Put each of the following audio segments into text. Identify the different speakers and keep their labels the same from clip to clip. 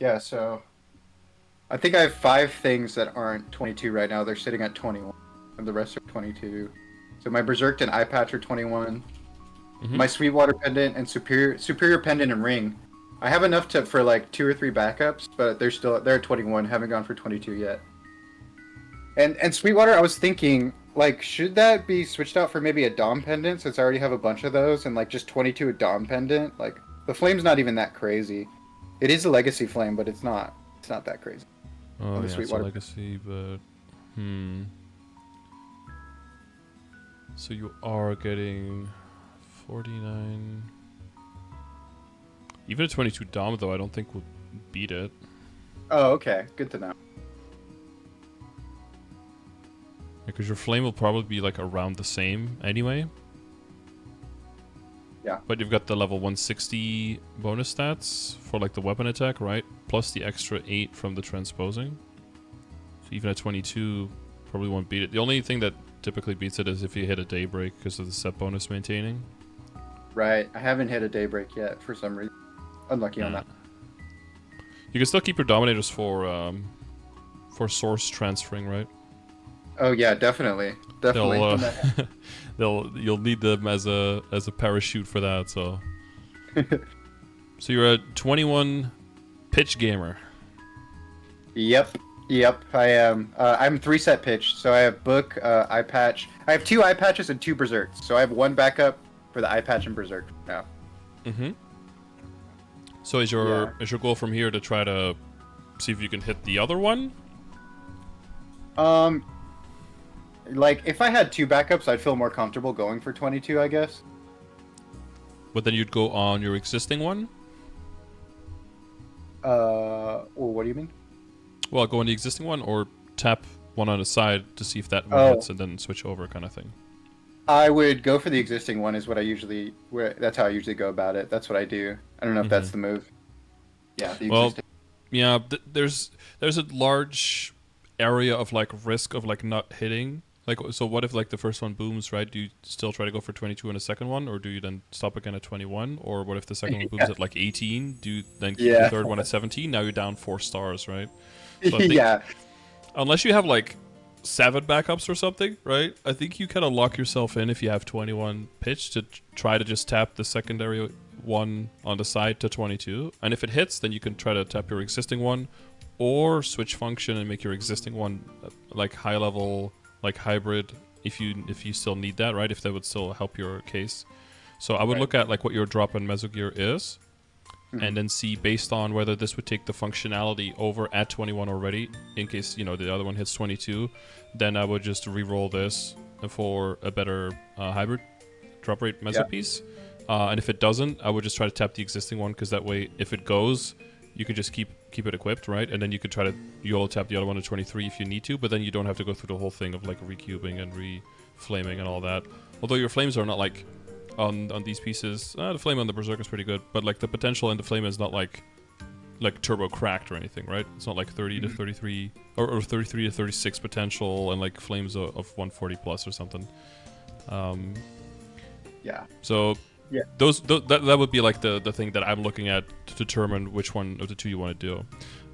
Speaker 1: Yeah, so I think I have 5 things that aren't 22 right now. They're sitting at 21, and the rest are 22. So my Berserk and Eye Patch are 21.
Speaker 2: Mm-hmm.
Speaker 1: My Sweetwater Pendant and Superior Pendant and Ring. I have enough to for like 2 or 3 backups, but they're at 21. Haven't gone for 22 yet. And Sweetwater, I was thinking like should that be switched out for maybe a Dom Pendant since I already have a bunch of those and like just 22 a Dom Pendant. Like the flame's not even that crazy. It is a Legacy Flame, but it's not that crazy
Speaker 2: Oh
Speaker 1: on the
Speaker 2: yeah, it's a
Speaker 1: Sweetwater.
Speaker 2: legacy, but So you are getting 49. Even a 22 Dom though, I don't think would beat it.
Speaker 1: Oh, okay. Good to know.
Speaker 2: Because your flame will probably be like around the same anyway.
Speaker 1: Yeah.
Speaker 2: But you've got the level 160 bonus stats for like the weapon attack, right? Plus the extra 8 from the transposing. So even at 22, probably won't beat it. The only thing that typically beats it is if you hit a daybreak because of the set bonus maintaining.
Speaker 1: Right. I haven't hit a Daybreak yet for some reason. Unlucky on that.
Speaker 2: You can still keep your dominators for source transferring, right?
Speaker 1: Oh yeah, definitely. Definitely.
Speaker 2: You'll need them as a parachute for that. So so you're a 21 pitch gamer.
Speaker 1: Yep. Yep, I am. I'm 3 set pitch, so I have Book, Eye Patch. I have 2 Eye Patches and 2 Berserks, so I have 1 backup for the Eye Patch and Berserk now.
Speaker 2: Mm-hmm. So is your goal from here to try to see if you can hit the other one?
Speaker 1: Um, like if I had 2 backups, I'd feel more comfortable going for 22, I guess.
Speaker 2: But then you'd go on your existing one?
Speaker 1: Well, what do you mean?
Speaker 2: Well, go on the existing one or tap one on the side to see if that one hits and then switch over kind of thing.
Speaker 1: I would go for the existing one is that's how I usually go about it. That's what I do. I don't know if that's the move. Yeah, the
Speaker 2: Well,
Speaker 1: existing.
Speaker 2: yeah, there's a large area of like risk of like not hitting. Like, so what if like the first one booms, right? Do you still try to go for 22 on the second one, or do you then stop again at 21? Or what if the second one booms at like 18? Do you then keep the third one at 17? Now you're down 4 stars, right? So I think
Speaker 1: Yeah.
Speaker 2: unless you have like 7 backups or something, right? I think you kind of lock yourself in if you have 21 pitch to try to just tap the secondary one on the side to 22. And if it hits, then you can try to tap your existing one or switch function and make your existing one like high level, like hybrid if you still need that, right? If that would still help your case. So I would look at like what your drop in Mesogear is and then see based on whether this would take the functionality over at 21 already, in case, you know, the other one hits 22, then I would just re-roll this for a better hybrid drop rate meso piece. And if it doesn't, I would just try to tap the existing one, because that way, if it goes, you can just keep it equipped, right? And then you could try to YOLO tap the other one to 23 if you need to, but then you don't have to go through the whole thing of like recubing and re-flaming and all that. Although your flames are not like on these pieces. The flame on the Berserk is pretty good, but like the potential in the flame is not like turbo cracked or anything, right? It's not like 30 to 33 or 33 to 36 potential and like flames of 140 plus or something. So that would be like the thing that I'm looking at to determine which one of the two you want to do.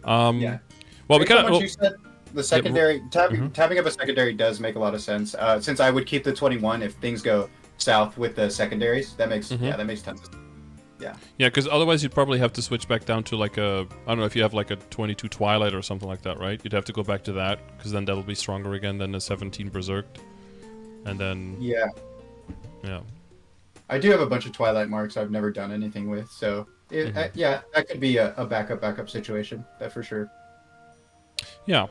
Speaker 2: Well, we kind of.
Speaker 1: You said the secondary tapping up a secondary does make a lot of sense. Since I would keep the 21 if things go south with the secondaries. That makes that makes tons of sense. Yeah,
Speaker 2: because otherwise you'd probably have to switch back down to like I don't know if you have like a 22 Twilight or something like that, right? You'd have to go back to that, because then that'll be stronger again than the 17 Berserk. And then yeah,
Speaker 1: I do have a bunch of Twilight marks I've never done anything with, so that could be a backup situation, that for sure.
Speaker 2: Yeah.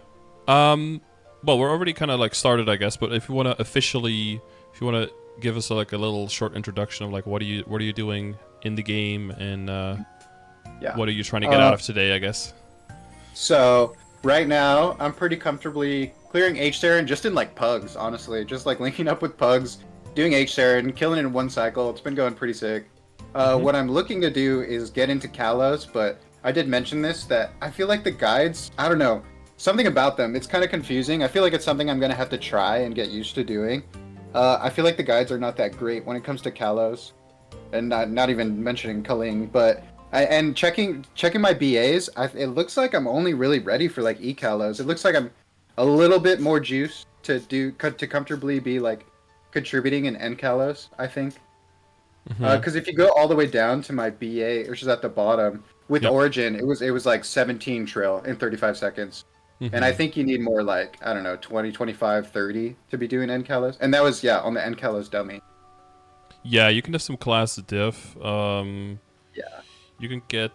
Speaker 2: Well, we're already kind of like started, I guess, but if you want to give us like a little short introduction of like what are you doing in the game, and what are you trying to get out of today, I guess.
Speaker 1: So right now I'm pretty comfortably clearing H-Saren just in like pugs, honestly, just like linking up with pugs, doing H-Saren, killing it in one cycle. It's been going pretty sick. What I'm looking to do is get into Kalos, but I did mention this, that I feel like the guides, I don't know, something about them, it's kind of confusing. I feel like it's something I'm going to have to try and get used to doing. I feel like the guides are not that great when it comes to Kalos, and not even mentioning Kaling, but And checking my BAs, it looks like I'm only really ready for like ecalos. It looks like I'm a little bit more juiced to comfortably be like contributing in NCalos, I think.
Speaker 2: Mm-hmm.
Speaker 1: Because if you go all the way down to my BA, which is at the bottom, with
Speaker 2: Yep.
Speaker 1: Origin, it was like 17 trill in 35 seconds. And I
Speaker 2: Mm-hmm.
Speaker 1: think you need more like, I don't know, 20, 25, 30 to be doing NCalos. And that was, yeah, on the NCalos dummy.
Speaker 2: Yeah, you can have some class diff.
Speaker 1: Yeah,
Speaker 2: You can get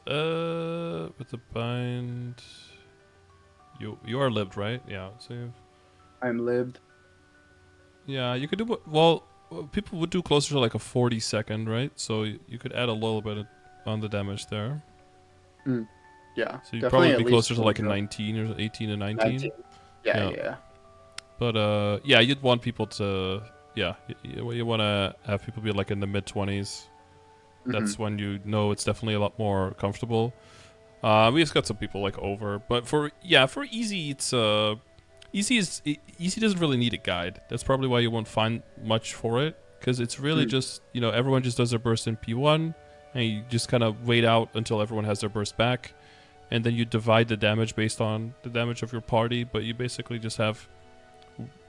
Speaker 2: with the bind. You are lived, right? Yeah. Save.
Speaker 1: I'm lived.
Speaker 2: Yeah, you could do well. People would do closer to like a 40 second, right? So you could add a little bit on the damage there.
Speaker 1: Mm, yeah,
Speaker 2: So you'd
Speaker 1: definitely
Speaker 2: probably be
Speaker 1: at least
Speaker 2: closer to
Speaker 1: 20
Speaker 2: like a
Speaker 1: trill.
Speaker 2: 19 or 18 and 19.
Speaker 1: 19. Yeah,
Speaker 2: Yeah,
Speaker 1: yeah.
Speaker 2: but yeah, you'd want people to yeah, you want to have people be like in the mid 20s.
Speaker 1: Hmm.
Speaker 2: That's when you know it's definitely a lot more comfortable. We just got some people like over, but for easy, it's easy doesn't really need a guide. That's probably why you won't find much for it, because it's really
Speaker 1: Mm,
Speaker 2: just everyone just does their burst in P1, and you just kind of wait out until everyone has their burst back, and then you divide the damage based on the damage of your party. But you basically just have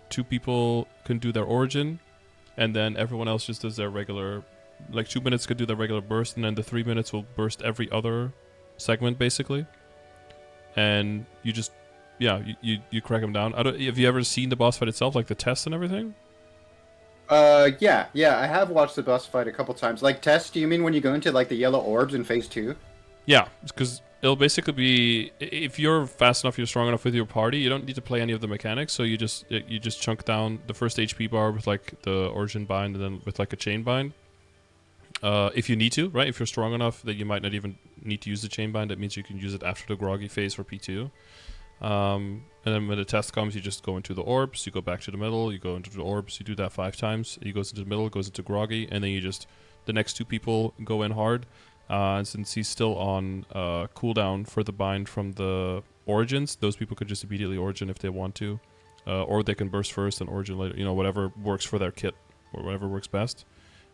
Speaker 2: two people can do their origin, and then everyone else just does their regular. Like 2 minutes could do their regular burst, and then the 3 minutes will burst every other segment basically, and you just you crack them down. I don't. Have you ever seen the boss fight itself, like the tests and everything?
Speaker 1: yeah, I have watched the boss fight a couple times. Like test, do you mean when you go into like the yellow orbs in phase 2?
Speaker 2: Yeah, because it'll basically be if you're fast enough, you're strong enough with your party. You don't need to play any of the mechanics, so you just chunk down the first HP bar with like the origin bind, and then with like a chain bind. If you need to, right? If you're strong enough that you might not even need to use the chain bind, that means you can use it after the groggy phase for P2. And then when the test comes, you just go into the orbs, you go back to the middle, you go into the orbs, you do that 5 times. He goes into the middle, goes into groggy, and then the next two people go in hard. And since he's still on cooldown for the bind from the origins, those people could just immediately origin if they want to. Or they can burst first and origin later, whatever works for their kit, or whatever works best.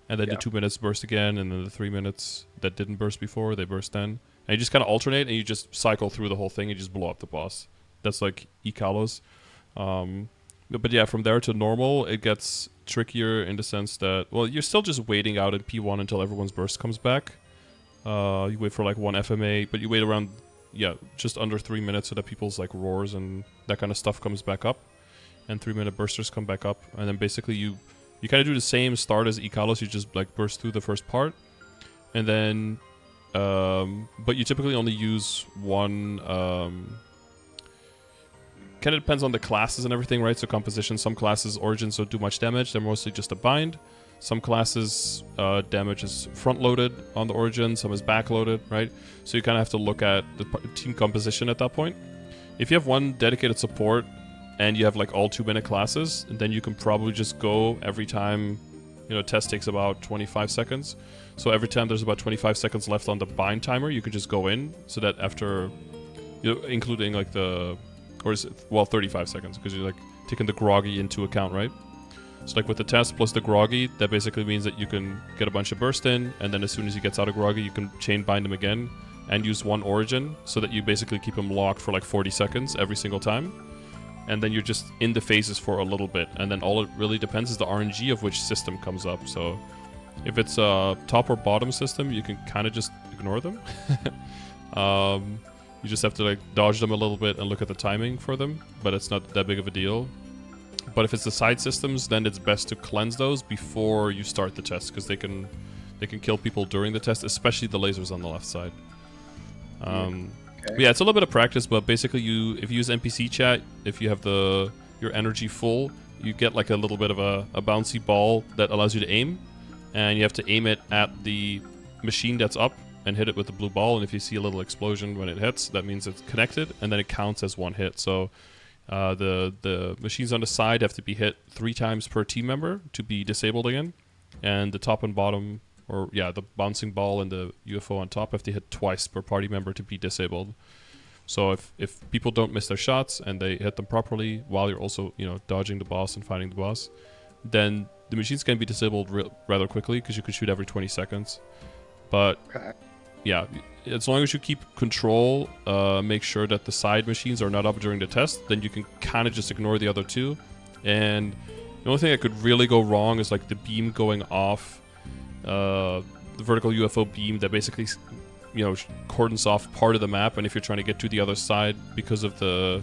Speaker 2: And then the
Speaker 1: Yeah.
Speaker 2: 2 minutes burst again, and then the 3 minutes that didn't burst before, they burst then. And you just kind of alternate, and you just cycle through the whole thing and just blow up the boss. That's like Ikalos. But yeah, from there to normal, it gets trickier in the sense that, well, you're still just waiting out in P1 until everyone's burst comes back. You wait for like one FMA, but you wait around, just under 3 minutes so that people's like roars and that kind of stuff comes back up. And 3 minute bursters come back up. And then basically you kind of do the same start as Ikalos, you just like burst through the first part. And then, but you typically only use one, kind of depends on the classes and everything, right? So composition, some classes origins don't do much damage, they're mostly just a bind. Some classes damage is front loaded on the origin, some is back loaded, right? So you kind of have to look at the team composition at that point. If you have one dedicated support and you have like all 2 minute classes, then you can probably just go every time. Test takes about 25 seconds. So every time there's about 25 seconds left on the bind timer, you can just go in, so that after, including like or is it, well, 35 seconds, because you're like taking the groggy into account, right? So like with the test plus the groggy, that basically means that you can get a bunch of burst in, and then as soon as he gets out of groggy, you can chain bind him again and use one origin, so that you basically keep him locked for like 40 seconds every single time. And then you're just in the phases for a little bit, and then all it really depends is the RNG of which system comes up. So if it's a top or bottom system, you can kind of just ignore them. You just have to like dodge them a little bit and look at the timing for them, but it's not that big of a deal. But if it's the side systems, then it's best to cleanse those before you start the test, because they can kill people during the test, especially the lasers on the left side.
Speaker 1: Okay.
Speaker 2: Yeah, it's a little bit of practice, but basically if you use NPC chat, if you have your energy full, you get like a little bit of a bouncy ball that allows you to aim, and you have to aim it at the machine that's up and hit it with the blue ball, and if you see a little explosion when it hits, that means it's connected, and then it counts as one hit. So the machines on the side have to be hit 3 times per team member to be disabled again, and the top and bottom, the bouncing ball and the UFO on top have to hit twice per party member to be disabled. So if people don't miss their shots and they hit them properly while you're also dodging the boss and fighting the boss, then the machines can be disabled rather quickly, because you can shoot every 20 seconds. But
Speaker 1: Okay.
Speaker 2: yeah, as long as you keep control, make sure that the side machines are not up during the test, then you can kind of just ignore the other two. And the only thing that could really go wrong is like the beam going off, the vertical UFO beam that basically, cordons off part of the map. And if you're trying to get to the other side because of the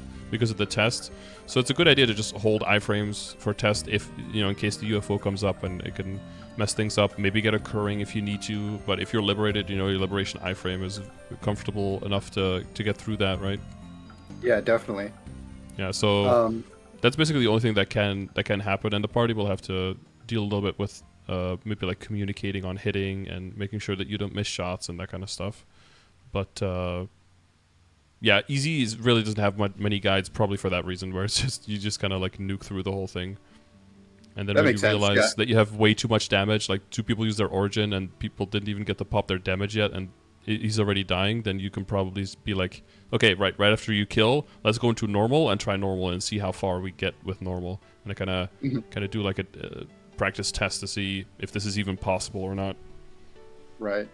Speaker 2: test, so it's a good idea to just hold iframes for test if in case the UFO comes up and it can mess things up. Maybe get a curring if you need to, but if you're liberated, your liberation iframe is comfortable enough to get through that, right?
Speaker 1: Yeah, definitely.
Speaker 2: Yeah, so that's basically the only thing that can happen, and the party will have to deal a little bit with maybe like communicating on hitting and making sure that you don't miss shots and that kind of stuff. But yeah, easy really doesn't have many guides, probably for that reason, where it's just you just kind of like nuke through the whole thing. And then when you realize that you have way too much damage, like 2 people use their origin and people didn't even get to pop their damage yet, and he's already dying, then you can probably be like, okay, right after you kill, let's go into normal and try normal and see how far we get with normal. And I kind of do like a practice test to see if this is even possible or not.
Speaker 1: Right.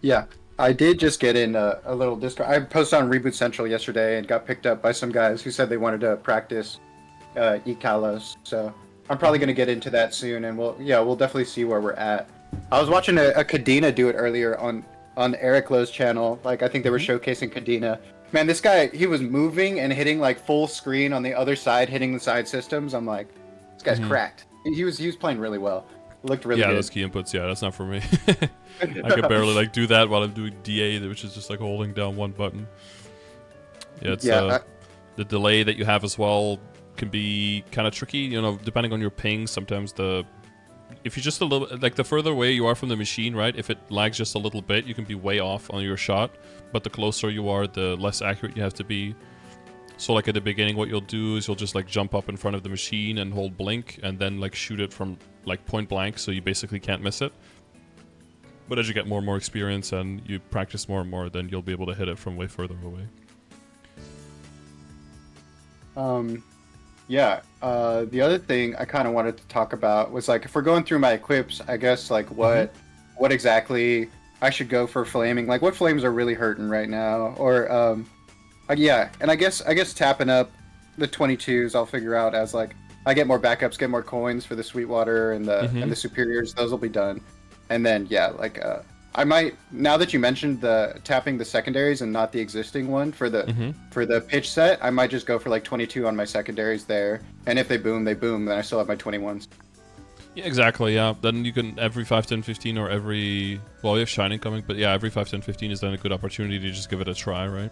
Speaker 1: Yeah. I did just get in a little Discord. I posted on Reboot Central yesterday and got picked up by some guys who said they wanted to practice Ikalos. So I'm probably going to get into that soon, and we'll definitely see where we're at. I was watching a Kadena do it earlier on Eric Lowe's channel. Like, I think they were showcasing Kadena. Man, this guy, he was moving and hitting like full screen on the other side, hitting the side systems. I'm like, this guy's cracked. He was playing really well. It looked really good.
Speaker 2: Yeah, those key inputs. Yeah, that's not for me. I can barely like do that while I'm doing DA, which is just like holding down one button. Yeah, it's the delay that you have as well can be kind of tricky. Depending on your ping, sometimes if you're just a little, like the further away you are from the machine, right? If it lags just a little bit, you can be way off on your shot. But the closer you are, the less accurate you have to be. So like at the beginning, what you'll do is you'll just like jump up in front of the machine and hold blink, and then like shoot it from like point blank, so you basically can't miss it. But as you get more and more experience and you practice more and more, then you'll be able to hit it from way further away.
Speaker 1: Yeah, the other thing I kind of wanted to talk about was like if we're going through my equips, I guess like what exactly I should go for flaming, like what flames are really hurting right now, or yeah, and I guess tapping up the 22s I'll figure out as like I get more backups, get more coins for the Sweetwater and the superiors. Those will be done, and then yeah, like I might, now that you mentioned the tapping the secondaries and not the existing one for the pitch set, I might just go for like 22 on my secondaries there, and if they boom, they boom. Then I still have my 21s.
Speaker 2: Yeah, exactly. Yeah, then you can every 5, 10, 15, or every, well, we have Shining coming, but yeah, every 5, 10, 15 is then a good opportunity to just give it a try, right?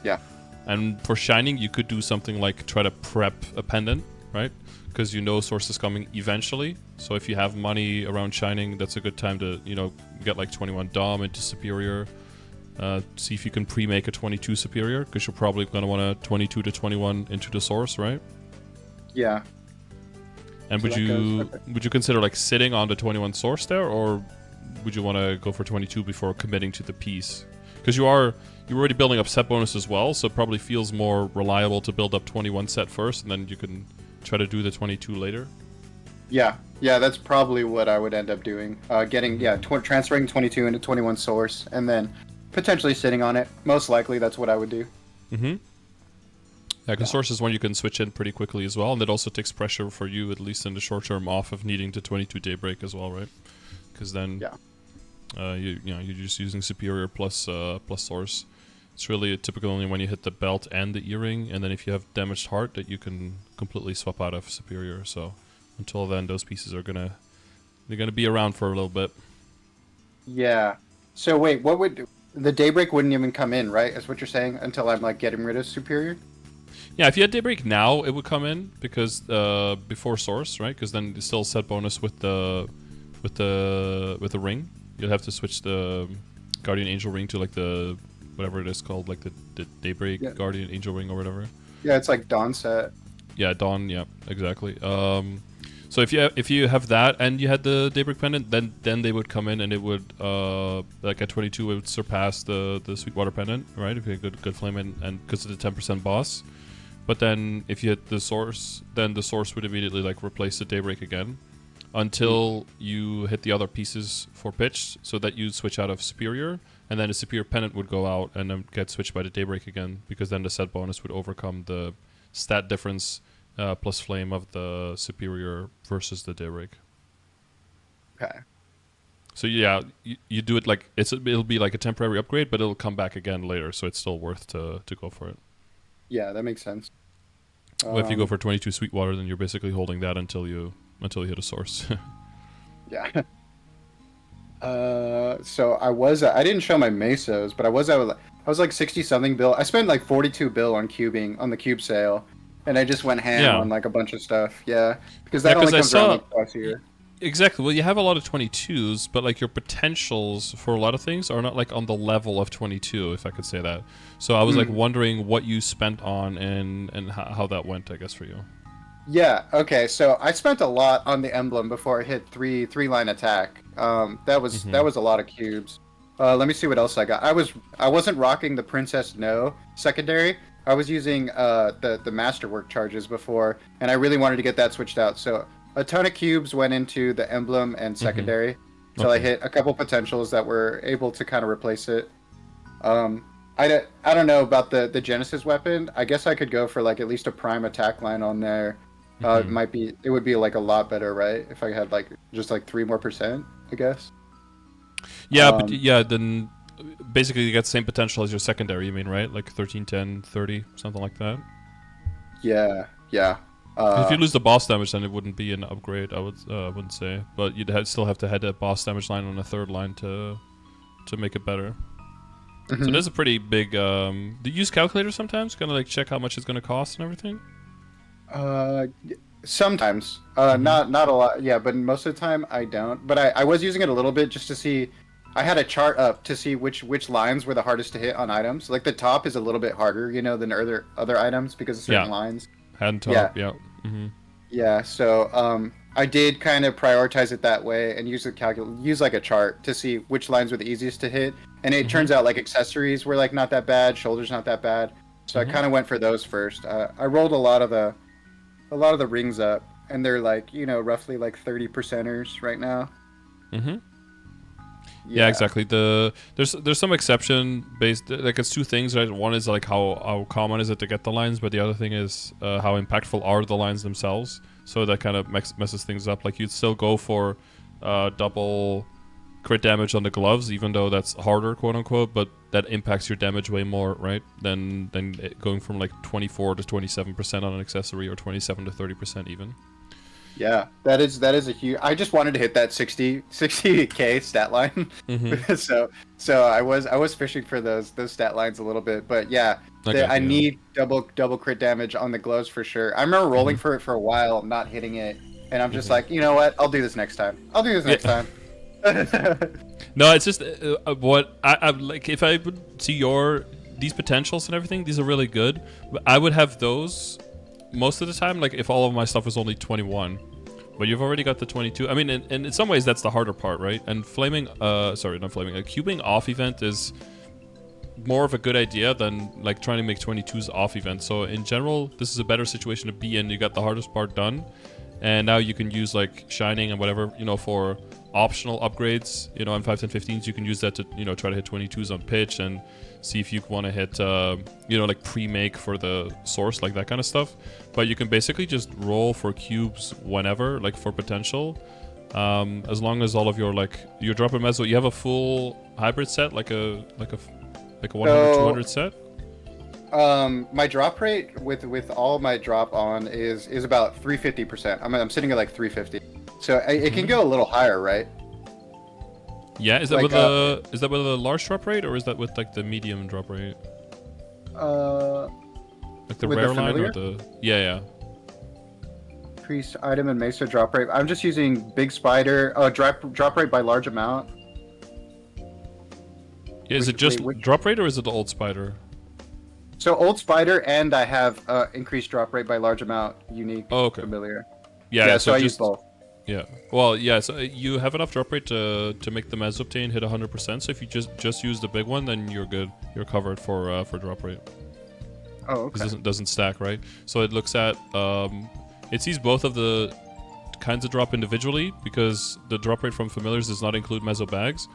Speaker 1: Yeah. And
Speaker 2: for Shining, you could do something like try to prep a pendant, right? Because Source is coming eventually. So if you have money around Shining, that's a good time to, get like 21 Dom into Superior. See if you can pre-make a 22 Superior, because you're probably going to want a 22 to 21 into the Source, right?
Speaker 1: Yeah.
Speaker 2: And would you consider like sitting on the 21 Source there, or would you want to go for 22 before committing to the piece? Because you're already building up set bonus as well, so it probably feels more reliable to build up 21 set first, and then you can try to do the 22 later.
Speaker 1: Yeah, that's probably what I would end up doing. Transferring 22 into 21 Source, and then potentially sitting on it. Most likely, that's what I would do.
Speaker 2: Yeah, because Source is one you can switch in pretty quickly as well, and it also takes pressure for you, at least in the short term, off of needing to 22 Daybreak as well, right? Because then you're just using Superior plus Source. It's really typical only when you hit the belt and the earring, and then if you have damaged heart, that you can completely swap out of Superior. So until then, those pieces are gonna be around for a little bit.
Speaker 1: Yeah. So wait, what would the Daybreak wouldn't even come in, right? That's what you're saying, until I'm like getting rid of Superior.
Speaker 2: Yeah, if you had Daybreak now, it would come in because before Source, right? Because then it's still set bonus with the ring. You'll have to switch the Guardian Angel ring to like the whatever it is called, like the Daybreak Guardian Angel ring or whatever. Yeah,
Speaker 1: it's like Dawn set.
Speaker 2: Yeah, Dawn. Yeah, exactly. So if you have that and you had the Daybreak pendant, then they would come in and it would like at 22 it would surpass the Sweetwater pendant, right? If you had good flame and because of the 10% boss. But then if you hit the Source, then the Source would immediately like replace the Daybreak again until you hit the other pieces for pitch, so that you switch out of Superior, and then the superior pennant would go out and then get switched by the daybreak again, because then the set bonus would overcome the stat difference plus flame of the superior versus the daybreak.
Speaker 1: Okay.
Speaker 2: So yeah, you do it like it'll be like a temporary upgrade, but it'll come back again later, so it's still worth to go for it.
Speaker 1: Yeah, that makes sense.
Speaker 2: Well, if you go for 22 Sweetwater, then you're basically holding that until you hit a source.
Speaker 1: Yeah. So I didn't show my mesos, but I was like 60 something bill. I spent like 42 bill on cubing on the cube sale, and I just went ham on like a bunch of stuff. Yeah, because that only comes around like twice a year.
Speaker 2: Exactly. Well, you have a lot of 22s, but like your potentials for a lot of things are not like on the level of 22, if I could say that. So I was like wondering what you spent on and how that went, I guess, for you.
Speaker 1: Yeah. Okay. So I spent a lot on the emblem before I hit three line attack. That was a lot of cubes. Let me see what else I got. I wasn't rocking the Princess No secondary. I was using the Masterwork charges before, and I really wanted to get that switched out. So a ton of cubes went into the emblem and secondary until I hit a couple potentials that were able to kind of replace it. I don't know about the Genesis weapon. I guess I could go for like at least a prime attack line on there. It would be like a lot better, right? If I had like just like 3% more, I guess.
Speaker 2: Yeah, but yeah, then basically you get the same potential as your secondary, you mean, right? Like 13, 10, 30, something like that?
Speaker 1: Yeah.
Speaker 2: If you lose the boss damage, then it wouldn't be an upgrade, I wouldn't say. But you'd still have to head that boss damage line on a third line to make it better. So there's a pretty big... do you use calculator sometimes? Kind of like check how much it's going to cost and everything?
Speaker 1: Sometimes. Not a lot. Yeah, but most of the time I don't. But I was using it a little bit just to see... I had a chart up to see which lines were the hardest to hit on items. Like the top is a little bit harder, than other items because of certain lines.
Speaker 2: Hand top, yeah.
Speaker 1: Yeah, so I did kind of prioritize it that way and use like a chart to see which lines were the easiest to hit. And it turns out like accessories were like not that bad, shoulders not that bad. So I kind of went for those first. I rolled a lot of the rings up, and they're like roughly like 30%ers right now.
Speaker 2: Yeah, exactly. There's some exception based, like it's two things, right? One is like how common is it to get the lines, but the other thing is how impactful are the lines themselves. So that kind of messes things up. Like you'd still go for double crit damage on the gloves, even though that's harder, quote unquote, but that impacts your damage way more, right? Than going from like 24 to 27% on an accessory, or 27 to 30% even.
Speaker 1: Yeah, that is a huge. I just wanted to hit that 60k stat line, so I was fishing for those stat lines a little bit, but yeah, I need double crit damage on the gloves for sure. I remember rolling for it for a while, not hitting it, and I'm just like, you know what? I'll do this next time. Time.
Speaker 2: No, it's just what I like. If I would see these potentials and everything, these are really good. But I would have those most of the time, like if all of my stuff was only 21, but you've already got the 22. I mean, and in some ways that's the harder part, right? And a cubing off event is more of a good idea than like trying to make 22s off event. So in general, this is a better situation to be in. You got the hardest part done, and now you can use like shining and whatever, for optional upgrades, on 5, 10, 15s. You can use that to, try to hit 22s on pitch and see if you want to hit, like pre-make for the source, like that kind of stuff. But you can basically just roll for cubes whenever, like for potential, as long as all of your drop and mezzo, you have a full hybrid set, like a 100, 200 set.
Speaker 1: My drop rate with all my drop on is about 350%. I'm sitting at like 350, so it can go a little higher, right?
Speaker 2: Yeah, is that with a large drop rate, or is that with like the medium drop rate? Like the rare line or the yeah.
Speaker 1: Priest item and Mesa drop rate. I'm just using Big Spider. Drop rate by large amount.
Speaker 2: Yeah, is it just drop rate, or is it the old spider?
Speaker 1: So old spider, and I have increased drop rate by large amount unique familiar.
Speaker 2: Yeah,
Speaker 1: so I use both.
Speaker 2: Yeah. Well, yeah, so you have enough drop rate to make the Mesoptane hit 100%, so if you just use the big one, then you're good. You're covered for drop rate.
Speaker 1: Oh, okay.
Speaker 2: Because it doesn't stack, right? So it looks at... it sees both of the kinds of drop individually, because the drop rate from familiars does not include Meso bags.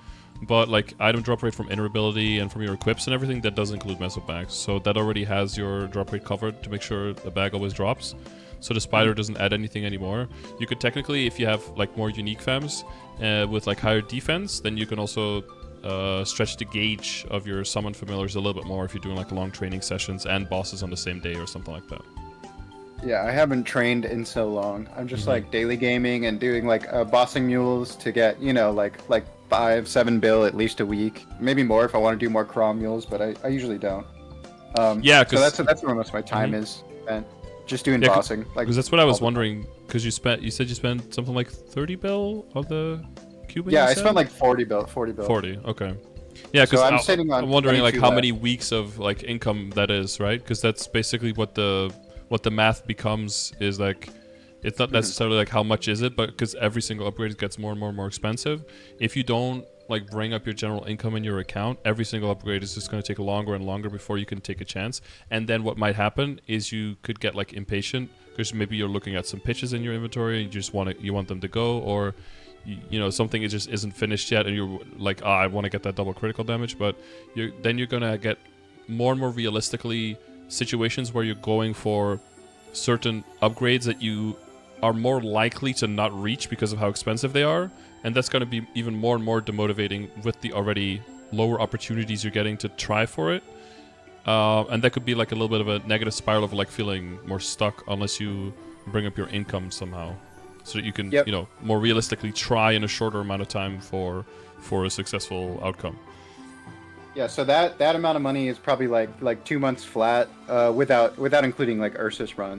Speaker 2: But like item drop rate from invulnerability and from your equips and everything, that does include meso bags. So that already has your drop rate covered to make sure the bag always drops. So the spider doesn't add anything anymore. You could technically, if you have like more unique fems with like higher defense, then you can also stretch the gauge of your summon familiars a little bit more if you're doing like long training sessions and bosses on the same day or something like that.
Speaker 1: Yeah, I haven't trained in so long. I'm just like daily gaming and doing like bossing mules to get, you know, like 5-7 bill at least a week, maybe more if I want to do more crawl mules, but I usually don't.
Speaker 2: Yeah, because
Speaker 1: so that's where most of my time is spent, just doing bossing. Like,
Speaker 2: because that's what I was wondering. Because you said you spent something like 30 bill on the cubing.
Speaker 1: Yeah, I spent like 40 bill. 40,
Speaker 2: okay. Yeah, because
Speaker 1: so
Speaker 2: I'm wondering like how many weeks of like income that is, right? Because that's basically what the math becomes is like. It's not necessarily like how much is it, but because every single upgrade gets more and more and more expensive. If you don't like bring up your general income in your account, every single upgrade is just going to take longer and longer before you can take a chance. And then what might happen is you could get like impatient because maybe you're looking at some pitches in your inventory and you just want them to go, or you know something just isn't finished yet, and you're like, I want to get that double critical damage, but then you're gonna get more and more realistically situations where you're going for certain upgrades that you are more likely to not reach because of how expensive they are, and that's going to be even more and more demotivating with the already lower opportunities you're getting to try for it, and that could be like a little bit of a negative spiral of like feeling more stuck unless you bring up your income somehow, so that you can you know more realistically try in a shorter amount of time for a successful outcome.
Speaker 1: Yeah, so that amount of money is probably like 2 months flat, without including like Ursus run.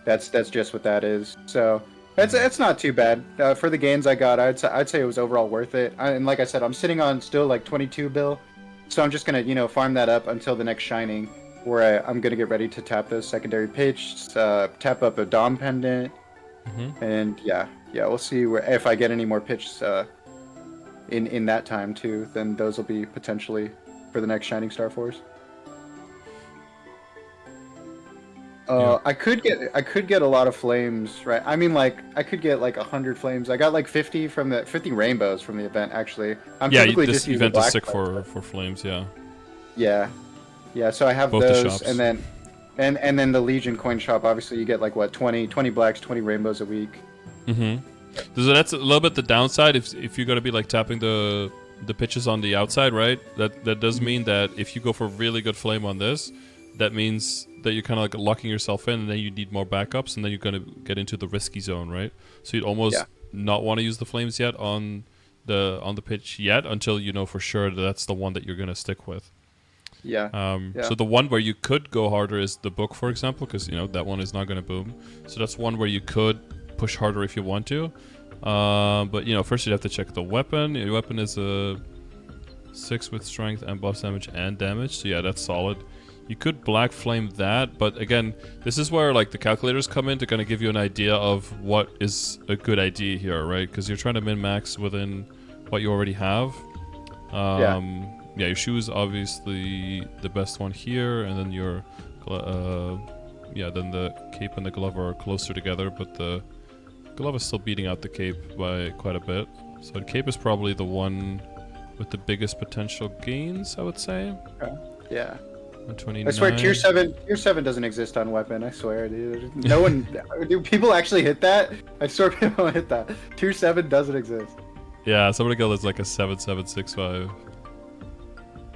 Speaker 1: That's just what that is. So it's not too bad for the gains I got. I'd say it was overall worth it. And like I said, I'm sitting on still like 22 bill, so I'm just gonna farm that up until the next shining, where I'm gonna get ready to tap those secondary pitch, tap up a Dom pendant, and yeah, we'll see if I get any more pitches in that time too. Then those will be potentially for the next Shining Star Force. I could get a lot of flames, right? I mean, like I could get like 100 flames. I got like 50 rainbows from the event. Actually,
Speaker 2: this event is sick for flames. Yeah.
Speaker 1: So I have
Speaker 2: both
Speaker 1: those,
Speaker 2: the shops.
Speaker 1: and then the Legion coin shop. Obviously, you get like what 20 blacks, 20 rainbows a week.
Speaker 2: So that's a little bit the downside if you're gonna be like tapping the pitches on the outside, right? That does mean that if you go for really good flame on this, that means that you're kind of like locking yourself in, and then you need more backups, and then you're going to get into the risky zone, right? So you'd almost not want to use the flames yet on the pitch yet until you know for sure that that's the one that you're going to stick with. So the one where you could go harder is the book, for example, because that one is not going to boom. So that's one where you could push harder if you want to. But first you'd have to check the weapon. Your weapon is a 6 with strength and buff damage and damage. So yeah, that's solid. You could black flame that, but again, this is where like the calculators come in to kind of give you an idea of what is a good idea here, right? Because you're trying to min-max within what you already have. Your shoe is obviously the best one here, and then your then the cape and the glove are closer together, but the glove is still beating out the cape by quite a bit. So the cape is probably the one with the biggest potential gains, I would say.
Speaker 1: Okay. Yeah.
Speaker 2: 129.
Speaker 1: I swear, tier 7 doesn't exist on weapon. I swear, dude. No one, do people actually hit that? I swear people don't hit that. Tier 7 doesn't exist.
Speaker 2: Yeah, somebody got is like a 7765.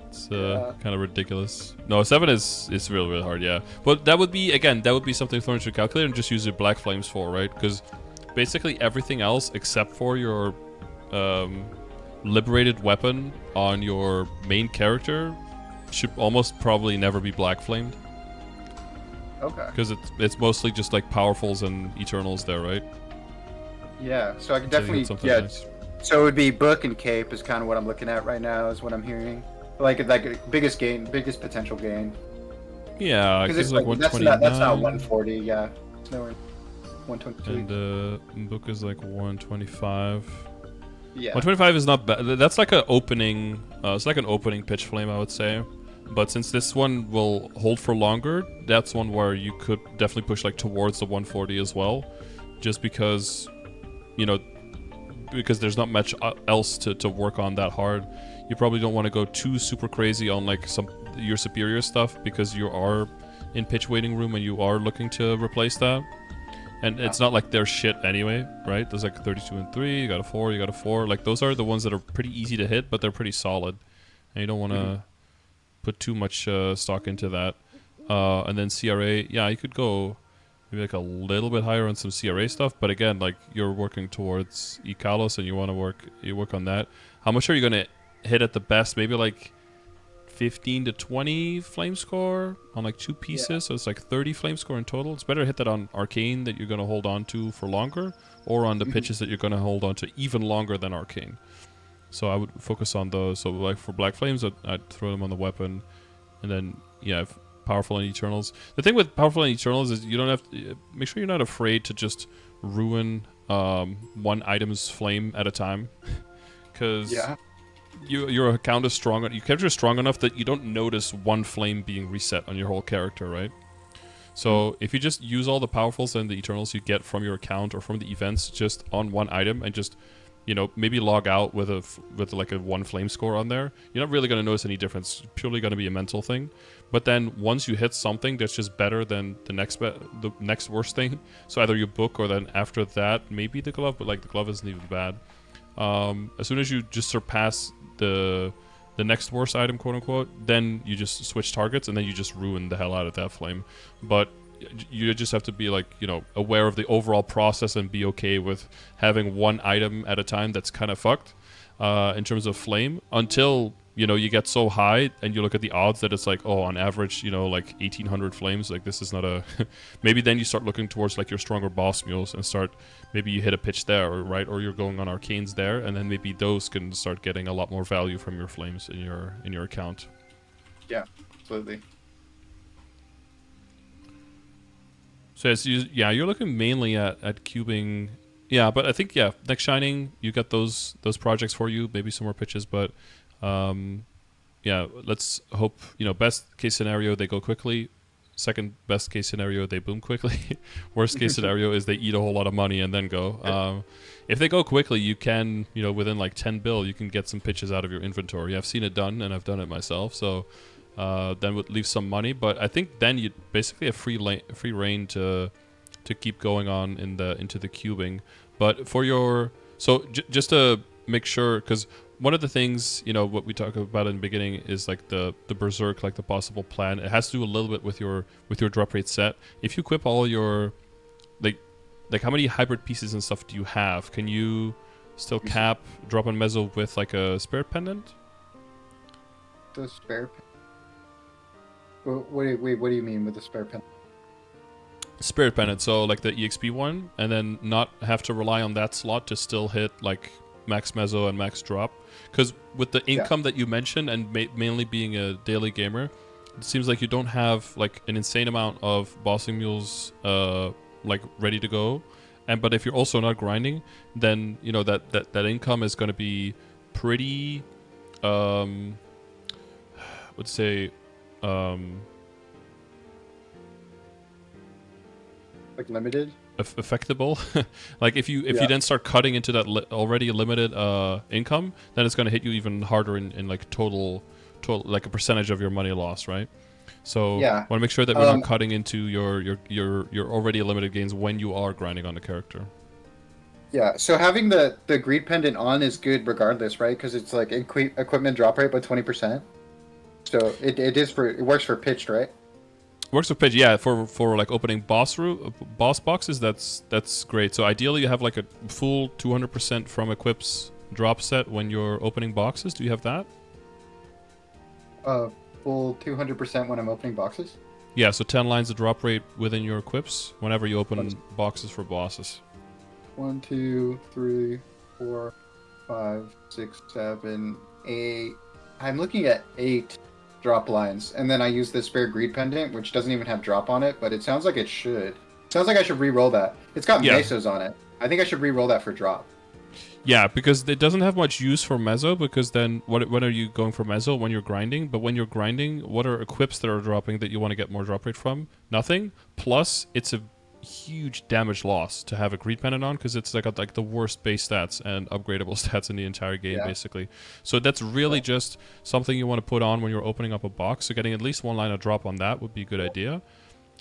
Speaker 2: It's kind of ridiculous. No, 7 is really, really hard, yeah. But that would be something to throw into your calculator and just use your black flames for, right? Because basically everything else except for your liberated weapon on your main character should almost probably never be black flamed.
Speaker 1: Okay.
Speaker 2: Because it's mostly just like powerfuls and eternals there, right?
Speaker 1: Yeah. So I can definitely nice. So it would be book and cape is kind of what I'm looking at right now, is what I'm hearing. Like biggest potential gain.
Speaker 2: Yeah, because it's like 129.
Speaker 1: That's not 140. Yeah, it's nowhere. 122.
Speaker 2: And book is like 125.
Speaker 1: Yeah.
Speaker 2: 125 is not bad. That's like an opening. It's like an opening pitch flame, I would say. But since this one will hold for longer, that's one where you could definitely push like towards the 140 as well, just because, because there's not much else to work on that hard. You probably don't want to go too super crazy on like your superior stuff, because you are in pitch waiting room and you are looking to replace that. And it's not like they're shit anyway, right? There's like 32 and 3, you got a 4, you got a 4. Like those are the ones that are pretty easy to hit, but they're pretty solid. And you don't want to put too much stock into that. And then CRA, yeah, you could go maybe like a little bit higher on some CRA stuff, but again, like you're working towards Ikalos and you want to work on that. How much are you going to hit at the best? Maybe like 15 to 20 flame score on like 2 pieces, so it's like 30 flame score in total. It's better to hit that on arcane that you're going to hold on to for longer, or on the pitches that you're going to hold on to even longer than arcane. So I would focus on those. So like for black flames, I'd throw them on the weapon, and then if powerful and eternals. The thing with powerful and eternals is you don't have to make sure you're not afraid to just ruin one item's flame at a time, because your account is strong. Your character is strong enough that you don't notice one flame being reset on your whole character, right? So if you just use all the powerfuls and the eternals you get from your account or from the events just on one item, and just maybe log out with like a 1 flame score on there, you're not really going to notice any difference. It's purely going to be a mental thing. But then once you hit something that's just better than the next worst thing, so either you book, or then after that maybe the glove, but like the glove isn't even bad. As soon as you just surpass the next worst item, quote unquote, then you just switch targets, and then you just ruin the hell out of that flame. But you just have to be like, aware of the overall process and be okay with having one item at a time that's kind of fucked in terms of flame, until you get so high and you look at the odds that it's like, oh, on average, like 1800 flames, like this is not a maybe then you start looking towards like your stronger boss mules and start, maybe you hit a pitch there, right, or you're going on arcanes there, and then maybe those can start getting a lot more value from your flames in your account.
Speaker 1: Yeah, absolutely.
Speaker 2: So you're looking mainly at cubing. Yeah, but I think next Shining, you got those projects for you, maybe some more pitches, but let's hope, best case scenario they go quickly. Second best case scenario they boom quickly. Worst case scenario is they eat a whole lot of money and then go. If they go quickly, you can, within like 10 bill, you can get some pitches out of your inventory. I've seen it done, and I've done it myself, so then would leave some money. But I think then you basically have free reign to keep going on into the cubing. But for your just to make sure, because one of the things, what we talked about in the beginning is like the berserk, like the possible plan. It has to do a little bit with your drop rate set. If you equip all your like how many hybrid pieces and stuff do you have? Can you still cap drop on mezzo with like a spirit pendant?
Speaker 1: The spare pendant? What do you mean with the spare pendant?
Speaker 2: Spirit pendant, so like the EXP one, and then not have to rely on that slot to still hit like max mezzo and max drop. Because with the income that you mentioned, and mainly being a daily gamer, it seems like you don't have like an insane amount of bossing mules like ready to go. But if you're also not grinding, then that income is going to be pretty would say
Speaker 1: like limited,
Speaker 2: affectable. Like if you then start cutting into that already limited income, then it's going to hit you even harder in like total like a percentage of your money loss, right? So want to make sure that we're not cutting into your already limited gains when you are grinding on the character. Yeah,
Speaker 1: so having the greed pendant on is good regardless, right? Because it's like equipment drop rate by 20%. So it works for pitched, right?
Speaker 2: Works with pitch, yeah. For like opening boss boxes, that's great. So ideally, you have like a full 200% from equips drop set when you're opening boxes. Do you have that?
Speaker 1: Full 200% when I'm opening boxes.
Speaker 2: Yeah, so 10 lines of drop rate within your equips whenever you open boxes for bosses.
Speaker 1: 1, 2, 3, 4, 5, 6, 7, 8. I'm looking at 8 drop lines, and then I use the spare greed pendant, which doesn't even have drop on it, but it sounds like it should. Sounds like I should re-roll that. It's got mesos on it. I think I should re-roll that for drop.
Speaker 2: Yeah, because it doesn't have much use for mezzo, because then when are you going for mezzo? When you're grinding. But when you're grinding, what are equips that are dropping that you want to get more drop rate from? Nothing. Plus, it's a huge damage loss to have a greed pendant on, because it's like the worst base stats and upgradable stats in the entire game, basically. So that's really just something you want to put on when you're opening up a box. So getting at least one line of drop on that would be a good idea.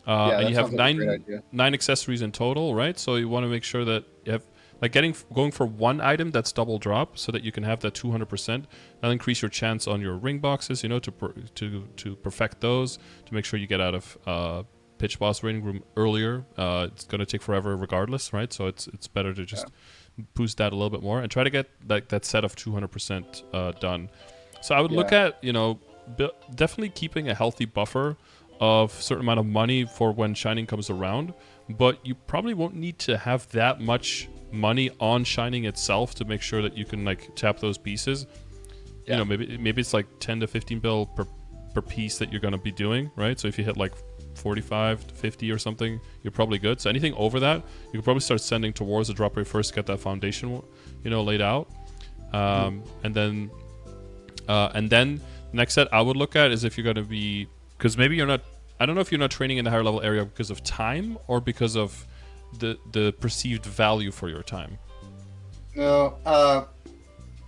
Speaker 2: And you have nine accessories in total, right? So you want to make sure that you have like going for one item that's double drop, so that you can have that 200%. That'll increase your chance on your ring boxes, you know, to perfect those, to make sure you get out of pitch boss waiting room earlier. It's going to take forever regardless, right? So it's better to just boost that a little bit more and try to get like that set of 200% done. So I would look at, you know, definitely keeping a healthy buffer of certain amount of money for when shining comes around, but you probably won't need to have that much money on shining itself to make sure that you can like tap those pieces. You know, maybe it's like 10 to 15 bill per piece that you're going to be doing, right? So if you hit like 45 to 50 or something, you're probably good. So anything over that, you can probably start sending towards the drop rate first to get that foundation, you know, laid out. And then next set I would look at is if you're going to be, because maybe you're not, I don't know if you're not training in the higher level area because of time or because of the perceived value for your time.
Speaker 1: No,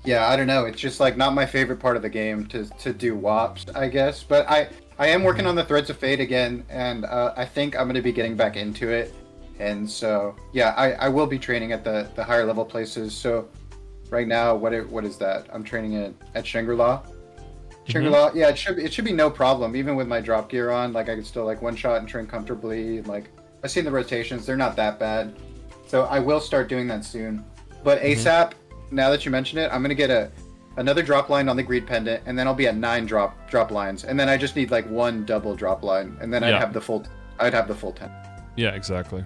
Speaker 1: yeah, I don't know. It's just like not my favorite part of the game to do WAPs, I guess. But I am working on the Threads of Fate again, and I think I'm going to be getting back into it. And so, yeah, I will be training at the higher level places. So right now, what is that? I'm training at Shangri-La. Shangri-La, yeah, it should be no problem. Even with my drop gear on, like I can still like one shot and train comfortably. Like I've seen the rotations; they're not that bad. So I will start doing that soon. But ASAP, now that you mention it, I'm gonna get another drop line on the greed pendant, and then I'll be at 9 drop lines, and then I just need like one double drop line, and then I'd have the full 10.
Speaker 2: Yeah, exactly.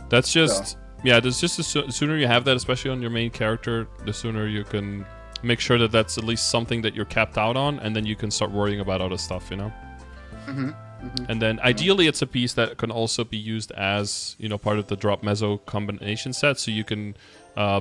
Speaker 2: That's just there's just the sooner you have that, especially on your main character, the sooner you can make sure that that's at least something that you're capped out on, and then you can start worrying about other stuff, you know. And then ideally it's a piece that can also be used as, you know, part of the drop meso combination set, so you can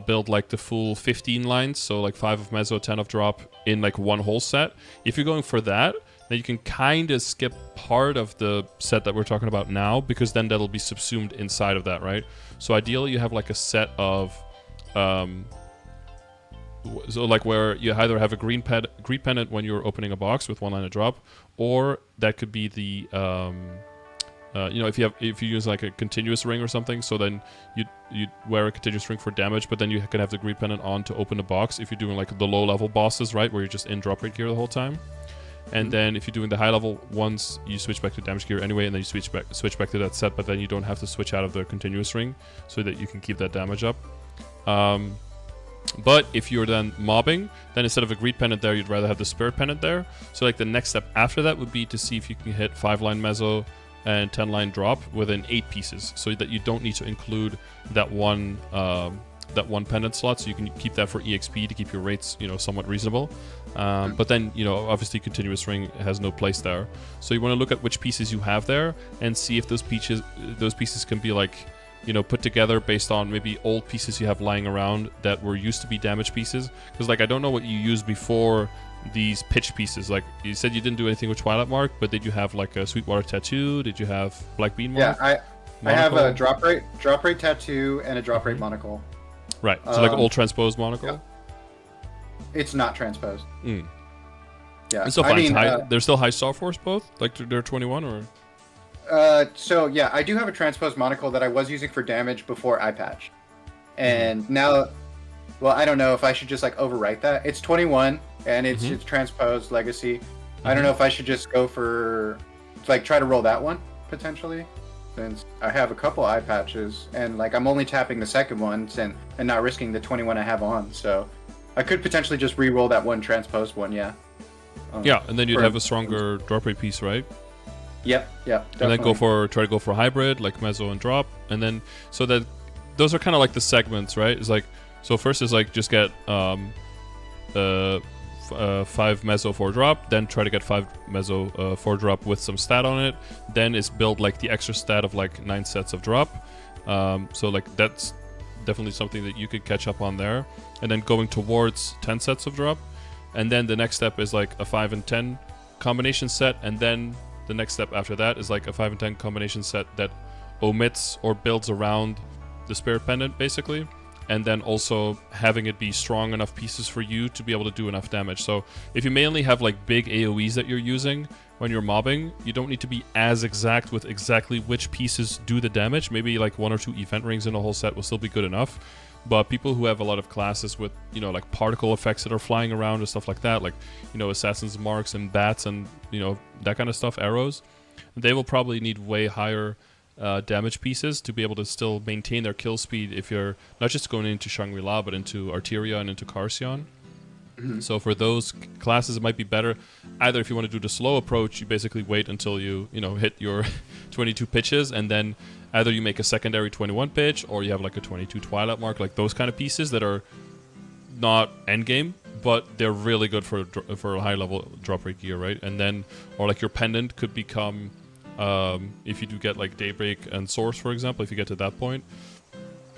Speaker 2: build like the full 15 lines, so like 5 of meso, 10 of drop in like one whole set. If you're going for that, then you can kind of skip part of the set that we're talking about now, because then that'll be subsumed inside of that, right? So ideally you have like a set of so like where you either have a greed pendant when you're opening a box with one line of drop, or that could be the you know, if you use like a continuous ring or something, so then you wear a continuous ring for damage, but then you can have the greed pendant on to open the box if you're doing like the low level bosses, right, where you're just in drop rate gear the whole time. And then if you're doing the high level ones, you switch back to damage gear anyway, and then you switch back to that set, but then you don't have to switch out of the continuous ring, so that you can keep that damage up. But if you're then mobbing, then instead of a greed pendant there, you'd rather have the spirit pendant there. So like the next step after that would be to see if you can hit 5 line meso and 10 line drop within 8 pieces, so that you don't need to include that one pendant slot, so you can keep that for EXP to keep your rates, you know, somewhat reasonable. But then, you know, obviously continuous ring has no place there. So you want to look at which pieces you have there and see if those pieces can be like, you know, put together based on maybe old pieces you have lying around that were used to be damage pieces. Because like I don't know what you used before these pitch pieces. Like you said you didn't do anything with Twilight Mark, but did you have like a Sweetwater Tattoo? Did you have Black Bean Mark?
Speaker 1: Yeah, I have a drop rate tattoo and a drop rate monocle.
Speaker 2: Right, so like old transposed monocle?
Speaker 1: Yeah. It's not transposed. Yeah,
Speaker 2: it's still fine. They're still high Star Force both? Like they're 21 or?
Speaker 1: So yeah, I do have a transposed monocle that I was using for damage before eye patch, and now, well, I don't know if I should just like overwrite that. It's 21 and it's transposed legacy. I don't know if I should just go for like try to roll that one potentially, since I have a couple eye patches and like I'm only tapping the second one and not risking the 21 I have on. So I could potentially just re-roll that one transposed one. Yeah.
Speaker 2: And then you'd have a stronger drop rate piece, right?
Speaker 1: Yep,
Speaker 2: and then try to go for hybrid, like meso and drop, and then so that those are kind of like the segments, right? It's like, so first is like just get 5 meso 4 drop, then try to get 5 meso 4 drop with some stat on it, then it's build like the extra stat of like 9 sets of drop. So like that's definitely something that you could catch up on there, and then going towards 10 sets of drop, and then the next step is like a 5 and 10 combination set, and then the next step after that is like a 5 and 10 combination set that omits or builds around the Spirit Pendant, basically. And then also having it be strong enough pieces for you to be able to do enough damage. So if you mainly have like big AoEs that you're using when you're mobbing, you don't need to be as exact with exactly which pieces do the damage. Maybe like 1 or 2 event rings in a whole set will still be good enough. But people who have a lot of classes with, you know, like particle effects that are flying around and stuff like that, like, you know, Assassin's Marks and bats and, you know, that kind of stuff, arrows, they will probably need way higher damage pieces to be able to still maintain their kill speed if you're not just going into Shangri-La, but into Arteria and into Carcion. So for those classes, it might be better. Either if you want to do the slow approach, you basically wait until you know, hit your 22 pitches, and then either you make a secondary 21 pitch, or you have like a 22 Twilight Mark, like those kind of pieces that are not endgame, but they're really good for a high level drop rate gear, right? And then, or like your pendant could become, if you do get like Daybreak and Source, for example, if you get to that point,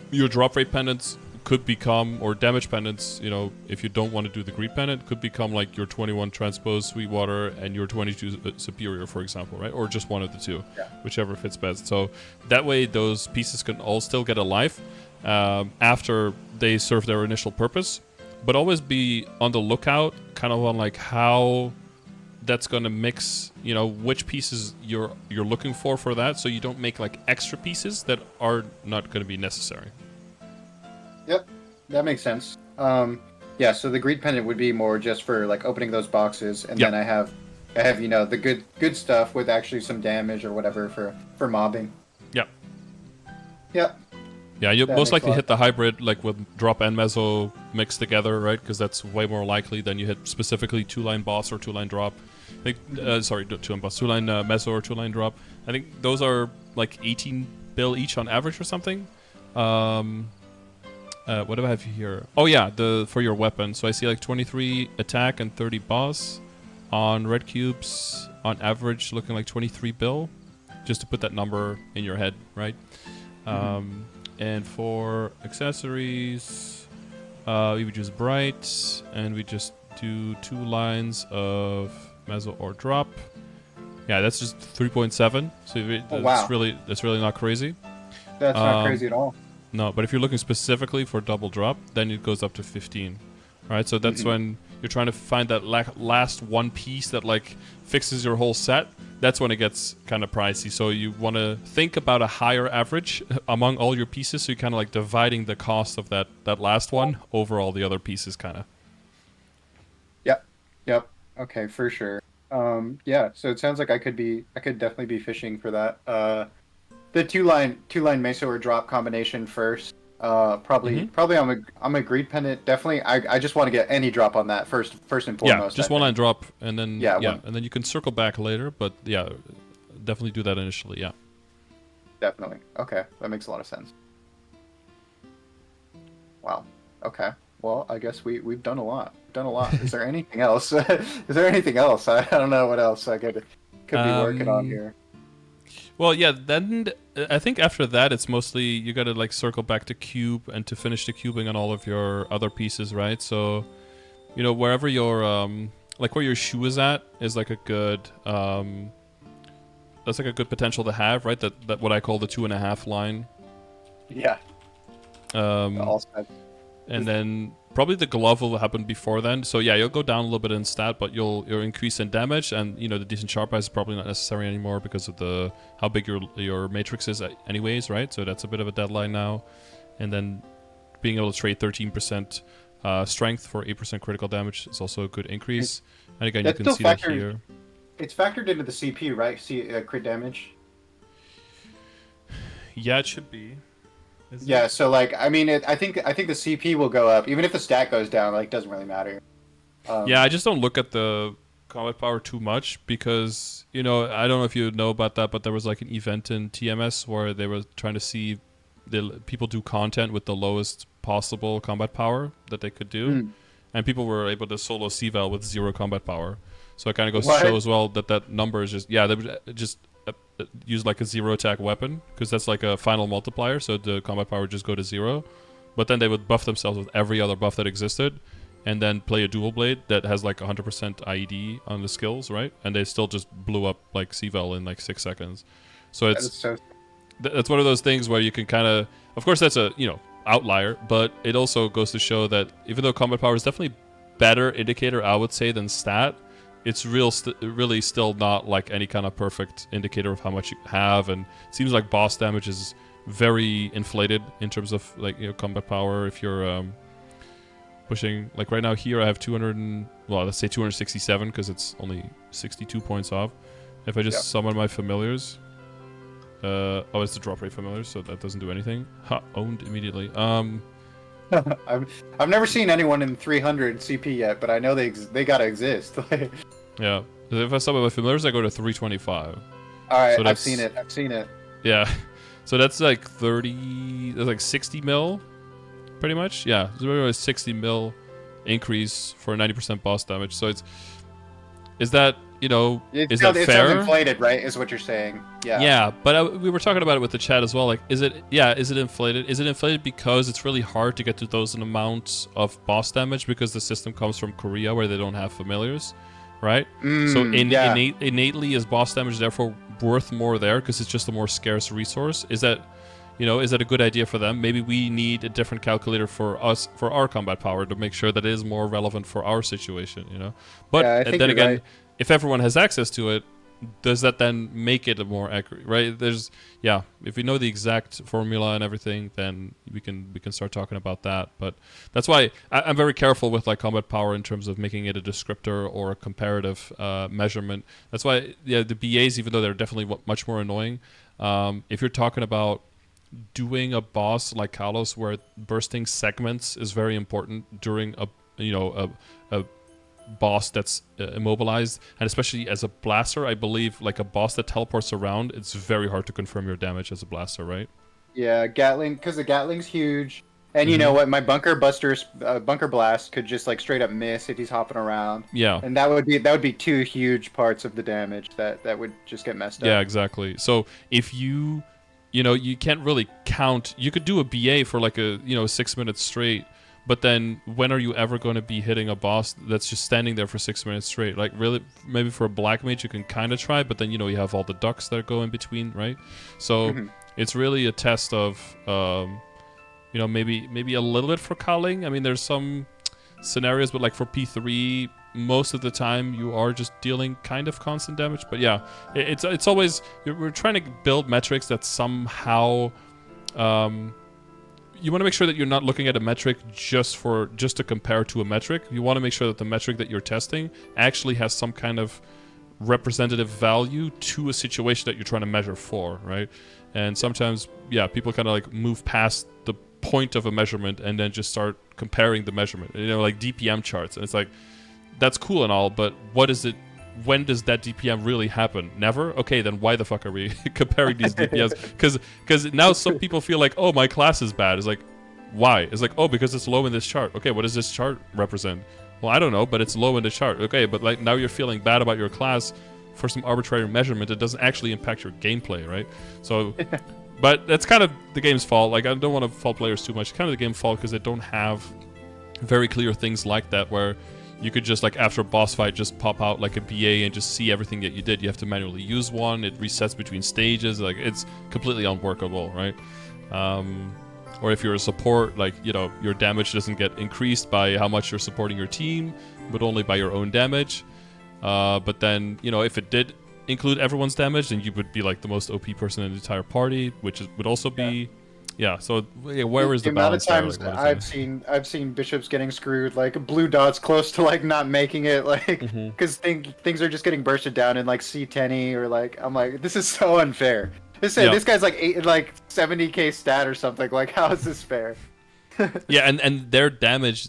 Speaker 2: your drop rate pendants could become, or damage pendants, you know, if you don't want to do the greed pendant, could become like your 21 Transpose Sweetwater and your 22 Superior, for example, right? Or just one of the two, whichever fits best. So that way those pieces can all still get a life after they serve their initial purpose, but always be on the lookout kind of on like how that's going to mix, you know, which pieces you're looking for that, so you don't make like extra pieces that are not going to be necessary.
Speaker 1: Yep, that makes sense. Yeah, so the greed pendant would be more just for like opening those boxes, and then I have you know, the good stuff with actually some damage or whatever for mobbing.
Speaker 2: Yep.
Speaker 1: Yep.
Speaker 2: Yeah, you most likely hit the hybrid like with drop and meso mixed together, right? Because that's way more likely than you hit specifically 2-line boss or 2-line drop. I think, sorry, 2-line boss, 2-line meso or 2-line drop. I think those are like 18 bill each on average or something. What do I have here? Oh yeah, for your weapon. So I see like 23 attack and 30 boss on red cubes on average, looking like 23 bill. Just to put that number in your head, right? And for accessories, we would use bright, and we just do 2 lines of meso or drop. Yeah, that's just 3.7. So that's really not crazy.
Speaker 1: That's not crazy at all.
Speaker 2: No, but if you're looking specifically for double drop, then it goes up to 15. Right, so that's when you're trying to find that last one piece that like fixes your whole set. That's when it gets kind of pricey. So you want to think about a higher average among all your pieces. So you're kind of like dividing the cost of that last one over all the other pieces, kind of.
Speaker 1: Yep. Okay, for sure. Yeah. So it sounds like I could definitely be fishing for that. The two line meso or drop combination first. Probably I'm a greed pendant. Definitely, I just want to get any drop on that first and foremost.
Speaker 2: Yeah, just 1-line drop, and then and then you can circle back later. But yeah, definitely do that initially. Yeah,
Speaker 1: definitely. Okay, that makes a lot of sense. Wow. Okay. Well, I guess we've done a lot. Is there anything else? Is there anything else? I don't know what else I could be working on here.
Speaker 2: Well, yeah, then I think after that, it's mostly you got to like circle back to cube and to finish the cubing on all of your other pieces, right? So, you know, wherever your like where your shoe is at is like a good that's like a good potential to have, right? That what I call the 2.5 line.
Speaker 1: Yeah.
Speaker 2: And then probably the glove will happen before then. So yeah, you'll go down a little bit in stat, but you'll increase in damage, and you know the decent sharp eyes is probably not necessary anymore because of how big your matrix is anyways, right? So that's a bit of a deadline now. And then being able to trade 13% strength for 8% critical damage is also a good increase. And again, you can see that here.
Speaker 1: It's factored into the CP, right? Crit damage.
Speaker 2: Yeah, it should be.
Speaker 1: Yeah, so like I mean, I think the CP will go up even if the stat goes down. Like, doesn't really matter.
Speaker 2: Yeah, I just don't look at the combat power too much because you know I don't know if you know about that, but there was like an event in TMS where they were trying to see the people do content with the lowest possible combat power that they could do, and people were able to solo C-Val with 0 combat power. So it kind of goes to show as well that number is just they would just use like a 0 attack weapon because that's like a final multiplier, so the combat power would just go to 0. But then they would buff themselves with every other buff that existed, and then play a dual blade that has like 100% IED on the skills, right? And they still just blew up like C-Val in like 6 seconds. So it's that's one of those things where you can kind of course, that's a outlier, but it also goes to show that even though combat power is definitely better indicator, I would say, than stat, it's really still not like any kind of perfect indicator of how much you have, and it seems like boss damage is very inflated in terms of like combat power. If you're pushing, like right now here I have 200 let's say 267 because it's only 62 points off. If I just summon my familiars, it's the drop rate familiars, so that doesn't do anything. Ha, owned immediately.
Speaker 1: I've never seen anyone in 300 CP yet, but I know they gotta exist.
Speaker 2: Yeah, if I summon my familiars, I go to 325.
Speaker 1: All right, so I've seen it.
Speaker 2: Yeah, so that's like 30. That's like 60 mil, pretty much. Yeah, it's a 60 mil increase for 90% boss damage. So is that is that
Speaker 1: it
Speaker 2: fair?
Speaker 1: Sounds inflated, right? Is what you're saying? Yeah.
Speaker 2: Yeah, but we were talking about it with the chat as well. Like, is it inflated? Is it inflated because it's really hard to get to those amounts of boss damage because the system comes from Korea where they don't have familiars, right? So innately is boss damage therefore worth more there because it's just a more scarce resource? Is that a good idea for them? Maybe we need a different calculator for us, for our combat power, to make sure that it is more relevant for our situation, But then again, right. If everyone has access to it, does that then make it more accurate, right? If we know the exact formula and everything, then we can start talking about that. But that's why I'm very careful with like combat power in terms of making it a descriptor or a comparative measurement. That's why the BAs, even though they're definitely much more annoying, if you're talking about doing a boss like Kalos where bursting segments is very important during a boss that's immobilized, and especially as a blaster, I believe like a boss that teleports around, it's very hard to confirm your damage as a blaster, right?
Speaker 1: Yeah, Gatling, because the Gatling's huge, and you know what, my bunker blast could just like straight up miss if he's hopping around.
Speaker 2: Yeah,
Speaker 1: and that would be two huge parts of the damage that would just get messed up.
Speaker 2: Yeah, exactly. So if you can't really count. You could do a BA for like a 6 minutes straight, but then when are you ever going to be hitting a boss that's just standing there for 6 minutes straight? Like really, maybe for a black mage you can kind of try, but then you have all the ducks that go in between, right? So it's really a test of maybe a little bit for culling. I mean, there's some scenarios, but like for P3, most of the time you are just dealing kind of constant damage. But yeah, it's always, we're trying to build metrics that somehow you want to make sure that you're not looking at a metric just to compare to a metric. You want to make sure that the metric that you're testing actually has some kind of representative value to a situation that you're trying to measure for, right? And sometimes, people kind of like move past the point of a measurement and then just start comparing the measurement. Like DPM charts, and it's like, that's cool and all, but what is it? When does that DPM really happen? Never? Okay, then why the fuck are we comparing these DPMs? Because now some people feel like, oh, my class is bad. It's like, why? It's like, oh, because it's low in this chart. Okay, what does this chart represent? Well, I don't know, but it's low in the chart. Okay, but like now you're feeling bad about your class for some arbitrary measurement that doesn't actually impact your gameplay, right? So, but that's kind of the game's fault. Like, I don't want to fault players too much. It's kind of the game's fault because they don't have very clear things like that where you could just, like, after a boss fight, just pop out, like, a BA and just see everything that you did. You have to manually use one. It resets between stages. Like, it's completely unworkable, right? Or if you're a support, like, your damage doesn't get increased by how much you're supporting your team, but only by your own damage. But then, if it did include everyone's damage, then you would be, like, the most OP person in the entire party, which would also be... Yeah, so where is the balance there?
Speaker 1: Amount of times I've seen bishops getting screwed, like blue dots close to like not making it, like because things are just getting bursted down in like C10 or like I'm like, this is so unfair. This guy's like 70k stat or something. Like, how is this fair?
Speaker 2: Yeah, and their damage,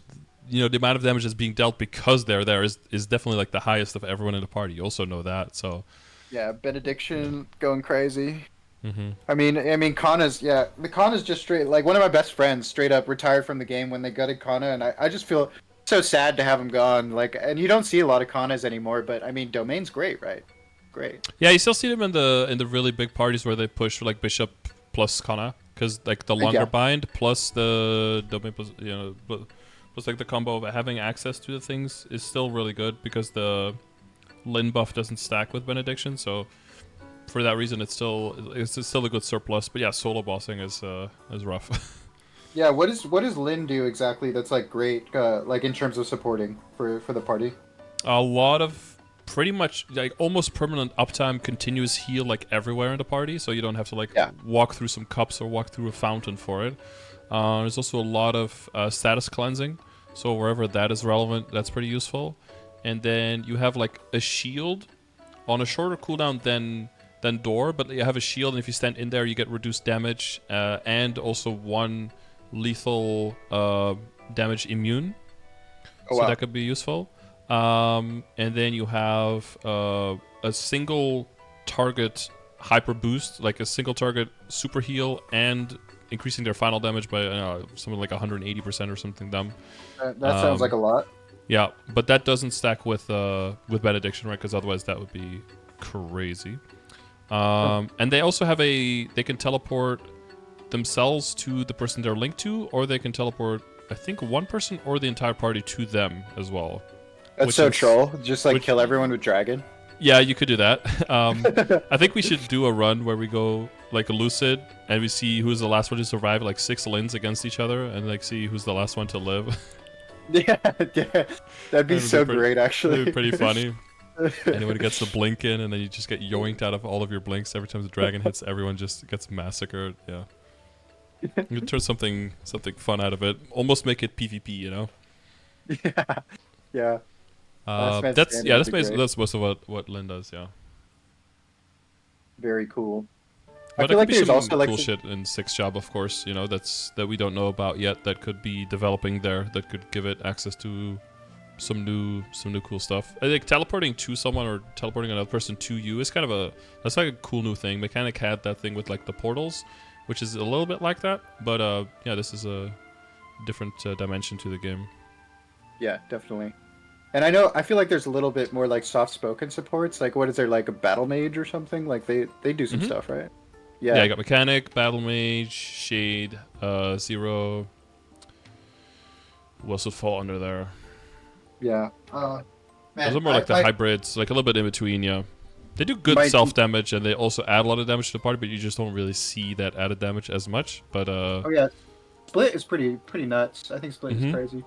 Speaker 2: the amount of damage that's being dealt because they're there is definitely like the highest of everyone in the party. You also know that, so
Speaker 1: yeah, benediction going crazy. I mean, Kana's the Kana's just straight, like, one of my best friends straight up retired from the game when they gutted Kana, and I just feel so sad to have him gone. Like, and you don't see a lot of Kanas anymore, but I mean, Domain's great, right? Great.
Speaker 2: Yeah, you still see them in the really big parties where they push like Bishop plus Kana, because like the longer bind plus the Domain plus plus like the combo of having access to the things is still really good because the Lin buff doesn't stack with benediction, so. for that reason, it's still a good surplus. But yeah, solo bossing is rough.
Speaker 1: Yeah, what does Lin do exactly that's like great, like in terms of supporting for the party?
Speaker 2: A lot of pretty much like almost permanent uptime, continuous heal like everywhere in the party, so you don't have to like
Speaker 1: Yeah.
Speaker 2: walk through some cups or walk through a fountain for it. There's also a lot of status cleansing, so wherever that is relevant, that's pretty useful. And then you have like a shield on a shorter cooldown than door, but you have a shield, and if you stand in there, you get reduced damage and also one lethal damage immune.
Speaker 1: Oh,
Speaker 2: So
Speaker 1: wow.
Speaker 2: that could be useful. And then you have a single target hyper boost, like a single target super heal, and increasing their final damage by something like 180% or something dumb.
Speaker 1: That sounds like a lot.
Speaker 2: Yeah, but that doesn't stack with benediction, right? Because otherwise that would be crazy. And they also have they can teleport themselves to the person they're linked to, or they can teleport, I think, one person or the entire party to them as well.
Speaker 1: That's so troll. Just like
Speaker 2: which-
Speaker 1: kill everyone with dragon.
Speaker 2: Yeah, you could do that. I think we should do a run where we go like a lucid and we see who's the last one to survive, like 6 Lins against each other, and like see who's the last one to live.
Speaker 1: Yeah, that'd be so great, actually.
Speaker 2: It'd be pretty funny. Anyone gets the blink in, and then you just get yoinked out of all of your blinks every time the dragon hits. Everyone just gets massacred. Yeah, you could turn something fun out of it. Almost make it PvP, you know.
Speaker 1: Yeah, yeah.
Speaker 2: That's most of what Lin does. Yeah,
Speaker 1: Very cool.
Speaker 2: but
Speaker 1: I
Speaker 2: there
Speaker 1: feel like
Speaker 2: could be
Speaker 1: there's
Speaker 2: some
Speaker 1: also like
Speaker 2: cool shit in 6 job, of course. You know, that we don't know about yet. That could be developing there. That could give it access to some new cool stuff. I think teleporting to someone or teleporting another person to you is kind of that's like a cool new thing. Mechanic had that thing with like the portals, which is a little bit like that. But yeah, this is a different dimension to the game.
Speaker 1: Yeah, definitely. And I feel like there's a little bit more like soft-spoken supports. Like, what is there, like a battle mage or something? Like they do some stuff, right?
Speaker 2: Yeah, I got mechanic, battle mage, shade, zero. Who else would fall under there?
Speaker 1: Yeah. Man,
Speaker 2: Those are more like the hybrids, like a little bit in between. Yeah, they do good self damage, and they also add a lot of damage to the party, but you just don't really see that added damage as much. But
Speaker 1: oh yeah, Split is pretty nuts. I think Split is crazy.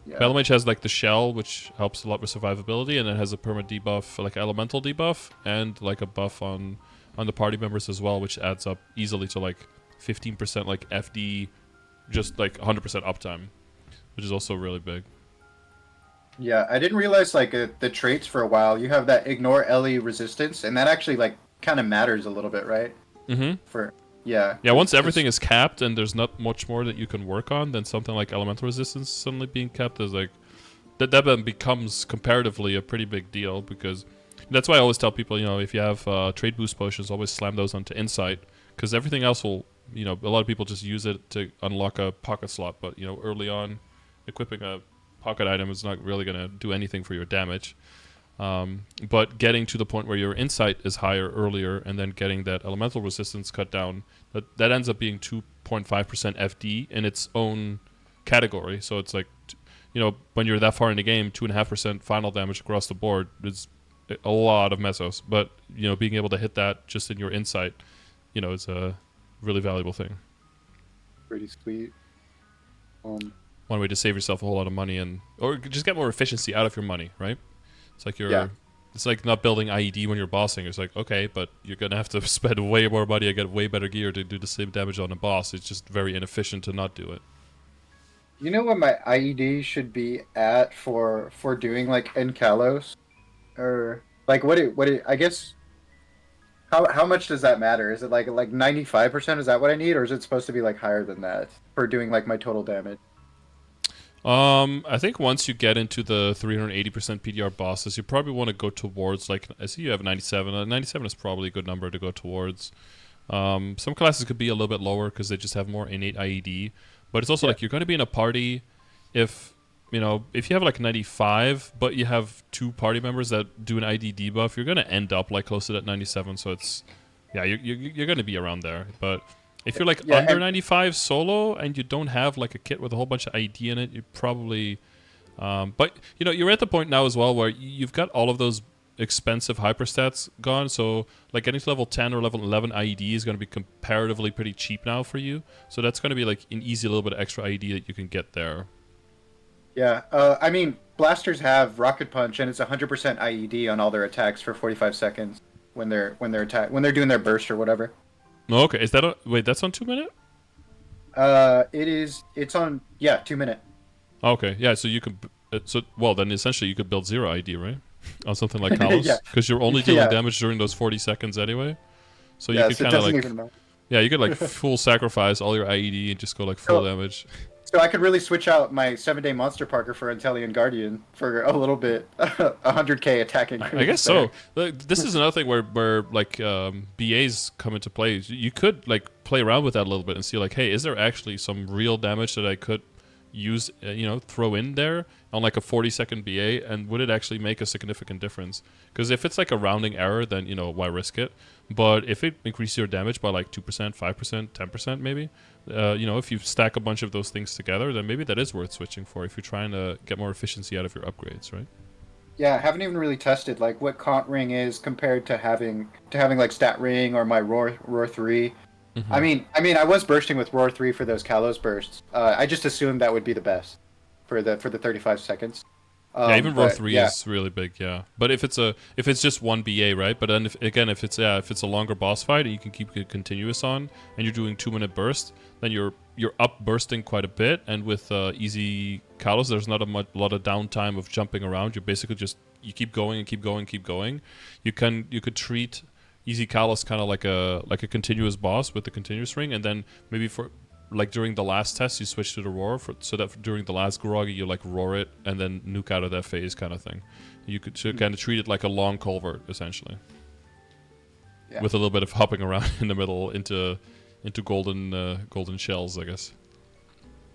Speaker 1: Yeah.
Speaker 2: Battle Mage has like the shell, which helps a lot with survivability, and it has a perma debuff, like elemental debuff, and like a buff on the party members as well, which adds up easily to like 15% like FD, just like 100% uptime, which is also really big.
Speaker 1: Yeah, I didn't realize like the traits for a while. You have that ignore LE resistance, and that actually like kind of matters a little bit, right?
Speaker 2: Mm-hmm.
Speaker 1: Yeah.
Speaker 2: Yeah, once everything is capped and there's not much more that you can work on, then something like elemental resistance suddenly being capped is like that then becomes comparatively a pretty big deal, because that's why I always tell people, you know, if you have trade boost potions, always slam those onto insight, because everything else will, you know, a lot of people just use it to unlock a pocket slot, but you know, early on, equipping a pocket item is not really going to do anything for your damage. But getting to the point where your insight is higher earlier, and then getting that elemental resistance cut down, that ends up being 2.5% FD in its own category. So it's like, you know, when you're that far in the game, 2.5% final damage across the board is a lot of mesos. But you know, being able to hit that just in your insight, you know, is a really valuable thing.
Speaker 1: Pretty sweet.
Speaker 2: One way to save yourself a whole lot of money, or just get more efficiency out of your money, right? It's like it's like not building IED when you're bossing. It's like, okay, but you're gonna have to spend way more money and get way better gear to do the same damage on a boss. It's just very inefficient to not do it.
Speaker 1: You know what my IED should be at for doing like Enkalos, or like what I guess. How much does that matter? Is it like 95%? Is that what I need, or is it supposed to be like higher than that for doing like my total damage?
Speaker 2: I think once you get into the 380% PDR bosses, you probably want to go towards, like, I see you have 97. 97 is probably a good number to go towards. Some classes could be a little bit lower because they just have more innate IED, but it's also like you're going to be in a party if you have like 95, but you have 2 party members that do an ID debuff, you're going to end up like close to that 97. So it's, yeah, you're going to be around there, but if you're like under 95 solo and you don't have like a kit with a whole bunch of ID in it, you probably... but, you know, you're at the point now as well where you've got all of those expensive hyperstats gone. So like getting to level 10 or level 11 IED is going to be comparatively pretty cheap now for you. So that's going to be like an easy little bit of extra IED that you can get there.
Speaker 1: Yeah, I mean, blasters have rocket punch, and it's 100% IED on all their attacks for 45 seconds when they're doing their burst or whatever.
Speaker 2: Oh, okay, is that wait? That's on 2 minute.
Speaker 1: It's on, yeah, 2 minute.
Speaker 2: Okay, yeah. So you could well then essentially you could build zero ID, right? On something like Kalos,
Speaker 1: Yeah,
Speaker 2: because you're only dealing
Speaker 1: yeah,
Speaker 2: damage during those 40 seconds anyway. So you
Speaker 1: yeah.
Speaker 2: could
Speaker 1: So it
Speaker 2: kind of
Speaker 1: doesn't
Speaker 2: like,
Speaker 1: even matter.
Speaker 2: yeah, you could like full sacrifice all your IED and just go like full
Speaker 1: So,
Speaker 2: damage.
Speaker 1: so I could really switch out my 7-day monster Parker for Intellion Guardian for a little bit, 100k attack
Speaker 2: I
Speaker 1: increase
Speaker 2: guess
Speaker 1: there.
Speaker 2: so. Like, this is another thing where like BAs come into play. You could like play around with that a little bit and see like, hey, is there actually some real damage that I could use, throw in there on like a 40-second BA, and would it actually make a significant difference? Because if it's like a rounding error, then why risk it? But if it increases your damage by like 2%, 5%, 10% maybe, if you stack a bunch of those things together, then maybe that is worth switching for if you're trying to get more efficiency out of your upgrades, right?
Speaker 1: Yeah, I haven't even really tested like what Cont Ring is compared to having like Stat Ring or my Roar 3. I
Speaker 2: Mm-hmm.
Speaker 1: mean, I was bursting with Roar 3 for those Kalos bursts. I just assumed that would be the best for the 35 seconds.
Speaker 2: Yeah, even row
Speaker 1: But
Speaker 2: 3
Speaker 1: yeah,
Speaker 2: is really big, yeah. But if it's just one BA, right? But then if it's a longer boss fight and you can keep it continuous on, and you're doing 2 minute burst, then you're up bursting quite a bit. And with easy Kalos, there's not lot of downtime of jumping around. You're basically just you keep going and keep going, keep going. You could treat easy Kalos kind of like a continuous boss with the continuous ring, and then maybe for like during the last test you switch to the roar so that during the last Groggy you like roar it and then nuke out of that phase kind of thing. You could kind of treat it like a long culvert essentially,
Speaker 1: yeah.
Speaker 2: with a little bit of hopping around in the middle into golden shells, I guess.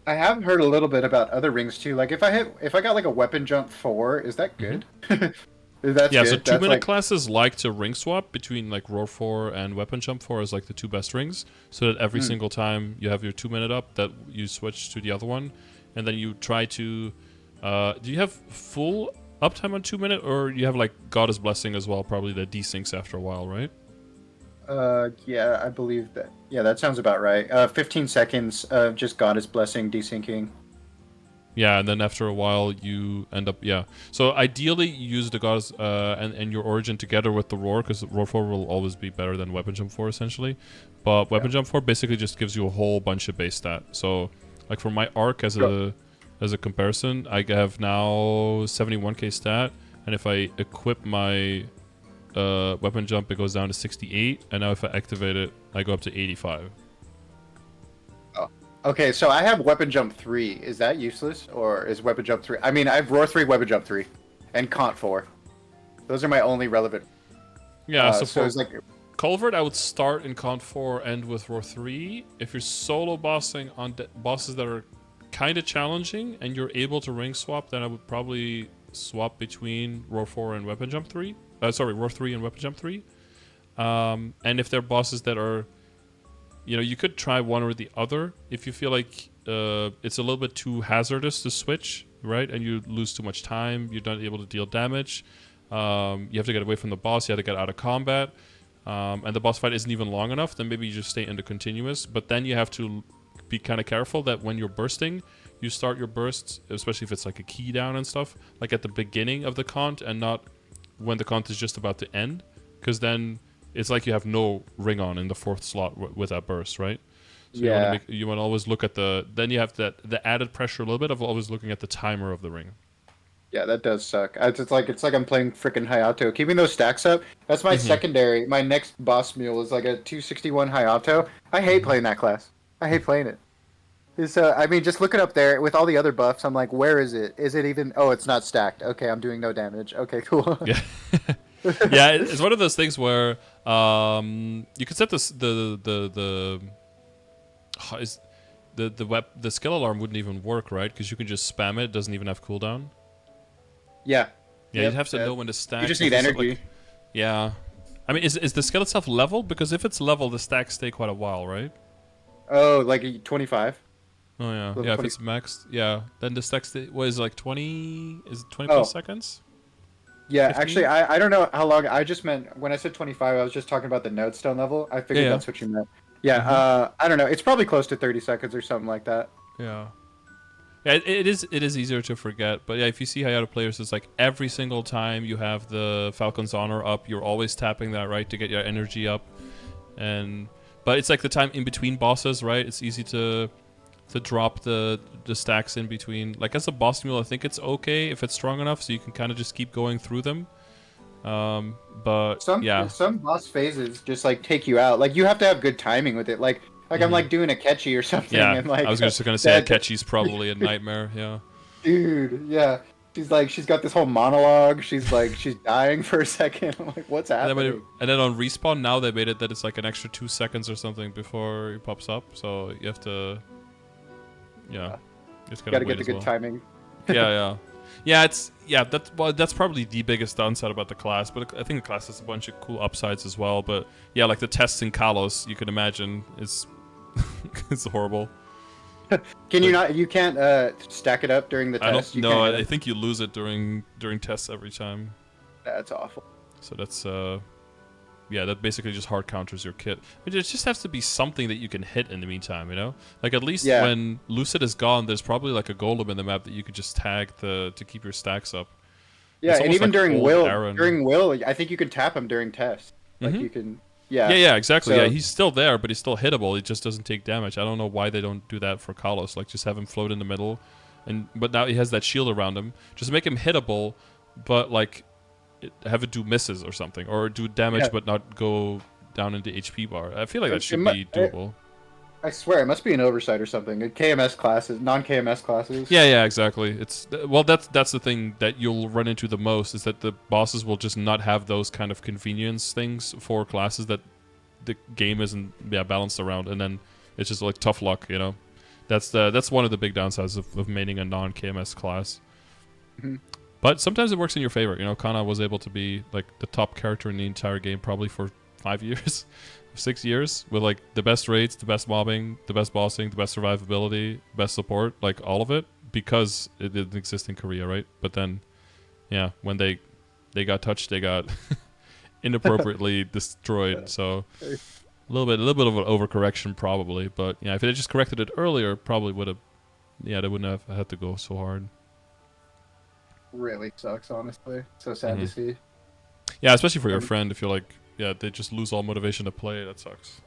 Speaker 1: I have heard a little bit about other rings too. Like if I got like a weapon jump 4, is that
Speaker 2: Mm-hmm.
Speaker 1: good? That's
Speaker 2: Yeah, so
Speaker 1: good. That's
Speaker 2: 2 minute
Speaker 1: like
Speaker 2: classes like to ring swap between like Roar 4 and Weapon Jump 4 as like the two best rings, so that every
Speaker 1: mm,
Speaker 2: single time you have your 2 minute up, that you switch to the other one, and then you try to. Do you have full uptime on 2 minute, or you have like Goddess Blessing as well? Probably that desyncs after a while, right?
Speaker 1: yeah, I believe that. Yeah, that sounds about right. 15 seconds of just Goddess Blessing desyncing.
Speaker 2: Yeah, and then after a while you end up So ideally you use the goddess and your origin together with the roar, because roar 4 will always be better than weapon jump 4 essentially. But
Speaker 1: Yeah.
Speaker 2: weapon jump 4 basically just gives you a whole bunch of base stat. So like for my arc as
Speaker 1: Sure.
Speaker 2: a comparison, I have now 71k stat, and if I equip my weapon jump it goes down to 68, and now if I activate it I go up to 85.
Speaker 1: Okay, so I have Weapon Jump 3. Is that useless? Or is Weapon Jump 3? I mean, I have Roar 3, Weapon Jump 3, and Cont 4. Those are my only relevant.
Speaker 2: Yeah, so
Speaker 1: So
Speaker 2: for
Speaker 1: it's like,
Speaker 2: Culvert, I would start in Con 4, end with Roar 3. If you're solo bossing on bosses that are kind of challenging and you're able to ring swap, then I would probably swap between Roar 4 and Weapon Jump 3. Roar 3 and Weapon Jump 3. And if they're bosses that are, you could try one or the other. If you feel like it's a little bit too hazardous to switch, right? And you lose too much time, you're not able to deal damage. You have to get away from the boss, you have to get out of combat. And the boss fight isn't even long enough, then maybe you just stay into continuous. But then you have to be kind of careful that when you're bursting, you start your bursts, especially if it's like a key down and stuff, like at the beginning of the cont and not when the cont is just about to end. Because then it's like you have no ring on in the fourth slot with that burst, right? So
Speaker 1: yeah.
Speaker 2: you want to always look at then you have the added pressure a little bit of always looking at the timer of the ring.
Speaker 1: Yeah, that does suck. It's like I'm playing freaking Hayato. Keeping those stacks up, that's my
Speaker 2: Mm-hmm.
Speaker 1: secondary. My next boss mule is like a 261 Hayato. I hate playing that class. I hate playing it. I mean, just look it up there with all the other buffs. I'm like, where is it? Is it even? Oh, it's not stacked. Okay, I'm doing no damage. Okay, cool.
Speaker 2: Yeah. Yeah, it's one of those things where you can set this the skill alarm wouldn't even work, right? Because you can just spam it. It doesn't even have cooldown.
Speaker 1: Yeah.
Speaker 2: Yeah,
Speaker 1: Yep,
Speaker 2: you'd have to know when to stack.
Speaker 1: you just
Speaker 2: 'cause
Speaker 1: need
Speaker 2: it's
Speaker 1: energy.
Speaker 2: like- yeah. I mean, is the skill itself level? Because if it's level, the stacks stay quite a while, right?
Speaker 1: Oh, like 25.
Speaker 2: Oh yeah,
Speaker 1: Level
Speaker 2: yeah. If
Speaker 1: 20.
Speaker 2: it's maxed, yeah, then the stacks stay. What is it, like 20? Is it 20
Speaker 1: Oh,
Speaker 2: plus seconds?
Speaker 1: Yeah,
Speaker 2: 15?
Speaker 1: actually, I don't know how long. I just meant when I said 25, I was just talking about the nodestone level. I
Speaker 2: Yeah,
Speaker 1: figured
Speaker 2: yeah.
Speaker 1: that's what you meant. Yeah,
Speaker 2: Mm-hmm.
Speaker 1: I don't know. It's probably close to 30 seconds or something like that.
Speaker 2: Yeah. Yeah, it is easier to forget, but yeah, if you see how other players, it's like every single time you have the Falcon's Honor up, you're always tapping that right to get your energy up, and but it's like the time in between bosses, right? It's easy to drop the stacks in between. Like as a boss mule, I think it's okay if it's strong enough, so you can kind of just keep going through them. But yeah,
Speaker 1: Some boss phases just like take you out. Like you have to have good timing with it. Like I'm
Speaker 2: hmm
Speaker 1: like doing a catchy or something,
Speaker 2: yeah.
Speaker 1: and
Speaker 2: I
Speaker 1: like
Speaker 2: was just gonna say
Speaker 1: that,
Speaker 2: Akechi's probably a nightmare. Yeah.
Speaker 1: dude, yeah. She's got this whole monologue. She's dying for a second. I'm like, what's happening?
Speaker 2: And then on respawn now they made it that it's like an extra 2 seconds or something before he pops up. So you have to, yeah,
Speaker 1: Uh,
Speaker 2: just gotta
Speaker 1: Got to
Speaker 2: wait
Speaker 1: get the
Speaker 2: as
Speaker 1: good
Speaker 2: well.
Speaker 1: timing.
Speaker 2: Yeah, yeah, yeah. That's probably the biggest downside about the class. But I think the class has a bunch of cool upsides as well. But yeah, like the tests in Kalos, you can imagine is it's horrible.
Speaker 1: Can you
Speaker 2: Like
Speaker 1: not? You can't stack it up during the
Speaker 2: I don't
Speaker 1: test. You
Speaker 2: know.
Speaker 1: can't hit
Speaker 2: I
Speaker 1: them.
Speaker 2: think you lose it during tests every time.
Speaker 1: That's awful.
Speaker 2: So that's yeah, that basically just hard counters your kit. But it just has to be something that you can hit in the meantime, you know? Like at least
Speaker 1: Yeah,
Speaker 2: when Lucid is gone, there's probably like a golem in the map that you could just tag to keep your stacks up.
Speaker 1: yeah,
Speaker 2: It's
Speaker 1: and
Speaker 2: almost
Speaker 1: even
Speaker 2: like old Aaron.
Speaker 1: during will, I think you can tap him during test. Like
Speaker 2: Mm-hmm.
Speaker 1: you can,
Speaker 2: Yeah,
Speaker 1: yeah.
Speaker 2: yeah, exactly. Yeah,
Speaker 1: So
Speaker 2: he's still there, but he's still hittable. He just doesn't take damage. I don't know why they don't do that for Kalos. Like just have him float in the middle, but now he has that shield around him. Just make him hittable, but like have it do misses or something, or do damage
Speaker 1: yeah,
Speaker 2: but not go down into HP bar. I feel like that
Speaker 1: it, it,
Speaker 2: should
Speaker 1: mu-
Speaker 2: be doable.
Speaker 1: I swear it must be an oversight or something. KMS classes, non-KMS classes.
Speaker 2: Yeah, yeah, exactly. It's well, that's the thing that you'll run into the most is that the bosses will just not have those kind of convenience things for classes that the game isn't balanced around, and then it's just like tough luck, you know. That's one of the big downsides of maining a non-KMS class.
Speaker 1: Mhm.
Speaker 2: But sometimes it works in your favor. You know, Kana was able to be like the top character in the entire game probably for 5 years, 6 years, with like the best rates, the best mobbing, the best bossing, the best survivability, best support, like all of it, because it didn't exist in Korea, right? But then, yeah, when they got touched, they got inappropriately destroyed. So a little bit of an overcorrection probably, but yeah, if it had just corrected it earlier, probably would have. Yeah, they wouldn't have had to go so hard.
Speaker 1: Really sucks, honestly. So sad to
Speaker 2: Mhm.
Speaker 1: see.
Speaker 2: Yeah, especially for your
Speaker 1: And
Speaker 2: friend if you're like, yeah, they just lose all motivation to play. That sucks.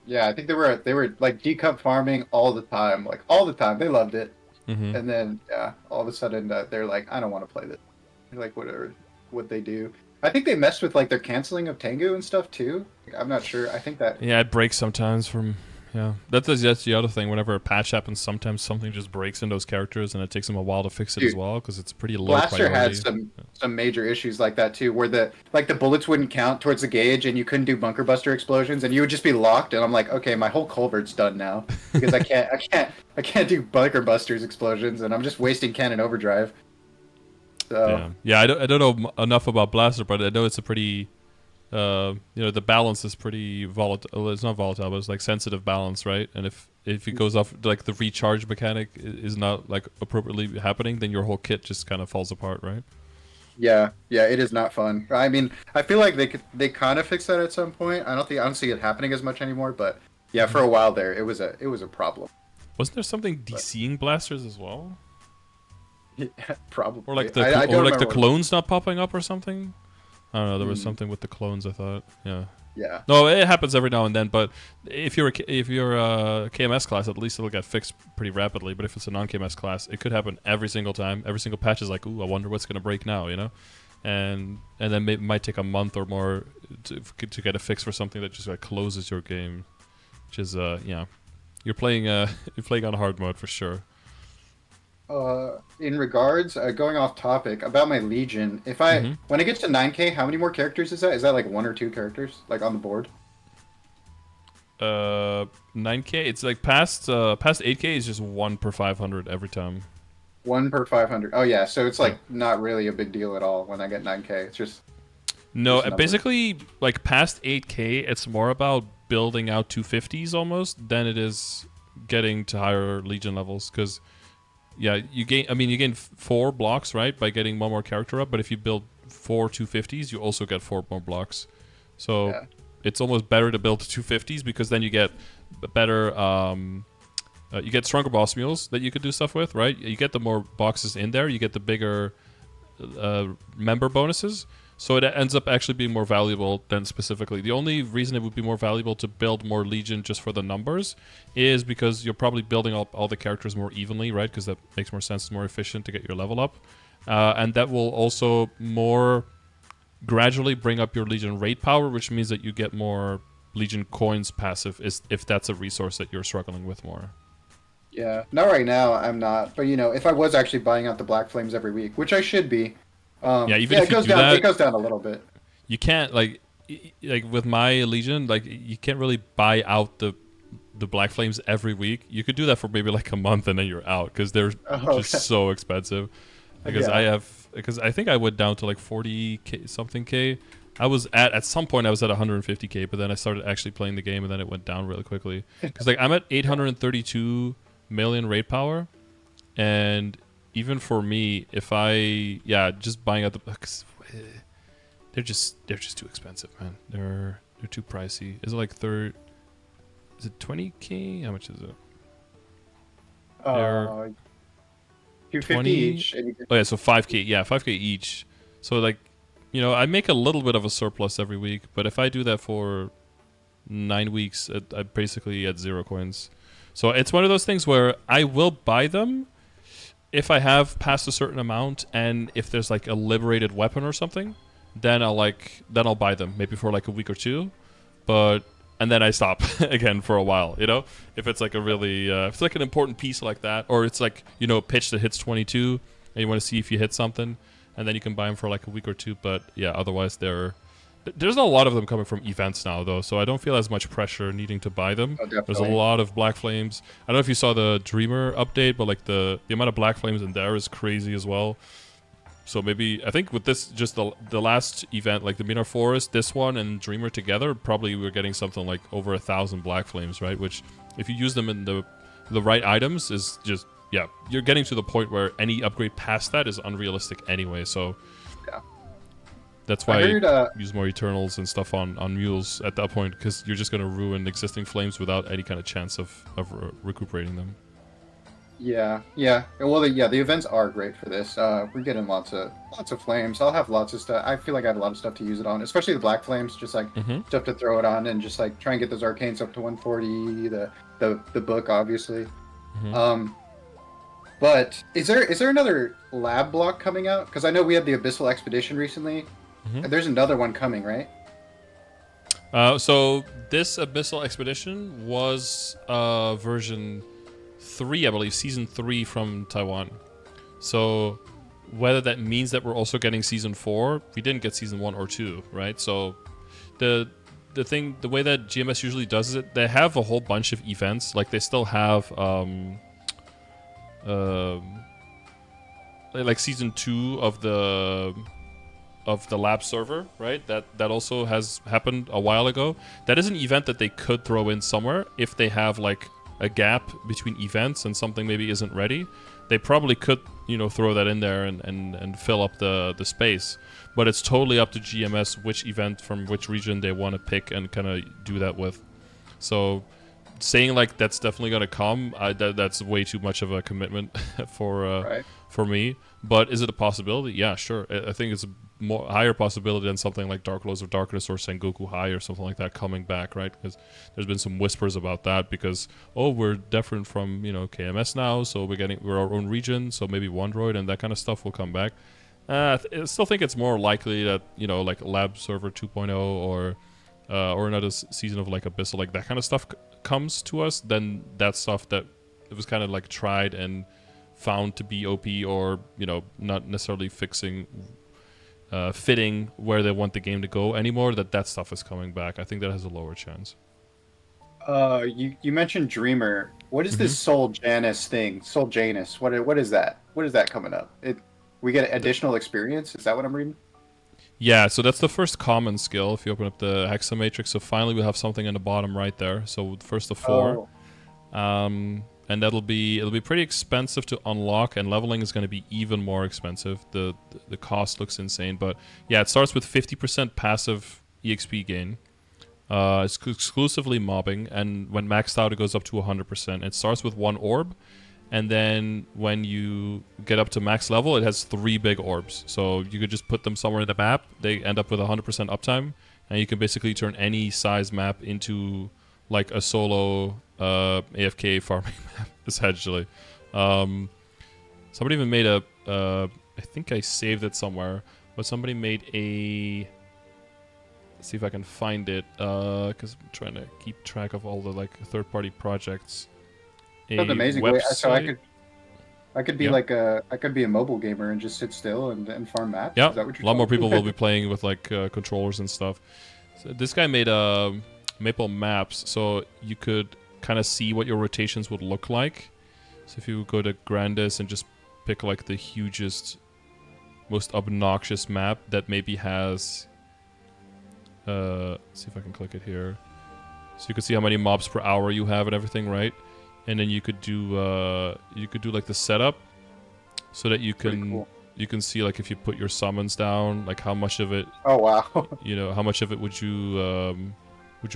Speaker 1: yeah, I think they were like decup farming all the time, like all the time. They loved it,
Speaker 2: Mm-hmm.
Speaker 1: and then yeah, all of a sudden they're like, I don't want to play this. Like whatever, what they do. I think they messed with like their canceling of Tengu and stuff too. I'm not sure. I think that
Speaker 2: Yeah, it breaks sometimes from. Yeah, that's the other thing. Whenever a patch happens, sometimes something just breaks in those characters, and it takes them a while to fix it as
Speaker 1: dude,
Speaker 2: well because it's pretty low
Speaker 1: Blaster had
Speaker 2: priority.
Speaker 1: some major issues like that too, where the bullets wouldn't count towards the gauge, and you couldn't do bunker buster explosions, and you would just be locked. And I'm like, okay, my whole culvert's done now because I can't do bunker busters explosions, and I'm just wasting cannon overdrive. So
Speaker 2: Yeah, yeah. I don't know enough about Blaster, but I know it's a pretty. The balance is pretty volatile. It's not volatile, but it's like sensitive balance, right? And if it goes off, like the recharge mechanic is not like appropriately happening, then your whole kit just kind of falls apart, right?
Speaker 1: yeah, yeah, it is not fun. I mean, I feel like they kind of fixed that at some point. I don't see it happening as much anymore, but yeah, for a while there, it was a problem.
Speaker 2: Wasn't there something
Speaker 1: But
Speaker 2: DCing blasters as well,
Speaker 1: yeah, probably.
Speaker 2: or like
Speaker 1: I don't
Speaker 2: the
Speaker 1: remember.
Speaker 2: clones not popping up or something? I don't know. There was
Speaker 1: Hmm,
Speaker 2: something with the clones. I thought, yeah.
Speaker 1: yeah.
Speaker 2: No, it happens every now and then. But if you're a KMS class, at least it'll get fixed pretty rapidly. But if it's a non-KMS class, it could happen every single time. Every single patch is like, ooh, I wonder what's gonna break now, you know, and then it might take a month or more to get a fix for something that just like closes your game, which is yeah, you're playing you're playing on hard mode for sure.
Speaker 1: In regards, going off topic about my Legion, if I
Speaker 2: Mm-hmm.
Speaker 1: when it gets to 9K, how many more characters is that? Is that like one or two characters like on the board?
Speaker 2: 9K. It's like past 8K is just 1 per 500 every time.
Speaker 1: One per 500. Oh yeah, so it's
Speaker 2: Yeah.
Speaker 1: like not really a big deal at all when I get 9K. It's
Speaker 2: No,
Speaker 1: just a number.
Speaker 2: basically, like past 8K, it's more about building out 250s almost than it is getting to higher Legion levels. Because, yeah, you gain 4 blocks, right, by getting one more character up. But if you build 4 250s, you also get 4 more blocks. So
Speaker 1: Yeah.
Speaker 2: it's almost better to build 250s because then you get better. You get stronger boss mules that you could do stuff with, right? You get the more boxes in there, you get the bigger member bonuses. So it ends up actually being more valuable than specifically. The only reason it would be more valuable to build more Legion just for the numbers is because you're probably building up all the characters more evenly, right? Because that makes more sense, it's more efficient to get your level up. And that will also more gradually bring up your Legion raid power, which means that you get more Legion coins passive if that's a resource that you're struggling with more.
Speaker 1: Yeah, not right now. I'm not, but if I was actually buying out the Black Flames every week, which I should be,
Speaker 2: Yeah, even
Speaker 1: yeah,
Speaker 2: if
Speaker 1: it
Speaker 2: you
Speaker 1: goes
Speaker 2: do
Speaker 1: down.
Speaker 2: that,
Speaker 1: It goes down a little bit.
Speaker 2: you can't like with my Legion, like you can't really buy out the Black Flames every week. You could do that for maybe like a month and then you're out because they're
Speaker 1: Oh,
Speaker 2: just
Speaker 1: okay.
Speaker 2: so expensive. Because
Speaker 1: Yeah.
Speaker 2: I think I went down to like 40k something k. I was at some point I was at 150k, but then I started actually playing the game and then it went down really quickly. Because like I'm at 832 million raid power, and even for me, if I just buying out the books, they're just too expensive, man. They're too pricey. Is it like Is it 20k? How much is it? They're
Speaker 1: 250
Speaker 2: 20.
Speaker 1: each. And you
Speaker 2: Oh yeah, so 5k. Yeah, 5k each. So like, I make a little bit of a surplus every week, but if I do that for 9 weeks, I'm basically at 0 coins. So it's one of those things where I will buy them if I have passed a certain amount, and if there's like a liberated weapon or something, then I'll buy them maybe for like a week or two, and then I stop again for a while. If it's like a really if it's like an important piece like that, or it's like a pitch that hits 22, and you want to see if you hit something, and then you can buy them for like a week or two. But yeah, otherwise there's a lot of them coming from events now, though, so I don't feel as much pressure needing to buy them.
Speaker 1: Oh,
Speaker 2: There's a
Speaker 1: definitely.
Speaker 2: lot of Black Flames. I don't know if you saw the Dreamer update, but like the amount of Black Flames in there is crazy as well. So maybe, I think with this, just the last event, like the Minar Forest, this one, and Dreamer together, probably we're getting something like over 1,000 Black Flames, right? Which, if you use them in the right items, is just, yeah, you're getting to the point where any upgrade past that is unrealistic anyway, so...
Speaker 1: Yeah.
Speaker 2: That's
Speaker 1: I
Speaker 2: why
Speaker 1: heard.
Speaker 2: I use more Eternals and stuff on mules at that point, because you're just going to ruin existing flames without any kind of chance of recuperating them.
Speaker 1: Yeah. Yeah. Well, the events are great for this. We're getting lots of flames. I'll have lots of stuff. I feel like I have a lot of stuff to use it on, especially the Black Flames. Just like
Speaker 2: Mm-hmm.
Speaker 1: stuff to throw it on, and just like try and get those arcanes up to 140. The book, obviously.
Speaker 2: Mm-hmm.
Speaker 1: But is there another lab block coming out? Because I know we had the Abyssal Expedition recently.
Speaker 2: Mm-hmm.
Speaker 1: And there's another one coming, right?
Speaker 2: So this Abyssal Expedition was version 3, I believe, season 3 from Taiwan. So whether that means that we're also getting season 4, we didn't get season 1 or 2, right? So the way that GMS usually does it, they have a whole bunch of events. Like they still have like season 2 of the lab server, right? That also has happened a while ago. That is an event that they could throw in somewhere if they have like a gap between events and something maybe isn't ready. They probably could, throw that in there and fill up the space. But it's totally up to GMS which event from which region they want to pick and kind of do that with. So saying like that's definitely going to come, that's way too much of a commitment
Speaker 1: Right.
Speaker 2: for me. But is it a possibility? Yeah, sure. I think it's a higher possibility than something like Dark Lords of Darkness or Sengoku High or something like that coming back, right? Because there's been some whispers about that because, we're different from, KMS now, so we're our own region, so maybe Wondroid and that kind of stuff will come back. I still think it's more likely that, like Lab Server 2.0 or another season of like Abyssal, like that kind of stuff comes to us than that stuff that it was kind of like tried and found to be OP or, not necessarily fitting where they want the game to go anymore, that stuff is coming back. I think that has a lower chance.
Speaker 1: You mentioned Dreamer. What is
Speaker 2: Mm-hmm.
Speaker 1: this Soul Janus thing? Soul Janus. What is that? What is that coming up? We get additional experience. Is that what I'm reading?
Speaker 2: Yeah, so that's the first common skill if you open up the Hexa Matrix. So finally we have something in the bottom right there. So first of 4.
Speaker 1: Oh,
Speaker 2: And and it'll be pretty expensive to unlock, and leveling is going to be even more expensive. The cost looks insane, but yeah, it starts with 50% passive EXP gain. It's exclusively mobbing, and when maxed out, it goes up to 100%. It starts with 1 orb, and then when you get up to max level, it has 3 big orbs. So you could just put them somewhere in the map. They end up with 100% uptime, and you can basically turn any size map into like a solo AFK farming map, essentially. Somebody even made I think I saved it somewhere, but somebody made a... Let's see if I can find it, because I'm trying to keep track of all the like third-party projects.
Speaker 1: That's amazing.
Speaker 2: Website.
Speaker 1: Wait, so I could be
Speaker 2: Yeah.
Speaker 1: like I could be a mobile gamer and just sit still and farm maps.
Speaker 2: Yeah,
Speaker 1: Is that what you're
Speaker 2: a lot more
Speaker 1: telling
Speaker 2: people
Speaker 1: me?
Speaker 2: will be playing with like controllers and stuff. So this guy made maple maps, so you could kind of see what your rotations would look like. So if you go to Grandis and just pick like the hugest, most obnoxious map that maybe has... let's see if I can click it here. So you can see how many mobs per hour you have and everything, right? And then you could do like the setup, so that you can see like if you put your summons down, like how much of it.
Speaker 1: Oh wow.
Speaker 2: You know, how much of it would you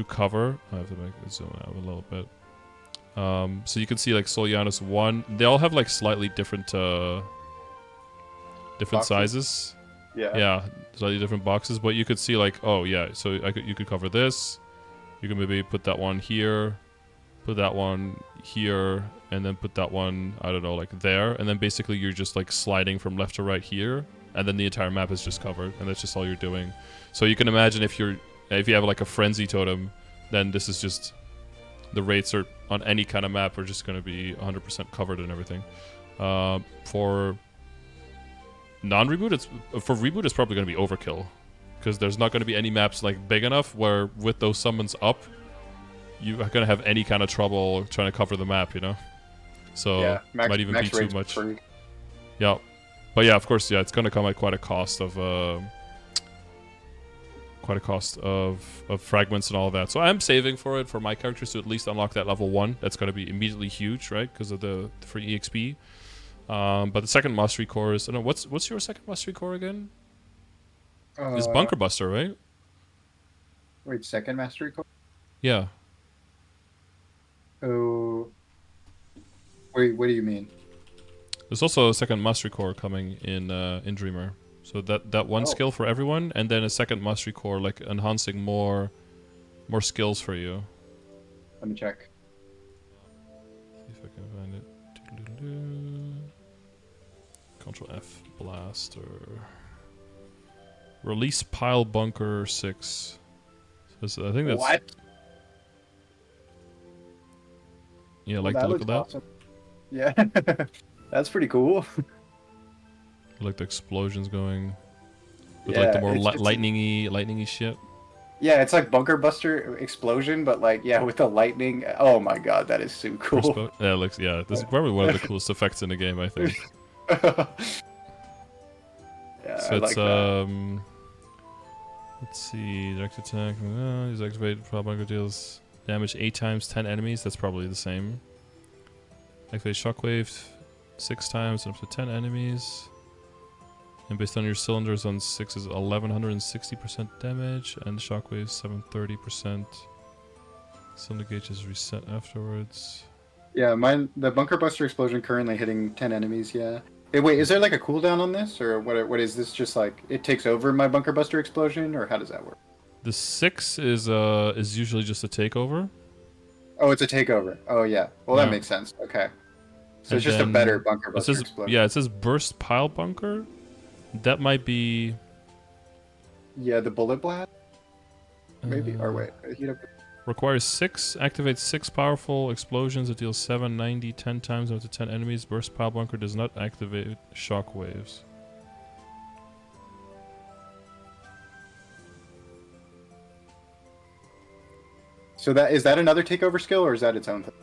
Speaker 2: cover? I have to make it zoom out a little bit. So you can see like Solianus 1. They all have like slightly different
Speaker 1: Boxes?
Speaker 2: sizes.
Speaker 1: Yeah.
Speaker 2: Yeah, slightly different boxes, but you could see like, oh yeah, so you could cover this. You can maybe put that one here, put that one here, and then put that one, I don't know, like there, and then basically you're just like sliding from left to right here, and then the entire map is just covered, and that's just all you're doing. So you can imagine if you have like a frenzy totem, then this is just, the rates are on any kind of map are just going to be 100% covered and everything. For non-reboot, reboot it's probably going to be overkill, because there's not going to be any maps like big enough where with those summons up you are going to have any kind of trouble trying to cover the map, you know. So
Speaker 1: Yeah,
Speaker 2: might even be too much. Yeah, but yeah, of course, yeah, it's going to come at quite a cost of fragments and all of that. So I'm saving for it for my characters to at least unlock that level 1. That's going to be immediately huge, right, because of the free EXP. But the second mastery core is... I don't know, what's your second mastery core again? It's Bunker Buster, right?
Speaker 1: Wait, second mastery core?
Speaker 2: Yeah.
Speaker 1: Oh. Wait, what do you mean?
Speaker 2: There's also a second mastery core coming in Dreamer. So that one skill for everyone, and then a second mastery core, like enhancing more skills for you.
Speaker 1: Let me check.
Speaker 2: See if I can find it. Control F, Blaster. Release Pile Bunker 6. So I think that's...
Speaker 1: What?
Speaker 2: Yeah, like the look of that?
Speaker 1: Awesome. Yeah. That's pretty cool.
Speaker 2: Like the explosions going. With
Speaker 1: Yeah,
Speaker 2: like the more
Speaker 1: it's-
Speaker 2: lightningy shit.
Speaker 1: Yeah, it's like Bunker Buster explosion, but like, yeah, with the lightning. Oh my god, that is so cool.
Speaker 2: Yeah, it looks, yeah, this is probably one of the coolest effects in the game, I think.
Speaker 1: Yeah,
Speaker 2: So
Speaker 1: I
Speaker 2: it's
Speaker 1: like that.
Speaker 2: let's see, direct attack. Use activate bunker deals damage 8 times 10 enemies. That's probably the same. Activate shockwave 6 times and up to 10 enemies. And based on your cylinders on 6 is 1160% damage, and shockwave 730%. Cylinder gauge is reset afterwards.
Speaker 1: Yeah, the Bunker Buster explosion currently hitting 10 enemies, yeah. Hey, wait, is there like a cooldown on this? Or what is this, just like, it takes over my Bunker Buster explosion? Or how does that work?
Speaker 2: The 6 is usually just a takeover.
Speaker 1: Oh, it's a takeover. Oh, yeah. Well,
Speaker 2: Yeah.
Speaker 1: that makes sense. Okay. So
Speaker 2: And
Speaker 1: it's just a
Speaker 2: then
Speaker 1: better Bunker
Speaker 2: it
Speaker 1: Buster
Speaker 2: says,
Speaker 1: explosion.
Speaker 2: yeah, it says burst pile bunker. That might be...
Speaker 1: Yeah, the Bullet Blast? Maybe. Or wait, heat up.
Speaker 2: Requires 6, activates 6 powerful explosions. It deals 790 10 times up to 10 enemies. Burst pile bunker does not activate shockwaves.
Speaker 1: So is that another takeover skill, or is that its own thing?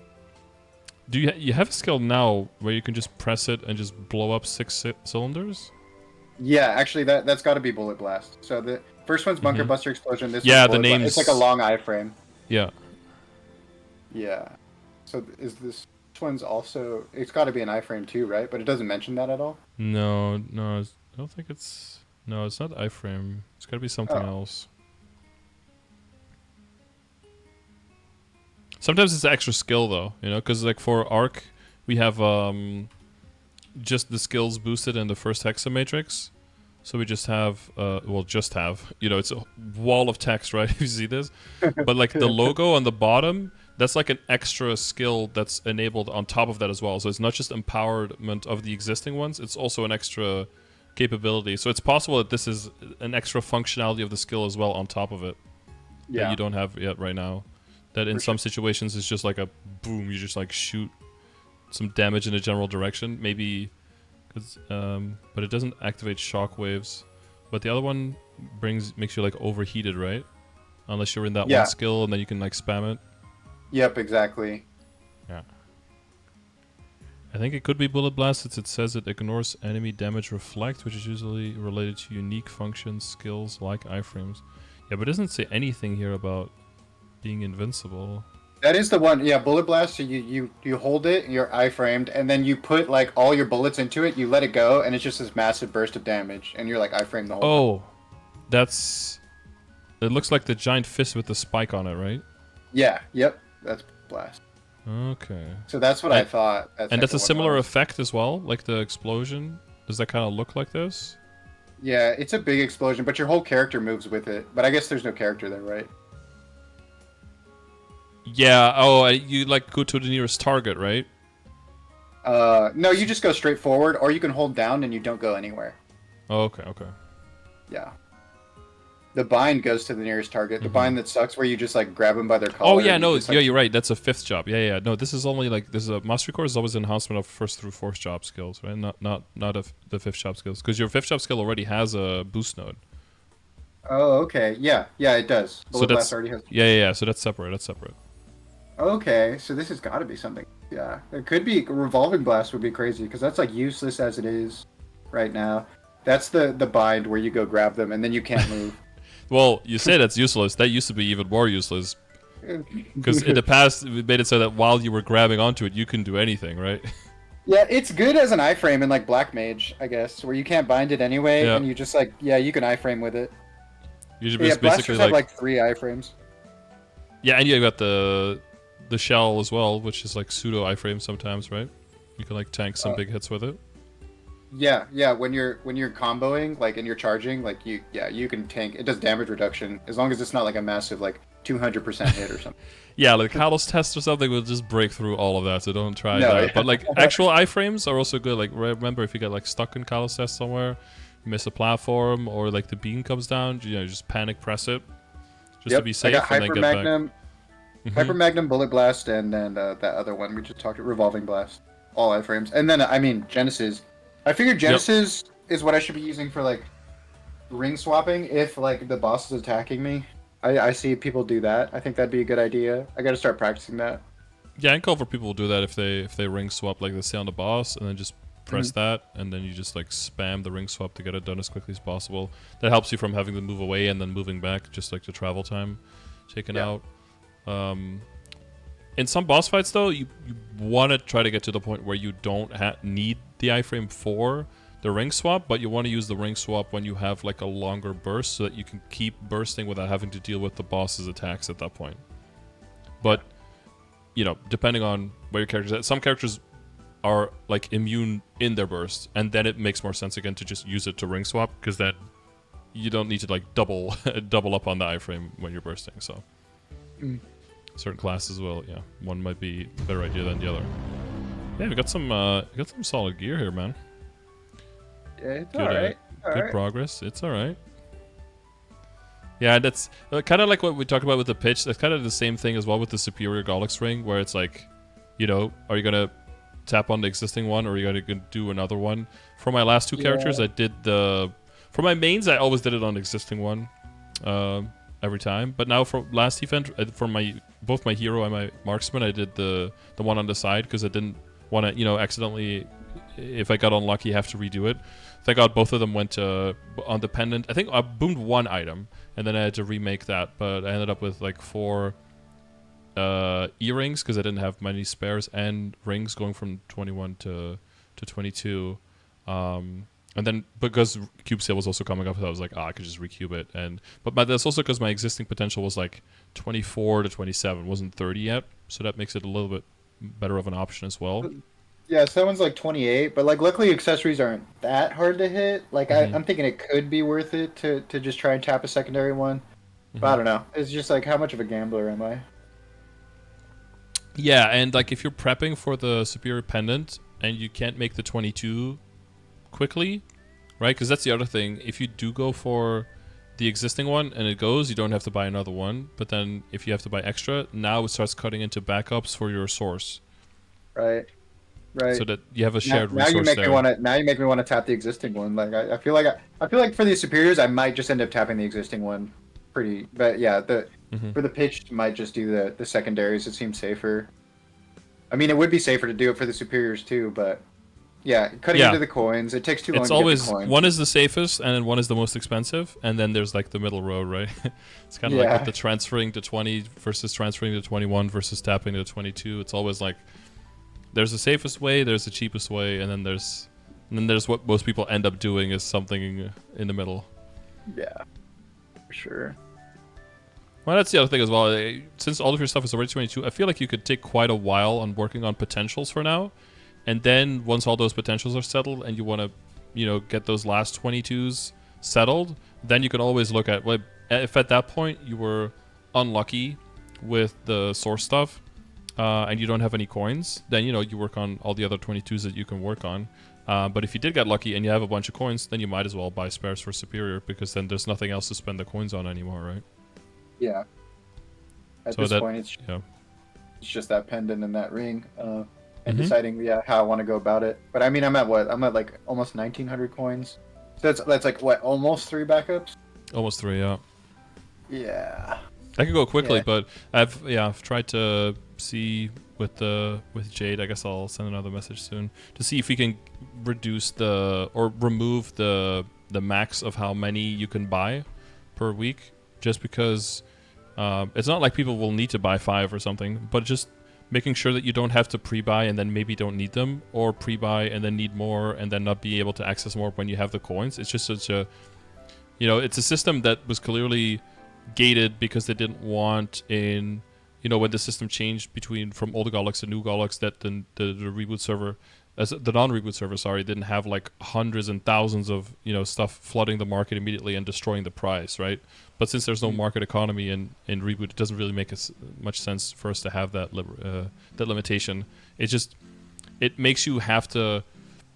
Speaker 2: Do you have a skill now where you can just press it and just blow up 6 cylinders?
Speaker 1: Yeah, actually, that's got to be Bullet Blast. So the first one's Bunker Buster Explosion. This
Speaker 2: Yeah,
Speaker 1: one's
Speaker 2: the
Speaker 1: Bullet Blast.
Speaker 2: name's...
Speaker 1: It's like a long iframe.
Speaker 2: Yeah.
Speaker 1: Yeah. So is this one's also, it's got to be an iframe too, right? But it doesn't mention that at all.
Speaker 2: No, no, I don't think it's. No, it's not iframe. It's got to be something
Speaker 1: Oh,
Speaker 2: else. Sometimes it's extra skill though, you know, because like for Arc, we have just the skills boosted in the first hexamatrix. So we just have, you know, it's a wall of text, right? You see this? But like the logo on the bottom, that's like an extra skill that's enabled on top of that as well. So it's not just empowerment of the existing ones, it's also an extra capability. So it's possible that this is an extra functionality of the skill as well on top of it that
Speaker 1: yeah,
Speaker 2: you don't have yet right now. That in
Speaker 1: for
Speaker 2: some
Speaker 1: sure.
Speaker 2: situations it's just like a boom, you just like shoot some damage in a general direction. Maybe but it doesn't activate shockwaves. But the other one makes you like overheated, right? Unless you're in that one
Speaker 1: Yeah.
Speaker 2: skill and then you can like spam it.
Speaker 1: Yep. Exactly.
Speaker 2: Yeah. I think it could be Bullet Blast since it says it ignores enemy damage reflect, which is usually related to unique functions, skills like iframes. Yeah, but it doesn't say anything here about being invincible.
Speaker 1: That is the one. Yeah, bullet blast. So you hold it, you're iframed, and then you put like all your bullets into it. You let it go, and it's just this massive burst of damage, and you're like iframed the whole time.
Speaker 2: Oh, that's... It looks like the giant fist with the spike on it, right?
Speaker 1: Yeah. Yep. That's blast.
Speaker 2: Okay.
Speaker 1: So that's what I thought.
Speaker 2: And that's a
Speaker 1: second one
Speaker 2: similar
Speaker 1: was.
Speaker 2: effect as well, like the explosion. Does that kind of look like this?
Speaker 1: Yeah, it's a big explosion, but your whole character moves with it. But I guess there's no character there, right?
Speaker 2: Yeah. Oh, you like go to the nearest target, right?
Speaker 1: No, you just go straight forward, or you can hold down and you don't go anywhere.
Speaker 2: Oh, okay. Okay.
Speaker 1: Yeah. The bind goes to the nearest target. The bind that sucks, where you just like grab them by their collar.
Speaker 2: Oh yeah,
Speaker 1: and you
Speaker 2: no,
Speaker 1: just,
Speaker 2: yeah,
Speaker 1: like,
Speaker 2: you're right. That's a fifth job. Yeah, yeah. No, this is only like this is a mastery core is always an enhancement of first through fourth job skills, right? Not the fifth job skills, because your fifth job skill already has a boost node.
Speaker 1: Oh, okay. Yeah, yeah, it does.
Speaker 2: So
Speaker 1: Bullet blast
Speaker 2: that's
Speaker 1: already has.
Speaker 2: yeah. So that's separate. That's separate.
Speaker 1: Okay, so this has got to be something. Yeah, it could be revolving blast would be crazy because that's like useless as it is right now. That's the bind where you go grab them and then you can't move.
Speaker 2: Well, you say that's useless. That used to be even more useless. Because in the past, we made it so that while you were grabbing onto it, you can do anything, right?
Speaker 1: Yeah, it's good as an iframe in like Black Mage, I guess, where you can't bind it anyway,
Speaker 2: Yeah.
Speaker 1: and you just like you can iframe with it.
Speaker 2: Usually
Speaker 1: Yeah,
Speaker 2: it's basically
Speaker 1: blasters have like 3 iframes.
Speaker 2: yeah, and you got the shell as well, which is like pseudo iframe sometimes, right? You can like tank some big hits with it.
Speaker 1: Yeah, yeah. When you're comboing, like and you're charging, like you can tank. It does damage reduction as long as it's not like a massive like 200% hit or something.
Speaker 2: Yeah, like Kalos test or something will just break through all of that, so don't try
Speaker 1: No,
Speaker 2: that.
Speaker 1: yeah.
Speaker 2: But like actual iframes are also good. Like remember if you get like stuck in Kalos test somewhere, you miss a platform or like the beam comes down, you know, just panic press it just to be
Speaker 1: I
Speaker 2: safe
Speaker 1: got
Speaker 2: and then
Speaker 1: Hyper
Speaker 2: get back.
Speaker 1: Magnum, Hyper Magnum, Bullet Blast, and then that other one we just talked about, Revolving Blast. All iframes, and then I mean Genesis. I figured Genesis is what I should be using for like ring swapping if like the boss is attacking me. I see people do that. I think that'd be a good idea. I got to start practicing that.
Speaker 2: Yeah, and cover people will do that if they ring swap like they say on the boss and then just press that and then you just like spam the ring swap to get it done as quickly as possible. That helps you from having to move away and then moving back, just like the travel time taken out. In some boss fights though, you want to try to get to the point where you don't need the iframe for the ring swap, but you want to use the ring swap when you have like a longer burst so that you can keep bursting without having to deal with the boss's attacks at that point. But you know, depending on where your character's at, some characters are like immune in their burst, and then it makes more sense again to just use it to ring swap because that you don't need to like double up on the iframe when you're bursting. So certain classes will, yeah, one might be a better idea than the other. Yeah, we got some solid gear here, man.
Speaker 1: Yeah, it's
Speaker 2: Good,
Speaker 1: alright.
Speaker 2: good progress. It's all right. Yeah, that's kind of like what we talked about with the pitch. That's kind of the same thing as well with the Superior Gollix ring, where it's like, you know, are you gonna tap on the existing one, or are you gonna do another one? For my last two characters, I did for my mains, I always did it on the existing one, every time. But now for last event, for both my hero and my marksman, I did the one on the side because I didn't want to, you know, accidentally, if I got unlucky, have to redo it. Thank God both of them went on the pendant. I think I boomed one item, and then I had to remake that, but I ended up with like 4 earrings because I didn't have many spares, and rings going from 21 to 22. And then because cube sale was also coming up, I was like, I could just recube it. But that's also because my existing potential was like 24 to 27, wasn't 30 yet, so that makes it a little bit better of an option as well.
Speaker 1: Yeah, so that one's like 28, but like luckily accessories aren't that hard to hit. Like
Speaker 2: Mm-hmm.
Speaker 1: I'm thinking it could be worth it to just try and tap a secondary one. But
Speaker 2: Mm-hmm.
Speaker 1: I don't know. It's just like how much of a gambler am I?
Speaker 2: Yeah, and like if you're prepping for the superior pendant and you can't make the 22 quickly, right? Because that's the other thing. If you do go for the existing one and it goes, you don't have to buy another one. But then if you have to buy extra, now it starts cutting into backups for your source,
Speaker 1: Right.
Speaker 2: so
Speaker 1: Right.
Speaker 2: that you have a
Speaker 1: Now,
Speaker 2: shared
Speaker 1: now you
Speaker 2: resource
Speaker 1: make me
Speaker 2: there.
Speaker 1: want to. Now you make me want to tap the existing one. Like I feel like I feel like for the superiors, I might just end up tapping the existing one. Pretty, but yeah, the
Speaker 2: Mm-hmm.
Speaker 1: for the pitch, might just do the secondaries. It seems safer. I mean, it would be safer to do it for the superiors too, but yeah, cutting
Speaker 2: Yeah,
Speaker 1: into the coins. It takes too long
Speaker 2: it's
Speaker 1: to get the
Speaker 2: always
Speaker 1: coins.
Speaker 2: one is the safest and then one is the most expensive, and then there's like the middle road, right? It's kind of like with
Speaker 1: Yeah,
Speaker 2: the transferring to 20 versus transferring to 21 versus tapping to 22. It's always like there's the safest way, there's the cheapest way, and then there's what most people end up doing is something in the middle.
Speaker 1: yeah, for sure.
Speaker 2: Well, that's the other thing as well. Since all of your stuff is already 22, I feel like you could take quite a while on working on potentials for now, and then once all those potentials are settled and you want to, get those last 22s settled, then you can always look at, well, if at that point you were unlucky with the source stuff, and you don't have any coins, then you work on all the other 22s that you can work on. But if you did get lucky and you have a bunch of coins, then you might as well buy spares for superior, because then there's nothing else to spend the coins on anymore, right?
Speaker 1: Yeah. At
Speaker 2: So
Speaker 1: this
Speaker 2: that,
Speaker 1: point,
Speaker 2: yeah.
Speaker 1: it's just that pendant and that ring, and
Speaker 2: Mm-hmm.
Speaker 1: deciding how I want to go about it. But I mean, I'm at what? I'm at like almost 1,900 coins. So that's like what? Almost 3 backups.
Speaker 2: Almost 3, yeah.
Speaker 1: Yeah.
Speaker 2: I could go quickly,
Speaker 1: Yeah.
Speaker 2: but I've tried to see with Jade. I guess I'll send another message soon to see if we can reduce or remove the max of how many you can buy per week. Just because it's not like people will need to buy 5 or something, but just making sure that you don't have to pre-buy and then maybe don't need them, or pre-buy and then need more and then not be able to access more when you have the coins. It's just such a it's a system that was clearly gated because they didn't want when the system changed from old Galax to new Galax, that the reboot server, as the non-reboot server, sorry, didn't have like hundreds and thousands of stuff flooding the market immediately and destroying the price, right? But since there's no market economy in reboot, it doesn't really make much sense for us to have that limitation. It makes you have to.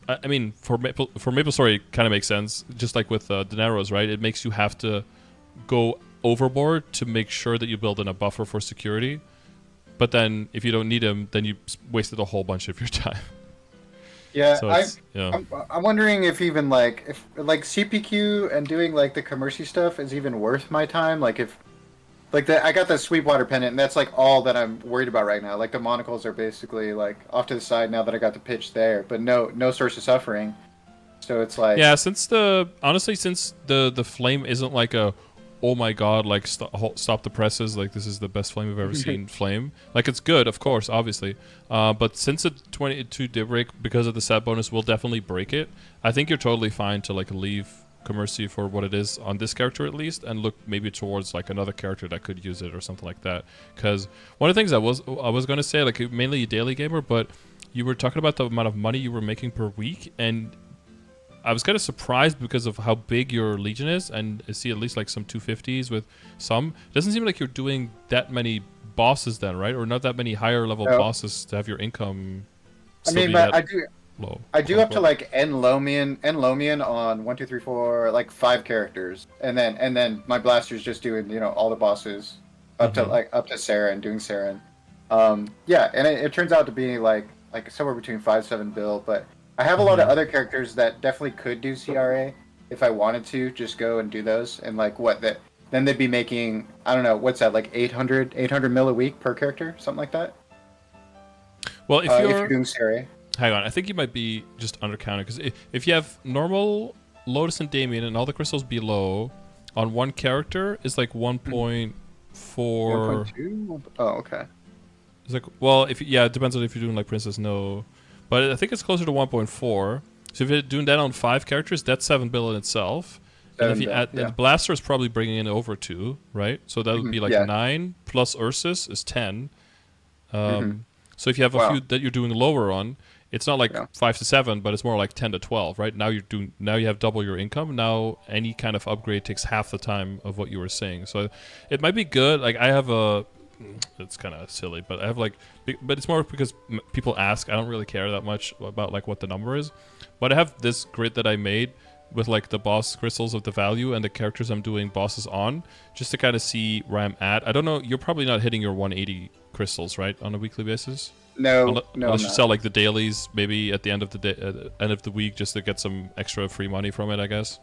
Speaker 2: I mean, for Maple Story, it kind of makes sense. Just like with Dineros, right? It makes you have to go overboard to make sure that you build in a buffer for security. But then, if you don't need them, then you wasted a whole bunch of your time.
Speaker 1: Yeah,
Speaker 2: So it's
Speaker 1: I'm wondering if even if CPQ and doing like the commercy stuff is even worth my time. Like if I got the Sweetwater pendant, and that's like all that I'm worried about right now. Like the monocles are basically like off to the side now that I got the pitch there, but no source of suffering. So it's like
Speaker 2: yeah. Since the flame isn't like a oh my god, like stop the presses, like this is the best flame I've ever seen flame. Like it's good, of course, obviously. But since the 22 did break, because of the set bonus will definitely break it, I think you're totally fine to like leave Commercy for what it is on this character at least, and look maybe towards like another character that could use it or something like that. Because one of the things I was going to say, like mainly a daily gamer, but you were talking about the amount of money you were making per week, and I was kind of surprised because of how big your Legion is, and I see at least like some 250s with some. It doesn't seem like you're doing that many bosses then, right? Or not that many higher level
Speaker 1: no.
Speaker 2: bosses to have your income
Speaker 1: I
Speaker 2: still
Speaker 1: mean,
Speaker 2: be
Speaker 1: but
Speaker 2: that low.
Speaker 1: I do
Speaker 2: quote
Speaker 1: up to
Speaker 2: unquote.
Speaker 1: like N Lomian on 1, 2, 3, 4, like 5 characters, and then my blaster's just doing all the bosses up to Saren, doing Saren. Yeah, and it turns out to be like somewhere between 5-7 bill, but I have a lot of other characters that definitely could do CRA if I wanted to just go and do those, and like what that then they'd be making, I don't know, what's that, like 800 mil a week per character, something like that.
Speaker 2: Well, if
Speaker 1: If you're
Speaker 2: you're
Speaker 1: doing CRA.
Speaker 2: hang on, I think you might be just undercounting, because if you have normal Lotus and Damien and all the crystals below on one character is like 1.4.
Speaker 1: 1.2? Oh, okay.
Speaker 2: It's like, well, if it depends on if you're doing like Princess No, but I think it's closer to 1.4. So if you're doing that on 5 characters, that's 7 bill in itself. And if
Speaker 1: 7
Speaker 2: you
Speaker 1: bill.
Speaker 2: add,
Speaker 1: Yeah.
Speaker 2: the Blaster is probably bringing in over 2, right? So that would be like
Speaker 1: Yeah.
Speaker 2: 9 plus Ursus is 10.
Speaker 1: hmm
Speaker 2: So if you have a few
Speaker 1: Wow.
Speaker 2: that you're doing lower on, it's not like
Speaker 1: Yeah.
Speaker 2: 5 to 7, but it's more like 10 to 12, right? Now you have double your income. Now any kind of upgrade takes half the time of what you were saying. So it might be good. Like I have it's kind of silly, but I have like, but it's more because people ask. I don't really care that much about like what the number is, but I have this grid that I made with like the boss crystals of the value and the characters I'm doing bosses on, just to kind of see where I'm at. I don't know. You're probably not hitting your 180 crystals, right, on a weekly basis?
Speaker 1: No, no, I'm
Speaker 2: Unless you
Speaker 1: not.
Speaker 2: sell like the dailies, maybe at the end of the day, end of the week, just to get some extra free money from it, I guess.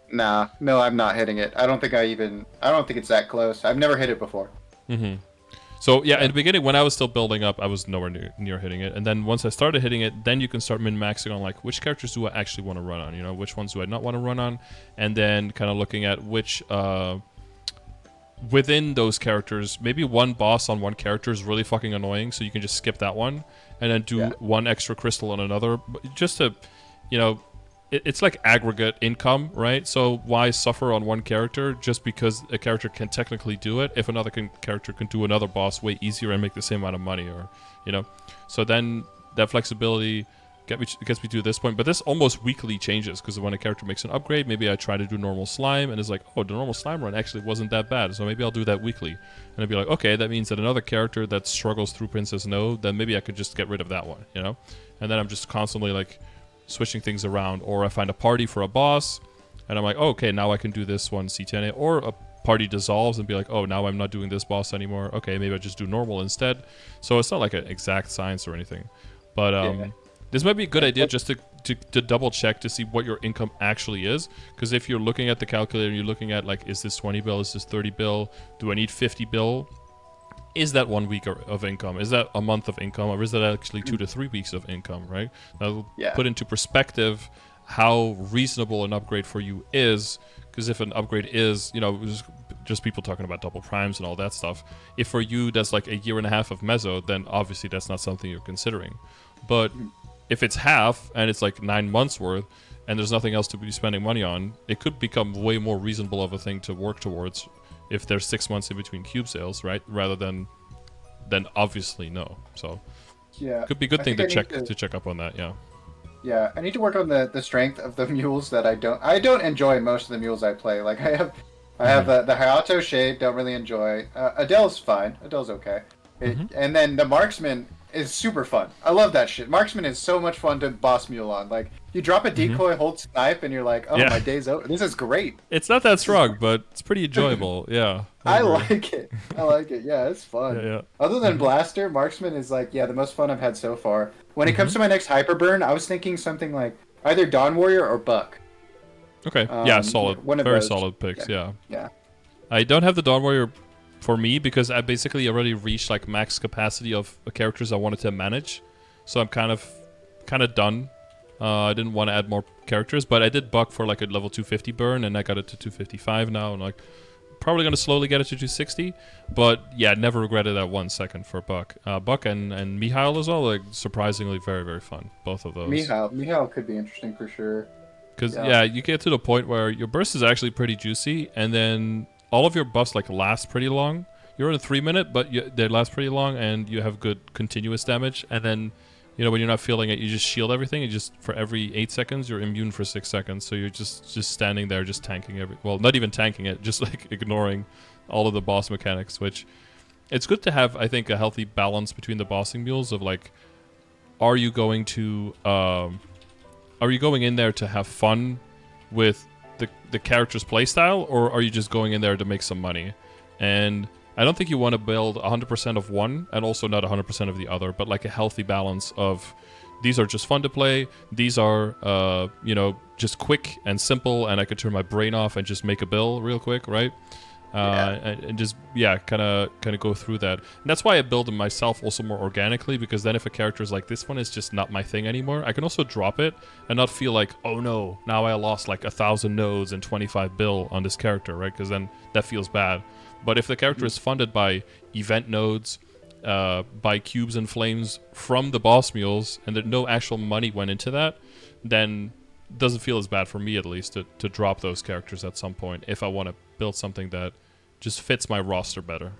Speaker 1: Nah, no, I'm not hitting it. I don't think it's that close. I've never hit it before.
Speaker 2: Mm-hmm. So yeah, in the beginning when I was still building up, I was nowhere near hitting it, and then once I started hitting it, then you can start min-maxing on like which characters do I actually want to run on, you know, which ones do I not want to run on, and then kind of looking at which within those characters, maybe one boss on one character is really fucking annoying, so you can just skip that one, and then do one extra crystal on another, just to, you know, it's like aggregate income, right? So why suffer on one character just because a character can technically do it if another character can do another boss way easier and make the same amount of money, or, you know? So then that flexibility gets me to this point, but this almost weekly changes because when a character makes an upgrade, maybe I try to do normal slime and it's like, oh, the normal slime run actually wasn't that bad, so maybe I'll do that weekly. And I'd be like, okay, that means that another character that struggles through Princess No, then maybe I could just get rid of that one, you know? And then I'm just constantly like switching things around, or I find a party for a boss and I'm like, oh, okay, now I can do this one C10A, or a party dissolves and be like, oh, now I'm not doing this boss anymore, okay, maybe I just do normal instead. So it's not like an exact science or anything, but this might be a good idea just to double check to see what your income actually is, because if you're looking at the calculator, you're looking at like, is this 20 bill, is this 30 bill, do I need 50 bill, is that 1 week of income? Is that a month of income? Or is that actually 2 to 3 weeks of income, right? That'll put into perspective how reasonable an upgrade for you is. Because if an upgrade is, you know, just people talking about double primes and all that stuff, if for you that's like a year and a half of mezzo, then obviously that's not something you're considering. But if it's half and it's like 9 months worth and there's nothing else to be spending money on, it could become way more reasonable of a thing to work towards if there's 6 months in between cube sales, right? Rather than obviously no. So
Speaker 1: Yeah,
Speaker 2: could be a good thing to check
Speaker 1: to
Speaker 2: check up on that. Yeah.
Speaker 1: Yeah, I need to work on the strength of the mules that I don't enjoy most of the mules I play. Like I have the Hayato Shade, don't really enjoy. Adele's fine. Adele's okay. And then the Marksman is super fun. I love that shit. Marksman is so much fun to boss mule on. Like you drop a decoy, hold snipe, and you're like, oh, my day's over. This is great.
Speaker 2: It's not that strong, but it's pretty enjoyable. Yeah.
Speaker 1: I like it. I like it. Yeah, it's fun.
Speaker 2: Yeah.
Speaker 1: Other than Blaster, Marksman is like, the most fun I've had so far. When it comes to my next Hyperburn, I was thinking something like either Dawn Warrior or Buck.
Speaker 2: Okay. Yeah, solid.
Speaker 1: One of
Speaker 2: Very
Speaker 1: those.
Speaker 2: solid picks. Yeah.
Speaker 1: Yeah.
Speaker 2: I don't have the Dawn Warrior for me because I basically already reached like max capacity of the characters I wanted to manage, so I'm kind of done. I didn't want to add more characters, but I did Buck for like a level 250 burn, and I got it to 255 now, and like probably gonna slowly get it to 260. But yeah, never regretted that 1 second for Buck. Buck and Mihail as well, like surprisingly very, very fun. Both of those.
Speaker 1: Mihail could be interesting for sure.
Speaker 2: Because you get to the point where your burst is actually pretty juicy, and then all of your buffs like last pretty long. You're in a 3 minute, but they last pretty long, and you have good continuous damage. And then, you know, when you're not feeling it, you just shield everything. You just, for every 8 seconds, you're immune for 6 seconds. So you're just standing there, just tanking well, not even tanking it, just like ignoring all of the boss mechanics. Which it's good to have, I think, a healthy balance between the bossing mules of like, are you going in there to have fun with the character's playstyle, or are you just going in there to make some money? And I don't think you want to build 100% of one and also not 100% of the other, but like a healthy balance of these are just fun to play, these are you know, just quick and simple, and I could turn my brain off and just make a bill real quick, right? And just kind of go through that. And that's why I build them myself also more organically, because then if a character is like, this one is just not my thing anymore, I can also drop it and not feel like, oh no, now I lost like 1,000 nodes and 25 bill on this character, right? Because then that feels bad. But if the character is funded by event nodes buy cubes and flames from the boss mules, and that no actual money went into that, then it doesn't feel as bad for me, at least, to drop those characters at some point if I want to build something that just fits my roster better.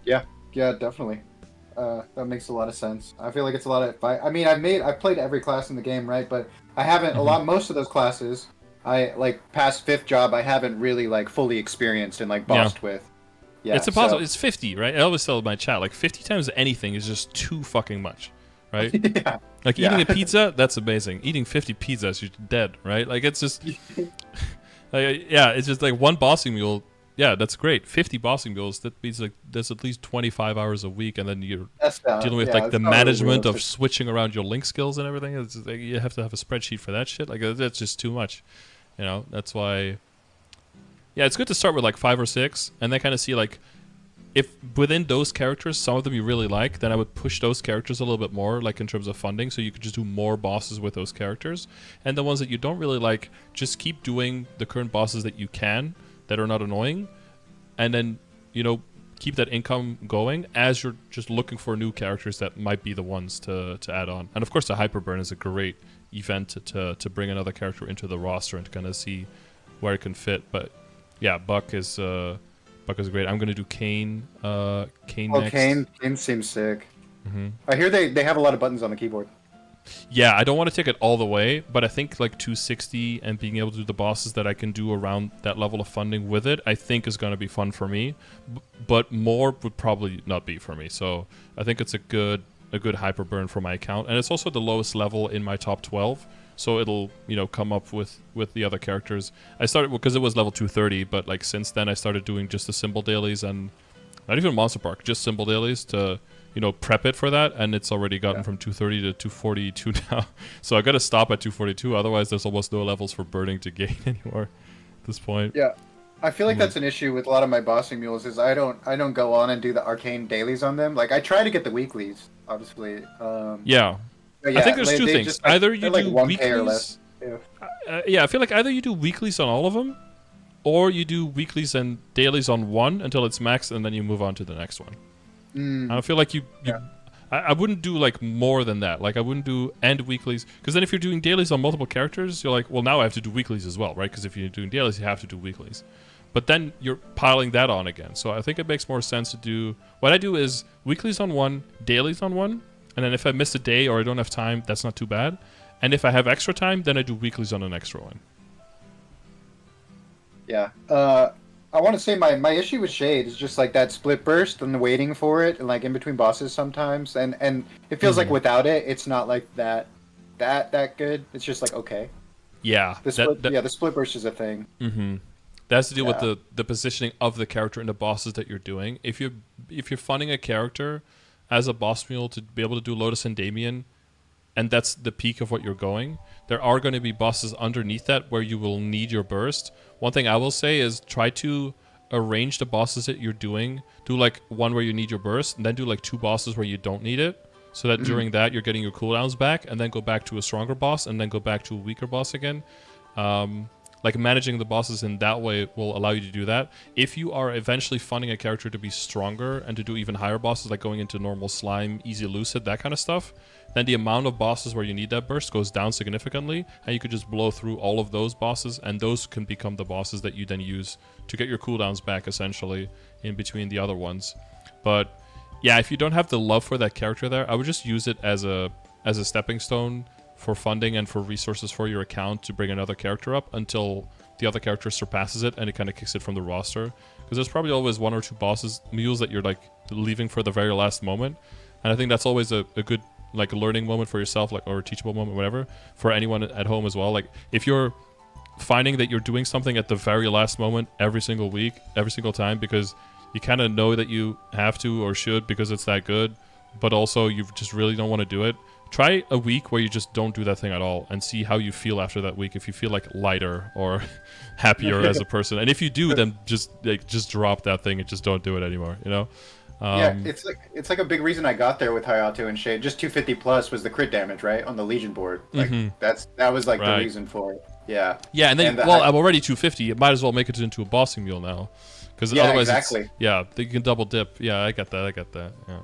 Speaker 1: Yeah, definitely. That makes a lot of sense. I feel like it's a lot of. I mean, I've played every class in the game, right? But I haven't most of those classes. I like past 5th job. I haven't really like fully experienced and like bossed with. Yeah,
Speaker 2: it's impossible. It's 50, right? I always tell my chat, like 50 times anything is just too fucking much, right?
Speaker 1: Yeah.
Speaker 2: Like eating a pizza, that's amazing. Eating 50 pizzas, you're dead, right? Like it's just, it's just like one bossing mule. Yeah, that's great. 50 bossing mules, that means like there's at least 25 hours a week, and then you're dealing with like the management of switching around your link skills and everything. It's like, you have to have a spreadsheet for that shit. Like that's just too much, That's why. Yeah, it's good to start with like 5 or 6, and then kind of see like if within those characters, some of them you really like, then I would push those characters a little bit more, like in terms of funding, so you could just do more bosses with those characters. And the ones that you don't really like, just keep doing the current bosses that you can, that are not annoying, and then, keep that income going as you're just looking for new characters that might be the ones to add on. And of course, the Hyperburn is a great event to bring another character into the roster and to kind of see where it can fit. But yeah, Buck is great. I'm gonna do Kane. Kane next.
Speaker 1: Kane seems sick. Mm-hmm. I hear they have a lot of buttons on the keyboard.
Speaker 2: Yeah, I don't want to take it all the way, but I think like 260 and being able to do the bosses that I can do around that level of funding with it, I think is going to be fun for me. But more would probably not be for me. So I think it's a good Hyperburn for my account, and it's also the lowest level in my top 12. So it'll come up with the other characters. I started because it was level 230, but like since then I started doing just the symbol dailies and not even Monster Park, just symbol dailies to prep it for that, and it's already gotten from 230 to 242 now. So I got to stop at 242, otherwise there's almost no levels for burning to gain anymore at this point.
Speaker 1: Yeah, I feel like that's an issue with a lot of my bossing mules. Is I don't go on and do the arcane dailies on them. Like I try to get the weeklies, obviously.
Speaker 2: Yeah, I think there's two things.
Speaker 1: Just,
Speaker 2: either you do
Speaker 1: 1K
Speaker 2: weeklies,
Speaker 1: or less.
Speaker 2: Yeah, I feel like either you do weeklies on all of them, or you do weeklies and dailies on one until it's maxed, and then you move on to the next one. I feel like I wouldn't do like more than that. Like I wouldn't do end weeklies, because then if you're doing dailies on multiple characters, you're like, well, now I have to do weeklies as well, right? Because if you're doing dailies, you have to do weeklies. But then you're piling that on again. So I think it makes more sense to do. What I do is weeklies on one, dailies on one, and then if I miss a day or I don't have time, that's not too bad. And if I have extra time, then I do weeklies on an extra one.
Speaker 1: Yeah. I want to say my issue with Shade is just like that split burst and the waiting for it and like in between bosses sometimes, and it feels like without it, it's not like that good. It's just like okay.
Speaker 2: Yeah.
Speaker 1: The split burst is a thing.
Speaker 2: Mm-hmm. That has to do with the positioning of the character and the bosses that you're doing. If you're funding a character as a boss mule to be able to do Lotus and Damien, and that's the peak of what you're going, there are going to be bosses underneath that where you will need your burst. One thing I will say is try to arrange the bosses that you're doing. Do like one where you need your burst, and then do like 2 bosses where you don't need it, so that during that you're getting your cooldowns back, and then go back to a stronger boss, and then go back to a weaker boss again. Like managing the bosses in that way will allow you to do that. If you are eventually funding a character to be stronger and to do even higher bosses, like going into normal slime, easy lucid, that kind of stuff, then the amount of bosses where you need that burst goes down significantly, and you could just blow through all of those bosses, and those can become the bosses that you then use to get your cooldowns back, essentially, in between the other ones. But yeah, if you don't have the love for that character there, I would just use it as a stepping stone for funding and for resources for your account to bring another character up until the other character surpasses it and it kind of kicks it from the roster. Because there's probably always 1 or 2 mules that you're like leaving for the very last moment, and I think that's always a good like learning moment for yourself, like, or a teachable moment, whatever, for anyone at home as well. Like if you're finding that you're doing something at the very last moment every single week, every single time, because you kind of know that you have to or should because it's that good, but also you just really don't want to do it, try a week where you just don't do that thing at all and see how you feel after that week. If you feel like lighter or happier as a person, and if you do, then just drop that thing and just don't do it anymore.
Speaker 1: Yeah, it's like a big reason I got there with Hayato and Shade. Just 250 plus was the crit damage, right, on the Legion board. Like that was like the reason for it. Yeah.
Speaker 2: Yeah, and then I'm already 250. It might as well make it into a bossing mule now, Because
Speaker 1: Yeah,
Speaker 2: otherwise
Speaker 1: exactly.
Speaker 2: you can double dip. Yeah, I get that. Yeah.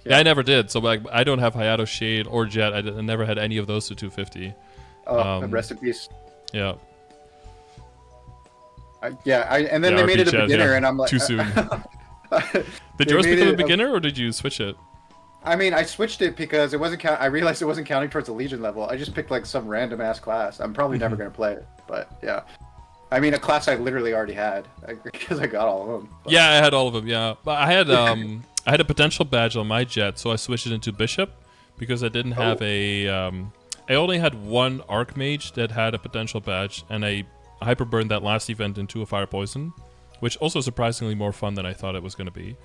Speaker 1: Yeah.
Speaker 2: I never did. So like, I don't have Hayato Shade or Jet. I never had any of those to 250.
Speaker 1: Oh, rest in peace.
Speaker 2: Yeah.
Speaker 1: And then they made
Speaker 2: RP
Speaker 1: it a
Speaker 2: Jet,
Speaker 1: beginner,
Speaker 2: yeah.
Speaker 1: and I'm like,
Speaker 2: Too soon. Did
Speaker 1: they
Speaker 2: yours
Speaker 1: made
Speaker 2: become a
Speaker 1: it
Speaker 2: beginner, or did you switch it?
Speaker 1: I mean, I switched it because it wasn't I realized it wasn't counting towards the Legion level. I just picked like some random ass class. I'm probably never gonna play it, but yeah. I mean, a class I literally already had because I got all of them. But.
Speaker 2: Yeah, I had all of them. Yeah, but I had a potential badge on my Jet, so I switched it into Bishop because I didn't have I only had one Archmage that had a potential badge, and I hyperburned that last event into a Fire Poison, which also surprisingly more fun than I thought it was going to be.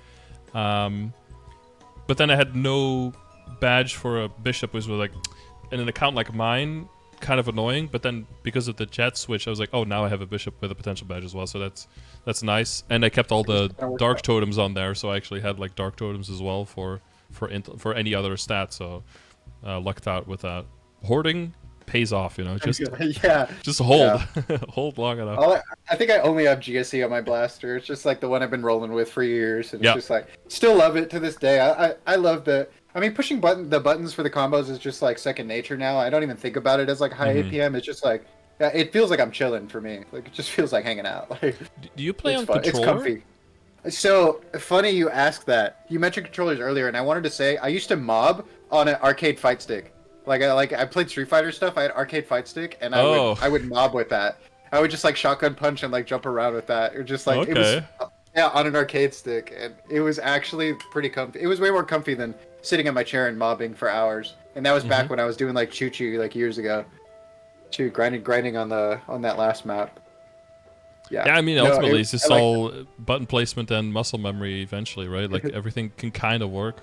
Speaker 2: But then I had no badge for a Bishop, which was like, in an account like mine, kind of annoying. But then because of the Jet switch, I was like, oh, now I have a Bishop with a potential badge as well, so that's nice. And I kept all the Dark Totems on there, so I actually had like Dark Totems as well for any other stat, so lucked out with that. Hoarding pays off, just hold. Hold long enough.
Speaker 1: I think I only have GSE on my blaster. It's just like the one I've been rolling with for years, and it's just like still love it to this day. I love pushing the buttons for the combos is just like second nature now. I don't even think about it as like high APM. It's just like it feels like I'm chilling for me. Like it just feels like hanging out. Like,
Speaker 2: do you play on
Speaker 1: fun.
Speaker 2: controller?
Speaker 1: It's comfy. So funny you asked that. You mentioned controllers earlier, and I wanted to say I used to mob on an arcade fight stick. I played Street Fighter stuff. I had arcade fight stick, and I would mob with that. I would just like shotgun punch and like jump around with that. It was just like it was on an arcade stick, and it was actually pretty comfy. It was way more comfy than sitting in my chair and mobbing for hours. And that was back when I was doing like Choo like years ago. Grinding on that last map. Yeah.
Speaker 2: Yeah, I mean, ultimately, it's just all button placement and muscle memory eventually, right? Like, everything can kind of work.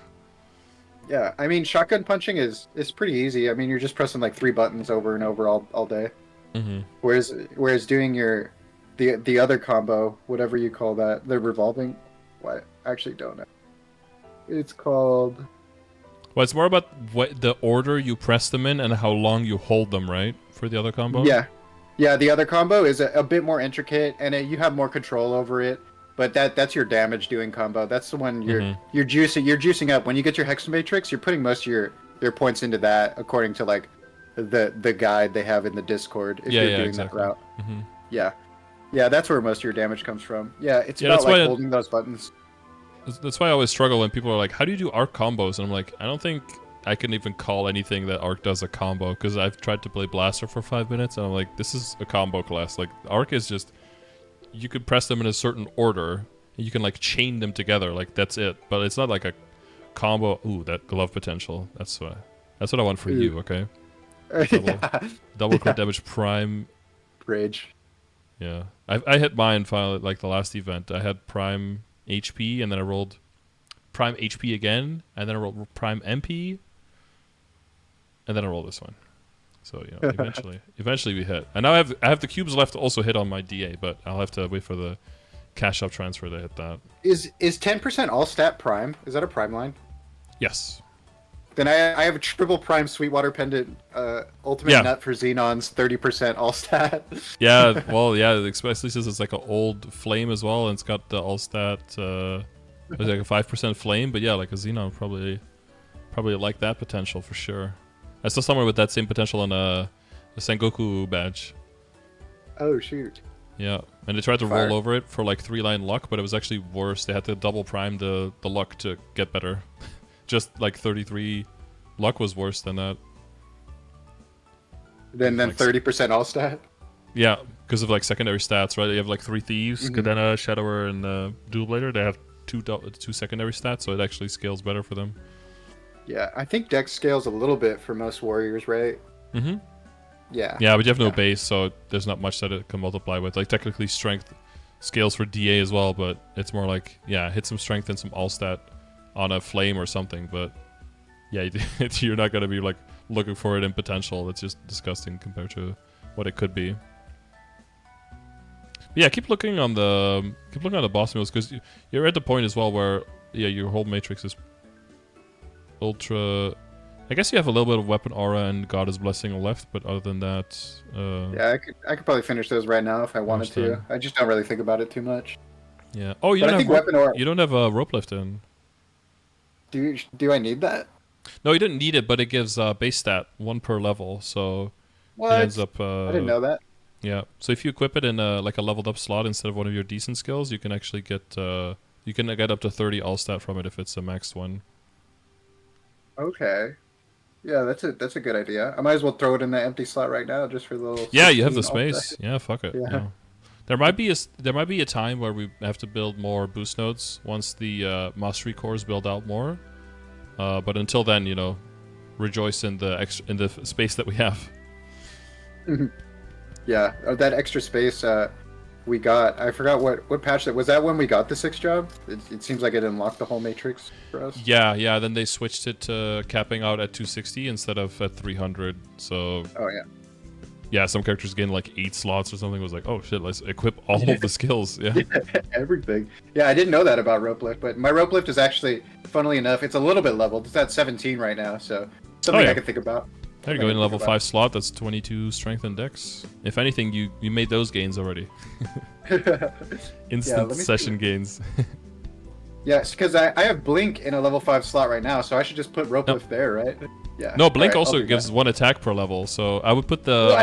Speaker 1: Yeah, I mean, shotgun punching is pretty easy. I mean, you're just pressing like 3 buttons over and over all day.
Speaker 2: Mm-hmm.
Speaker 1: Whereas doing the other combo, whatever you call that, the revolving, what? I actually don't know. It's called...
Speaker 2: Well, it's more about the order you press them in and how long you hold them, right? For the other combo?
Speaker 1: Yeah, the other combo is a bit more intricate, and you have more control over it. But that's your damage doing combo. That's the one you're juicing up. When you get your Hex Matrix, you're putting most of your points into that, according to like the guide they have in the Discord. If you're doing
Speaker 2: exactly.
Speaker 1: that route.
Speaker 2: Mm-hmm.
Speaker 1: Yeah, that's where most of your damage comes from. Yeah, it's about like holding those buttons.
Speaker 2: That's why I always struggle when people are like, "How do you do arc combos?" And I'm like, I don't think I can even call anything that arc does a combo, because I've tried to play Blaster for 5 minutes, and I'm like, this is a combo class. Like, arc is just, you could press them in a certain order, and you can like chain them together. Like, that's it. But it's not like a combo. Ooh, that glove potential. That's what I want for you. Okay. Double crit damage prime.
Speaker 1: Rage.
Speaker 2: Yeah, I hit mine finally. Like the last event, I had prime HP, and then I rolled prime HP again, and then I rolled prime MP, and then I rolled this one. So eventually we hit. And now I have the cubes left to also hit on my DA, but I'll have to wait for the cash up transfer to hit that.
Speaker 1: Is 10% all stat prime? Is that a prime line?
Speaker 2: Yes.
Speaker 1: Then I have a triple prime Sweetwater Pendant ultimate nut for Xenon's 30% all stat.
Speaker 2: Yeah, well, yeah, especially since it's like an old flame as well, and it's got the all stat. It's like a 5% flame, but yeah, like a Xenon probably like that potential for sure. I saw someone with that same potential on a Sengoku badge.
Speaker 1: Oh shoot.
Speaker 2: Yeah, and they tried to roll over it for like 3-line luck, but it was actually worse. They had to double prime the luck to get better. Just like 33 luck was worse than that.
Speaker 1: Then 30% all stat?
Speaker 2: Yeah, because of like secondary stats, right? You have like 3 Thieves, Cadena, Shadower, and Dual Blader. They have two secondary stats, so it actually scales better for them.
Speaker 1: Yeah, I think Dex scales a little bit for most warriors, right?
Speaker 2: Mm-hmm.
Speaker 1: Yeah.
Speaker 2: Yeah, but you have no base, so there's not much that it can multiply with. Like, technically, strength scales for DA as well, but it's more like, yeah, hit some strength and some all stat on a flame or something, but yeah, you're not going to be like looking for it in potential. It's just disgusting compared to what it could be. But yeah, keep looking on the boss meals, because you're at the point as well where your whole matrix is ultra. I guess you have a little bit of weapon aura and Goddess Blessing left, but other than that,
Speaker 1: yeah, I could probably finish those right now if I wanted to. I just don't really think about it too much.
Speaker 2: Yeah. Oh,
Speaker 1: But I think weapon aura.
Speaker 2: you don't have a rope lift in.
Speaker 1: Do I need that?
Speaker 2: No, you didn't need it, but it gives base stat 1 per level, so it ends
Speaker 1: What?
Speaker 2: up.
Speaker 1: I didn't know that.
Speaker 2: Yeah. So if you equip it in like a leveled up slot instead of one of your decent skills, you can actually get you can get up to 30 all stat from it if it's a maxed one.
Speaker 1: Okay. Yeah, that's a good idea. I might as well throw it in the empty slot right now just for the little.
Speaker 2: Yeah, you have the
Speaker 1: 16
Speaker 2: space. Yeah, fuck it.
Speaker 1: Yeah.
Speaker 2: Yeah. There might be a time where we have to build more boost nodes once the mastery cores build out more. But until then, you know, rejoice in the space that we have.
Speaker 1: Yeah, that extra space we got. I forgot what patch that was. That when we got the 6 job? It seems like it unlocked the whole matrix for us.
Speaker 2: Yeah. Then they switched it to capping out at 260 instead of at 300. So.
Speaker 1: Oh yeah.
Speaker 2: Yeah, some characters gain like 8 slots or something. It was like, oh shit, let's equip all of the skills. Yeah.
Speaker 1: Everything. Yeah, I didn't know that about rope lift, but my rope lift is actually, funnily enough, it's a little bit leveled. It's at 17 right now, so something
Speaker 2: yeah.
Speaker 1: I can think about.
Speaker 2: There you go, in level 5 slot, that's 22 strength and dex. If anything, you made those gains already. Instant session gains.
Speaker 1: Yes, because I have Blink in a level 5 slot right now, so I should just put rope lift there, right? Yeah.
Speaker 2: No, Blink
Speaker 1: right,
Speaker 2: also gives 1 attack per level, so I would put the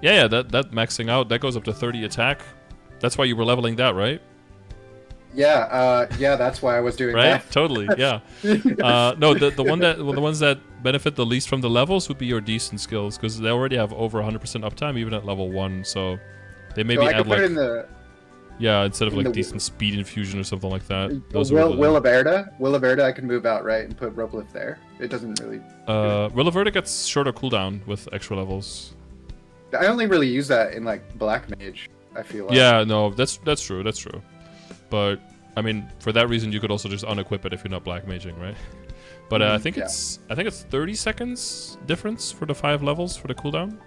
Speaker 2: that maxing out, that goes up to 30 attack. That's why you were leveling that, right?
Speaker 1: Yeah, that's why I was doing
Speaker 2: right?
Speaker 1: that.
Speaker 2: Totally, yeah. No, the ones that benefit the least from the levels would be your decent skills, because they already have over 100% uptime even at level 1, so they maybe add like instead of like decent speed infusion or something like that.
Speaker 1: Will of Erda, I can move out, right, and put rope lift there. It doesn't really.
Speaker 2: Will of Erda gets shorter cooldown with extra levels.
Speaker 1: I only really use that in like Black Mage. I feel like.
Speaker 2: Yeah, no, that's true. But I mean, for that reason, you could also just unequip it if you're not black maging, right? But I think it's 30 seconds difference for the 5 levels for the cooldown.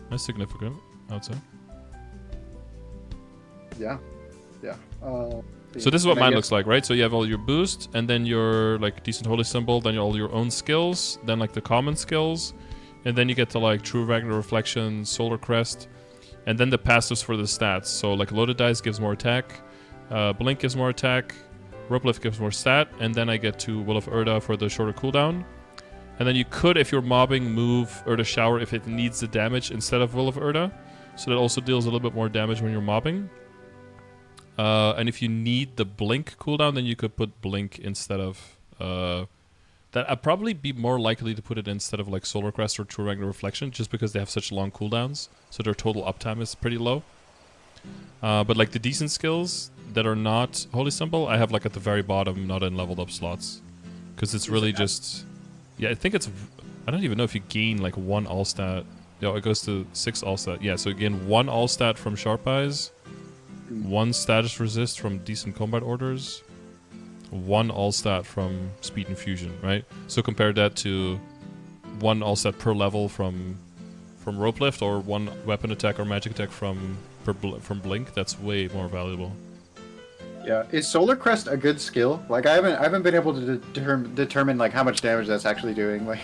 Speaker 2: That's significant, I would say.
Speaker 1: Yeah.
Speaker 2: So this is what mine looks like, right? So you have all your boost, and then your like decent holy symbol, then all your own skills, then like the common skills, and then you get to like True Ragnar Reflection, Solar Crest, and then the passives for the stats. So like Loaded Dice gives more attack, Blink gives more attack, Rope Lift gives more stat, and then I get to Will of Erda for the shorter cooldown. And then you could, if you're mobbing, move Erda Shower if it needs the damage instead of Will of Erda. So that also deals a little bit more damage when you're mobbing. And if you need the Blink cooldown, then you could put Blink instead of... that I'd probably be more likely to put it instead of like Solar Crest or True Ragnar Reflection, just because they have such long cooldowns, so their total uptime is pretty low. But like the decent skills that are not Holy Symbol, I have like at the very bottom, not in leveled up slots. Because it's really just... Yeah, I think it's... I don't even know if you gain like 1 all stat. No, it goes to 6 all stat. Yeah, so you gain 1 all stat from Sharp Eyes, 1 status resist from decent combat orders, 1 all stat from speed infusion, right? So compare that to 1 all stat per level from rope lift, or 1 weapon attack or magic attack from Blink. That's way more valuable.
Speaker 1: Yeah, is Solar Crest a good skill? Like I haven't been able to determine like how much damage that's actually doing. Like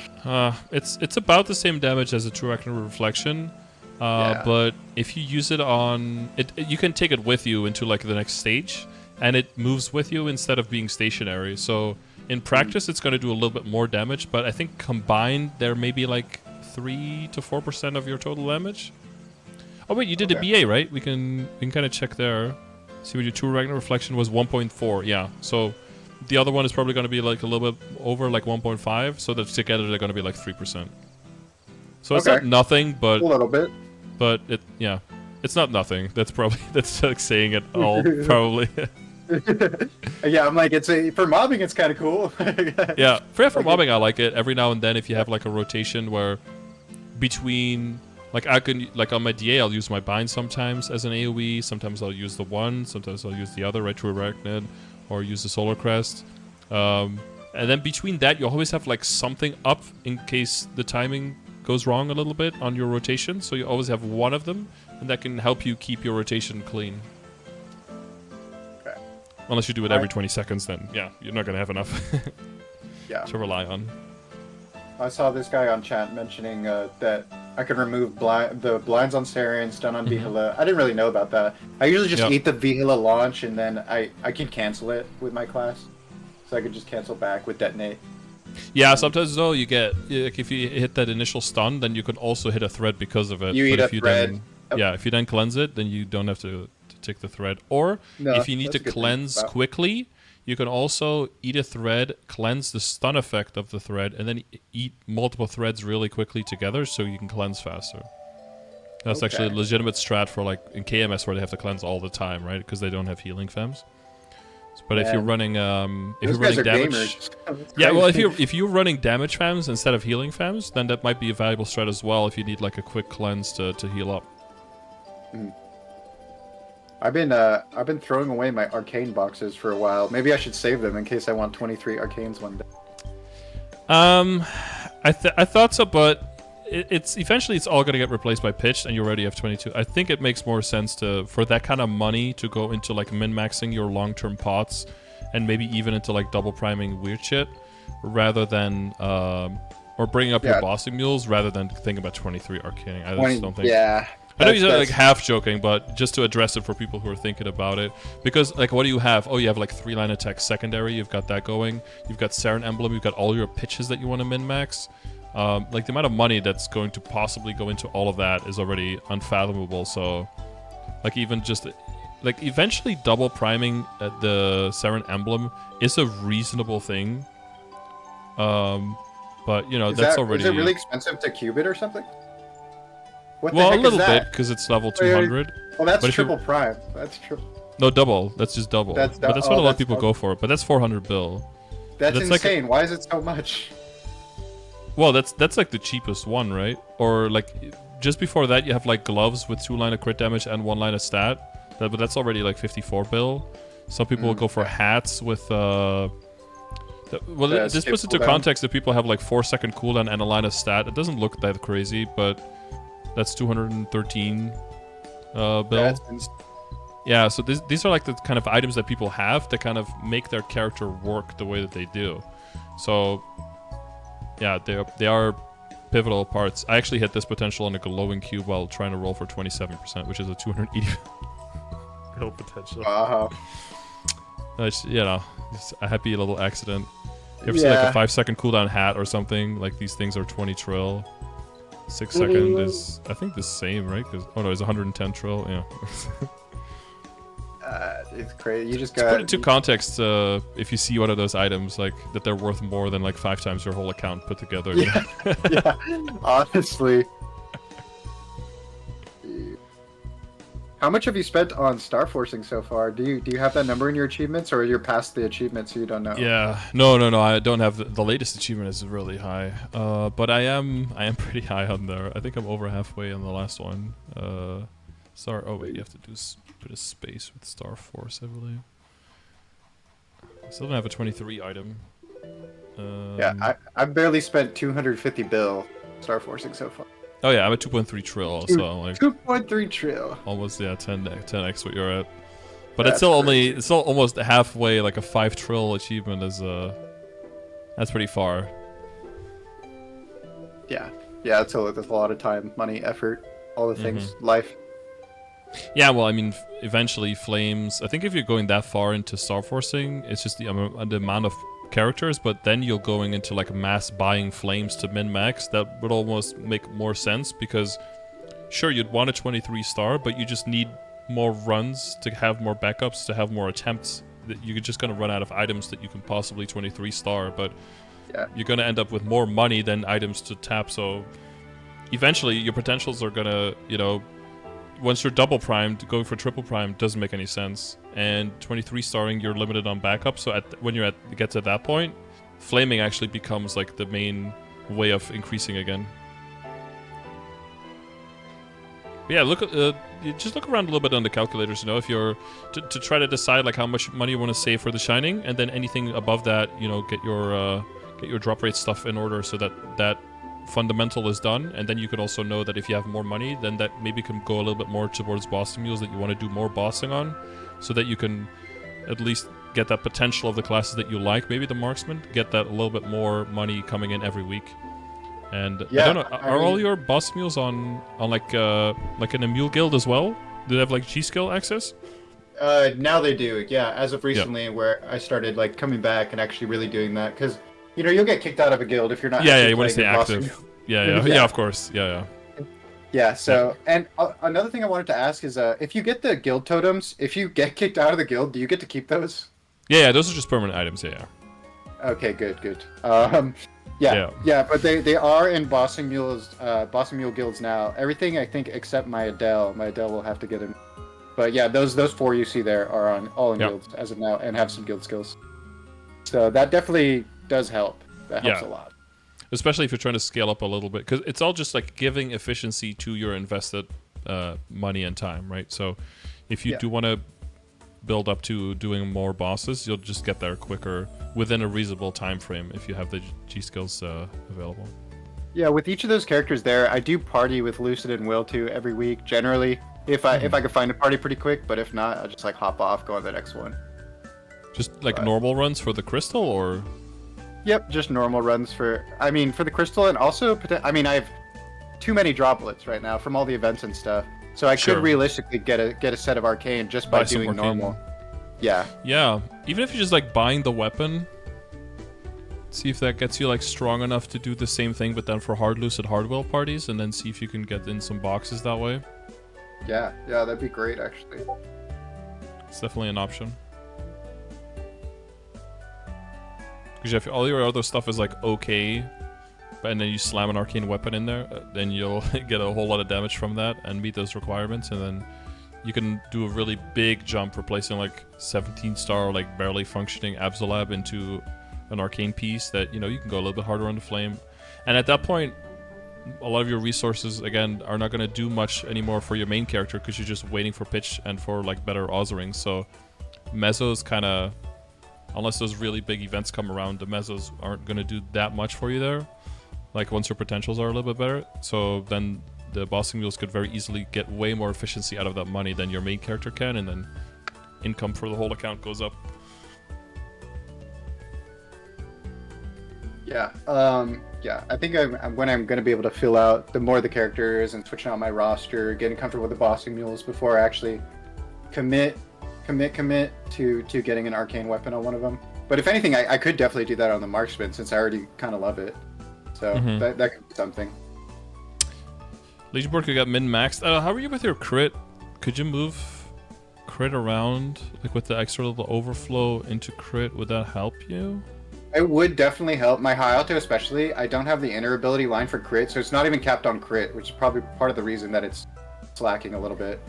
Speaker 2: it's about the same damage as a True Ragnar Reflection. But if you use it on it, you can take it with you into like the next stage, and it moves with you instead of being stationary. So in practice, it's going to do a little bit more damage, but I think combined there may be like 3 to 4% of your total damage. Oh wait, you did a BA, right? We can kind of check there. See what your True Ragnar Reflection was 1.4. Yeah, so the other one is probably going to be like a little bit over, like 1.5. So that together they're going to be like 3%. So it's not nothing, but
Speaker 1: a little bit.
Speaker 2: But it's not nothing. That's like saying it all probably.
Speaker 1: Yeah, I'm like for mobbing it's kind of cool.
Speaker 2: Yeah, for mobbing I like it. Every now and then if you have like a rotation where between like I can like on my DA I'll use my bind sometimes as an AoE. Sometimes I'll use the one. Sometimes I'll use the other, right? True Arachnid, or use the Solar Crest. And then between that you always have like something up in case the timing goes wrong a little bit on your rotation. So you always have one of them, and that can help you keep your rotation clean.
Speaker 1: Okay.
Speaker 2: Unless you do it every 20 seconds, then yeah, you're not gonna have enough.
Speaker 1: Yeah.
Speaker 2: To rely on.
Speaker 1: I saw this guy on chat mentioning that I can remove the blinds on Saren, stun on
Speaker 2: Mm-hmm.
Speaker 1: Vihila. I didn't really know about that. I usually just
Speaker 2: Yep.
Speaker 1: eat the Vihila launch, and then I can cancel it with my class, so I could just cancel back with detonate.
Speaker 2: Yeah, sometimes though you get like if you hit that initial stun, then you could also hit a thread because of it.
Speaker 1: You
Speaker 2: But
Speaker 1: eat a
Speaker 2: if you
Speaker 1: thread.
Speaker 2: then
Speaker 1: Yep.
Speaker 2: yeah, if you then cleanse it, then you don't have to take the thread. Or
Speaker 1: No,
Speaker 2: if you need to
Speaker 1: that's a good thing
Speaker 2: cleanse
Speaker 1: about.
Speaker 2: quickly, you can also eat a thread, cleanse the stun effect of the thread, and then eat multiple threads really quickly together so you can cleanse faster. That's actually a
Speaker 1: Okay.
Speaker 2: legitimate strat for like in KMS where they have to cleanse all the time, right? Because they don't have healing fems. But if you're
Speaker 1: Man,
Speaker 2: running if
Speaker 1: those
Speaker 2: you're
Speaker 1: guys
Speaker 2: running
Speaker 1: are
Speaker 2: damage,
Speaker 1: gamers. That's
Speaker 2: yeah, well
Speaker 1: crazy.
Speaker 2: if you're running damage fems instead of healing fems, then that might be a valuable strat as well if you need like a quick cleanse to heal up.
Speaker 1: Mm. I've been throwing away my arcane boxes for a while. Maybe I should save them in case I want 23 arcanes one day.
Speaker 2: I thought so, but it's eventually it's all gonna get replaced by pitched, and you already have 22. I think it makes more sense to for that kind of money to go into like min maxing your long term pots, and maybe even into like double priming weird shit, rather than or bringing up your
Speaker 1: Yeah,
Speaker 2: bossing mules rather than thinking about 23 arcaning. I just
Speaker 1: 20.
Speaker 2: don't think.
Speaker 1: Yeah,
Speaker 2: I know you said like
Speaker 1: that's
Speaker 2: half joking, but just to address it for people who are thinking about it, because like what do you have? Oh, you have like 3-line attack secondary. You've got that going. You've got Saren Emblem. You've got all your pitches that you want to min max. Like the amount of money that's going to possibly go into all of that is already unfathomable. So, like even just like eventually double priming the Saren Emblem is a reasonable thing. But you know that's already
Speaker 1: is it really expensive to cube it or something? What the
Speaker 2: well a
Speaker 1: heck is
Speaker 2: little bit
Speaker 1: that?
Speaker 2: because it's level
Speaker 1: Wait,
Speaker 2: 200.
Speaker 1: well, that's
Speaker 2: But if you
Speaker 1: triple prime. That's triple.
Speaker 2: no double, that's just double.
Speaker 1: That's
Speaker 2: But that's what a lot of
Speaker 1: that's
Speaker 2: people go for. But that's 400 bill.
Speaker 1: that's
Speaker 2: That's like
Speaker 1: insane. Why is it so much?
Speaker 2: well, that's like the cheapest one, right? Or like just before that, you have like gloves with 2 line of crit damage and 1 line of stat. But that's already like 54 bill. Some people will go for hats with well, this
Speaker 1: skip
Speaker 2: puts into
Speaker 1: cooldown.
Speaker 2: context that people have like 4-second cooldown and a line of stat. It doesn't look that crazy, but that's 213 bill.
Speaker 1: That's
Speaker 2: Yeah, so these are like the kind of items that people have to kind of make their character work the way that they do. So, yeah, they are pivotal parts. I actually hit this potential on a glowing cube while trying to roll for 27%, which is a 280 bill potential. It's, you know, it's a happy little accident. You ever see like a 5-second cooldown hat or something? Like these things are 20 trill. 6-second is, I think, the same, right? Cause, oh no, it's 110 trill. Yeah.
Speaker 1: it's crazy. You just
Speaker 2: To
Speaker 1: got
Speaker 2: put into context, if you see one of those items, like that they're worth more than like 5 times your whole account put together. You know?
Speaker 1: yeah, honestly. How much have you spent on star forcing so far? Do you have that number in your achievements, or you're past the achievements so you don't know?
Speaker 2: Yeah. No. I don't have the latest achievement is really high. But I am pretty high on there. I think I'm over halfway on the last one. Star. Oh wait, you have to do put a space with Star Force, I believe. I still don't have a 23 item.
Speaker 1: Yeah, I've barely spent 250 bill star forcing so far.
Speaker 2: Oh yeah, I'm at 2.3 trill, so like
Speaker 1: 2.3 trill.
Speaker 2: almost 10x what you're at. But
Speaker 1: That's
Speaker 2: it's still
Speaker 1: crazy.
Speaker 2: it's still almost halfway. Like a 5 trill achievement is that's pretty far.
Speaker 1: Yeah, that's a lot of time, money, effort, all the things, life.
Speaker 2: Yeah, well, I mean, eventually flames. I think if you're going that far into star forcing, it's just the amount of characters. But then you're going into like mass buying flames to min max. That would almost make more sense because, sure, you'd want a 23 star, but you just need more runs to have more backups, to have more attempts. You're just gonna run out of items that you can possibly 23 star, but
Speaker 1: Yeah.
Speaker 2: you're gonna end up with more money than items to tap. So eventually, your potentials are gonna, you know. Once you're double primed, going for triple prime doesn't make any sense. And 23 starring, you're limited on backup. So when get to that point, flaming actually becomes like the main way of increasing again. But yeah, you just look around a little bit on the calculators. You know, if you're to try to decide like how much money you want to save for the shining, and then anything above that, you know, get your drop rate stuff in order so that fundamental is done, and then you can also know that if you have more money, then that maybe can go a little bit more towards bossing mules that you want to do more bossing on, so that you can at least get that potential of the classes that you like. Maybe the marksman, get that a little bit more money coming in every week. And
Speaker 1: Yeah,
Speaker 2: I don't know,
Speaker 1: I
Speaker 2: are all
Speaker 1: mean,
Speaker 2: your boss mules on like in a mule guild as well? Do they have like G skill access?
Speaker 1: now they do. Yeah, as of
Speaker 2: Yeah.
Speaker 1: recently, where I started like coming back and actually really doing that, because you'll get kicked out of a guild if you're not
Speaker 2: Yeah,
Speaker 1: actually
Speaker 2: you want to
Speaker 1: playing
Speaker 2: stay
Speaker 1: your boss.
Speaker 2: active. Yeah,
Speaker 1: Yeah,
Speaker 2: of course. Yeah.
Speaker 1: yeah.
Speaker 2: Yeah.
Speaker 1: So, and another thing I wanted to ask is, if you get the guild totems, if you get kicked out of the guild, do you get to keep those?
Speaker 2: Yeah, those are just permanent items. Yeah.
Speaker 1: Okay, good. Yeah,
Speaker 2: Yeah.
Speaker 1: yeah, but they are in Bossing Mule guilds now. Everything I think except my Adele. My Adele will have to get in. But yeah, those four you see there are all in
Speaker 2: Yeah.
Speaker 1: guilds as of now and have some guild skills. So that definitely does help. That helps
Speaker 2: Yeah.
Speaker 1: a lot.
Speaker 2: Especially if you're trying to scale up a little bit, because it's all just like giving efficiency to your invested money and time, right? So if you
Speaker 1: Yeah.
Speaker 2: do want to build up to doing more bosses, you'll just get there quicker within a reasonable time frame if you have the G skills available.
Speaker 1: Yeah, with each of those characters there, I do party with Lucid and Will too every week. Generally, if I can find a party pretty quick, but if not, I'll just like hop off, go on the next one.
Speaker 2: Just like
Speaker 1: But
Speaker 2: normal runs for the crystal, or
Speaker 1: yep, just normal runs for the crystal, and also I have too many droplets right now from all the events and stuff. So I
Speaker 2: Sure.
Speaker 1: could realistically get a set of arcane just by
Speaker 2: buy some
Speaker 1: doing
Speaker 2: arcane.
Speaker 1: normal. Yeah.
Speaker 2: Yeah, even if you're just like buying the weapon, see if that gets you like strong enough to do the same thing, but then for hard lucid hardwell parties, and then see if you can get in some boxes that way.
Speaker 1: Yeah, that'd be great actually.
Speaker 2: It's definitely an option. Because if all your other stuff is like okay, and then you slam an arcane weapon in there, then you'll get a whole lot of damage from that and meet those requirements, and then you can do a really big jump replacing like 17-star like barely functioning Absolab into an arcane piece that you can go a little bit harder on the flame, and at that point a lot of your resources again are not going to do much anymore for your main character because you're just waiting for pitch and for like better Ozerings. So mesos kind of, unless those really big events come around, the mesos aren't going to do that much for you there, like once your potentials are a little bit better. So then the bossing mules could very easily get way more efficiency out of that money than your main character can, and then income for the whole account goes up.
Speaker 1: Yeah, I think when I'm going to be able to fill out the more the characters and switching out my roster, getting comfortable with the bossing mules before I actually commit to getting an arcane weapon on one of them. But if anything, I could definitely do that on the marksman since I already kind of love it. So that could be something.
Speaker 2: Legion board could get min-maxed. How are you with your crit? Could you move crit around, like with the extra little overflow into crit? Would that help you?
Speaker 1: It would definitely help. My high alto especially, I don't have the inner ability line for crit, so it's not even capped on crit, which is probably part of the reason that it's lacking a little bit.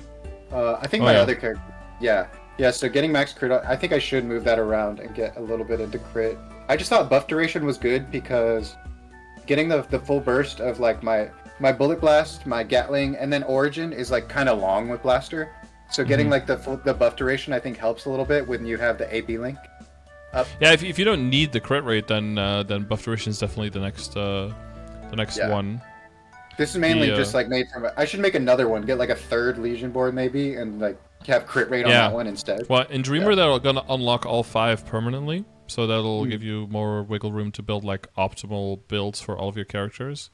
Speaker 1: I think my other character... Yeah, so getting max crit, I think I should move that around and get a little bit into crit. I just thought buff duration was good because getting the full burst of like my bullet blast, my Gatling, and then origin is like kind of long with blaster. So getting like the buff duration I think helps a little bit when you have the AB link up.
Speaker 2: Yeah, if you don't need the crit rate, then buff duration is definitely the next one.
Speaker 1: This is mainly just like made from. I should make another one. Get like a third Legion board maybe, and like have crit rate on that one instead.
Speaker 2: Well, in Dreamer that'll gonna unlock all 5 permanently, so that'll give you more wiggle room to build like optimal builds for all of your characters.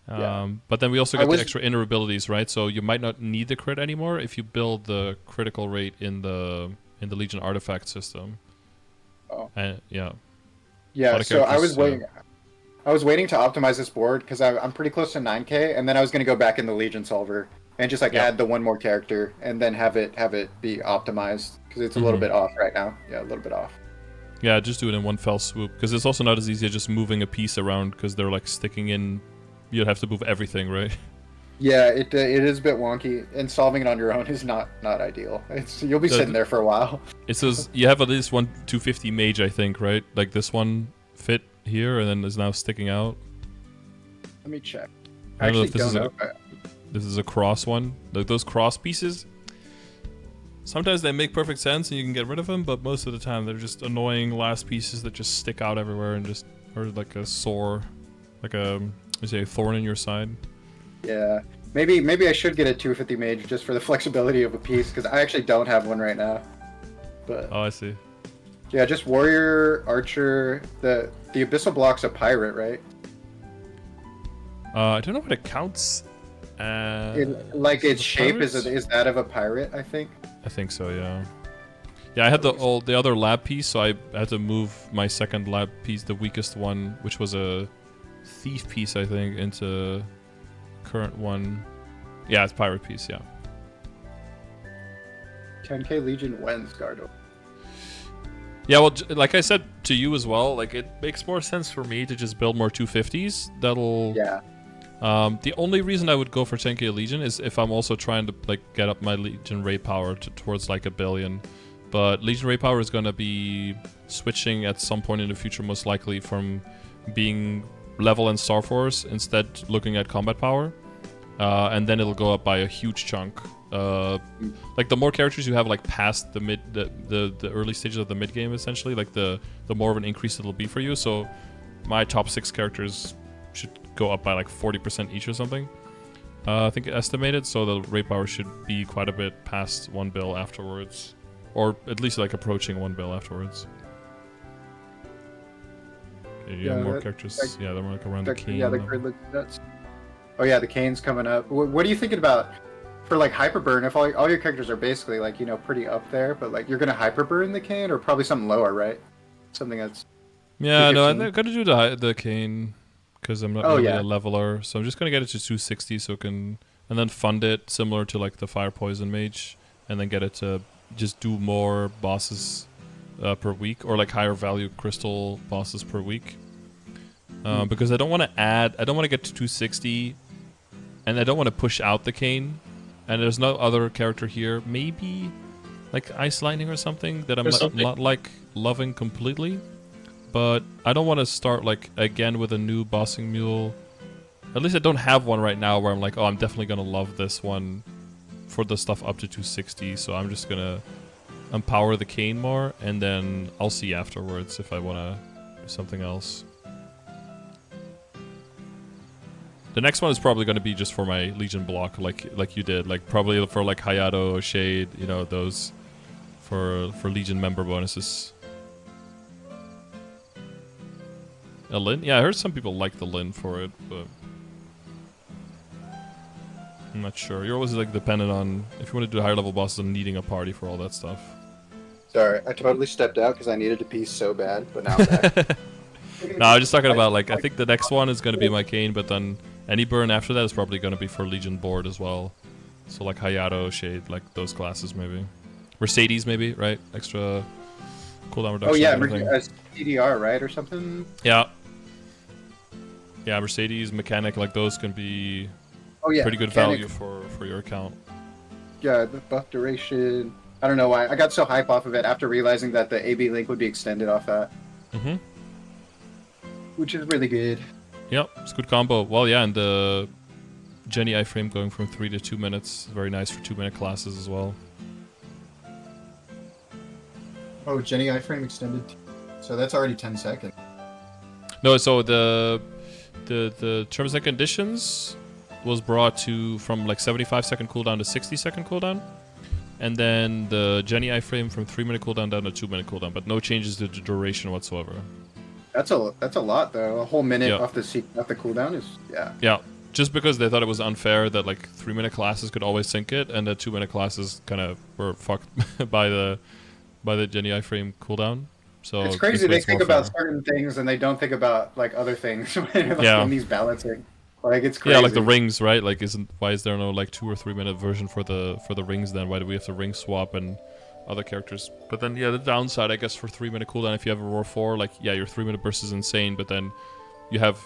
Speaker 2: But then we also get the extra inner abilities, right? So you might not need the crit anymore if you build the critical rate in the Legion artifact system.
Speaker 1: Oh.
Speaker 2: Yeah.
Speaker 1: So I was waiting. I was waiting to optimize this board because I'm pretty close to 9K, and then I was going to go back in the Legion solver and just like add the one more character and then have it be optimized because it's a little bit off right now. Yeah, a little bit off.
Speaker 2: Yeah, just do it in one fell swoop because it's also not as easy as just moving a piece around because they're like sticking in. You'd have to move everything, right?
Speaker 1: Yeah, it is a bit wonky, and solving it on your own is not ideal. You'll be sitting there for a while.
Speaker 2: It says you have at least one 250 mage, I think, right? Like this one fit here and then is now sticking out.
Speaker 1: Let me check.
Speaker 2: I don't know if this is a cross one. Like those cross pieces, sometimes they make perfect sense and you can get rid of them, but most of the time they're just annoying last pieces that just stick out everywhere and just are like a sore, like a thorn in your side.
Speaker 1: Yeah, maybe I should get a 250 mage just for the flexibility of a piece because I actually don't have one right now. But
Speaker 2: I see.
Speaker 1: Yeah, just warrior, archer. The abyssal block's a pirate, right?
Speaker 2: I don't know what it counts as.
Speaker 1: Like its
Speaker 2: The
Speaker 1: shape
Speaker 2: pirates?
Speaker 1: is that of a pirate, I think.
Speaker 2: I think so, yeah. Yeah, I had the other lab piece, so I had to move my second lab piece, the weakest one, which was a thief piece, I think, into current one. Yeah, it's pirate piece, yeah.
Speaker 1: 10k Legion when, Scardor?
Speaker 2: Yeah, well, like I said to you as well, like it makes more sense for me to just build more 250s. That'll.
Speaker 1: Yeah.
Speaker 2: The only reason I would go for 10k Legion is if I'm also trying to like get up my Legion raid power towards like 1 billion. But Legion raid power is gonna be switching at some point in the future, most likely from being level and Star Force instead looking at combat power, and then it'll go up by a huge chunk. Like the more characters you have like past the the early stages of the mid game, essentially, like the more of an increase it'll be for you. So my top 6 characters should go up by like 40% each or something. I think estimated, so the raid power should be quite a bit past 1 bill afterwards, or at least like approaching 1 bill afterwards. Okay, you have more characters.
Speaker 1: like,
Speaker 2: yeah, they're more like around the cane.
Speaker 1: Yeah, the grid looks nuts. Oh yeah, the cane's coming up. What are you thinking about for like hyperburn? If all your characters are basically like, you know, pretty up there, but like you're gonna hyperburn the cane or probably something lower, right? Something that's
Speaker 2: Yeah, no, I'm
Speaker 1: 215.
Speaker 2: gonna do the cane because I'm not
Speaker 1: Oh,
Speaker 2: really
Speaker 1: yeah.
Speaker 2: a leveler, so I'm just gonna get it to 260 so it can, and then fund it similar to like the fire poison mage, and then get it to just do more bosses per week, or like higher value crystal bosses per week. Because I don't want to get to 260, and I don't want to push out the cane. And there's no other character here, maybe like Ice Lightning or something that I'm not like loving completely. But I don't want to start like again with a new bossing mule. At least I don't have one right now where I'm like, oh, I'm definitely gonna love this one for the stuff up to 260. So I'm just gonna empower the cane more, and then I'll see afterwards if I want to do something else. The next one is probably going to be just for my Legion block, like you did, like probably for like Hayato, Shade, you know, those for Legion member bonuses. A Lin? Yeah, I heard some people like the Lin for it, but I'm not sure. You're always like dependent on, if you want to do higher level bosses, on needing a party for all that stuff.
Speaker 1: Sorry, I totally stepped out because I needed to pee so bad, but now I'm back.
Speaker 2: No, I'm just talking about like, I think the next one is going to be my cane, but then any burn after that is probably going to be for Legion board as well. So like Hayato, Shade, like those classes maybe. Mercedes maybe, right? Extra cooldown reduction.
Speaker 1: Oh yeah,
Speaker 2: kind of thing.
Speaker 1: CDR, right, or something?
Speaker 2: Yeah. Yeah, Mercedes, Mechanic, like those can be
Speaker 1: Oh yeah,
Speaker 2: pretty good
Speaker 1: mechanic.
Speaker 2: value for your account.
Speaker 1: Yeah, the buff duration. I don't know why. I got so hype off of it after realizing that the AB link would be extended off that.
Speaker 2: Mm-hmm.
Speaker 1: Which is really good.
Speaker 2: Yep, it's a good combo. Well, yeah, and the Jenny iframe going from 3 to 2 minutes. Very nice for 2-minute classes as well.
Speaker 1: Oh, Jenny iframe extended. So that's already 10 seconds.
Speaker 2: No, so the terms and conditions was brought to from like 75-second cooldown to 60-second cooldown. And then the Jenny iframe from 3-minute cooldown down to 2-minute cooldown, but no changes to the duration whatsoever.
Speaker 1: That's a lot though. A whole minute
Speaker 2: Yeah.
Speaker 1: off the cooldown is
Speaker 2: Yeah, just because they thought it was unfair that like 3-minute classes could always sync it, and the 2-minute classes kind of were fucked by the Jenny iframe cooldown. So
Speaker 1: It's crazy.
Speaker 2: this way
Speaker 1: They
Speaker 2: it's
Speaker 1: think
Speaker 2: more
Speaker 1: about
Speaker 2: fair.
Speaker 1: certain things and they don't think about like other things when, like,
Speaker 2: Yeah.
Speaker 1: in these balancing. Like it's crazy.
Speaker 2: Yeah, like the rings, right? Like, why is there no like 2 or 3-minute version for the rings then? Why do we have to ring swap and other characters? But then yeah, the downside I guess for 3-minute cooldown, if you have a Roar 4, like yeah, your 3-minute burst is insane, but then you have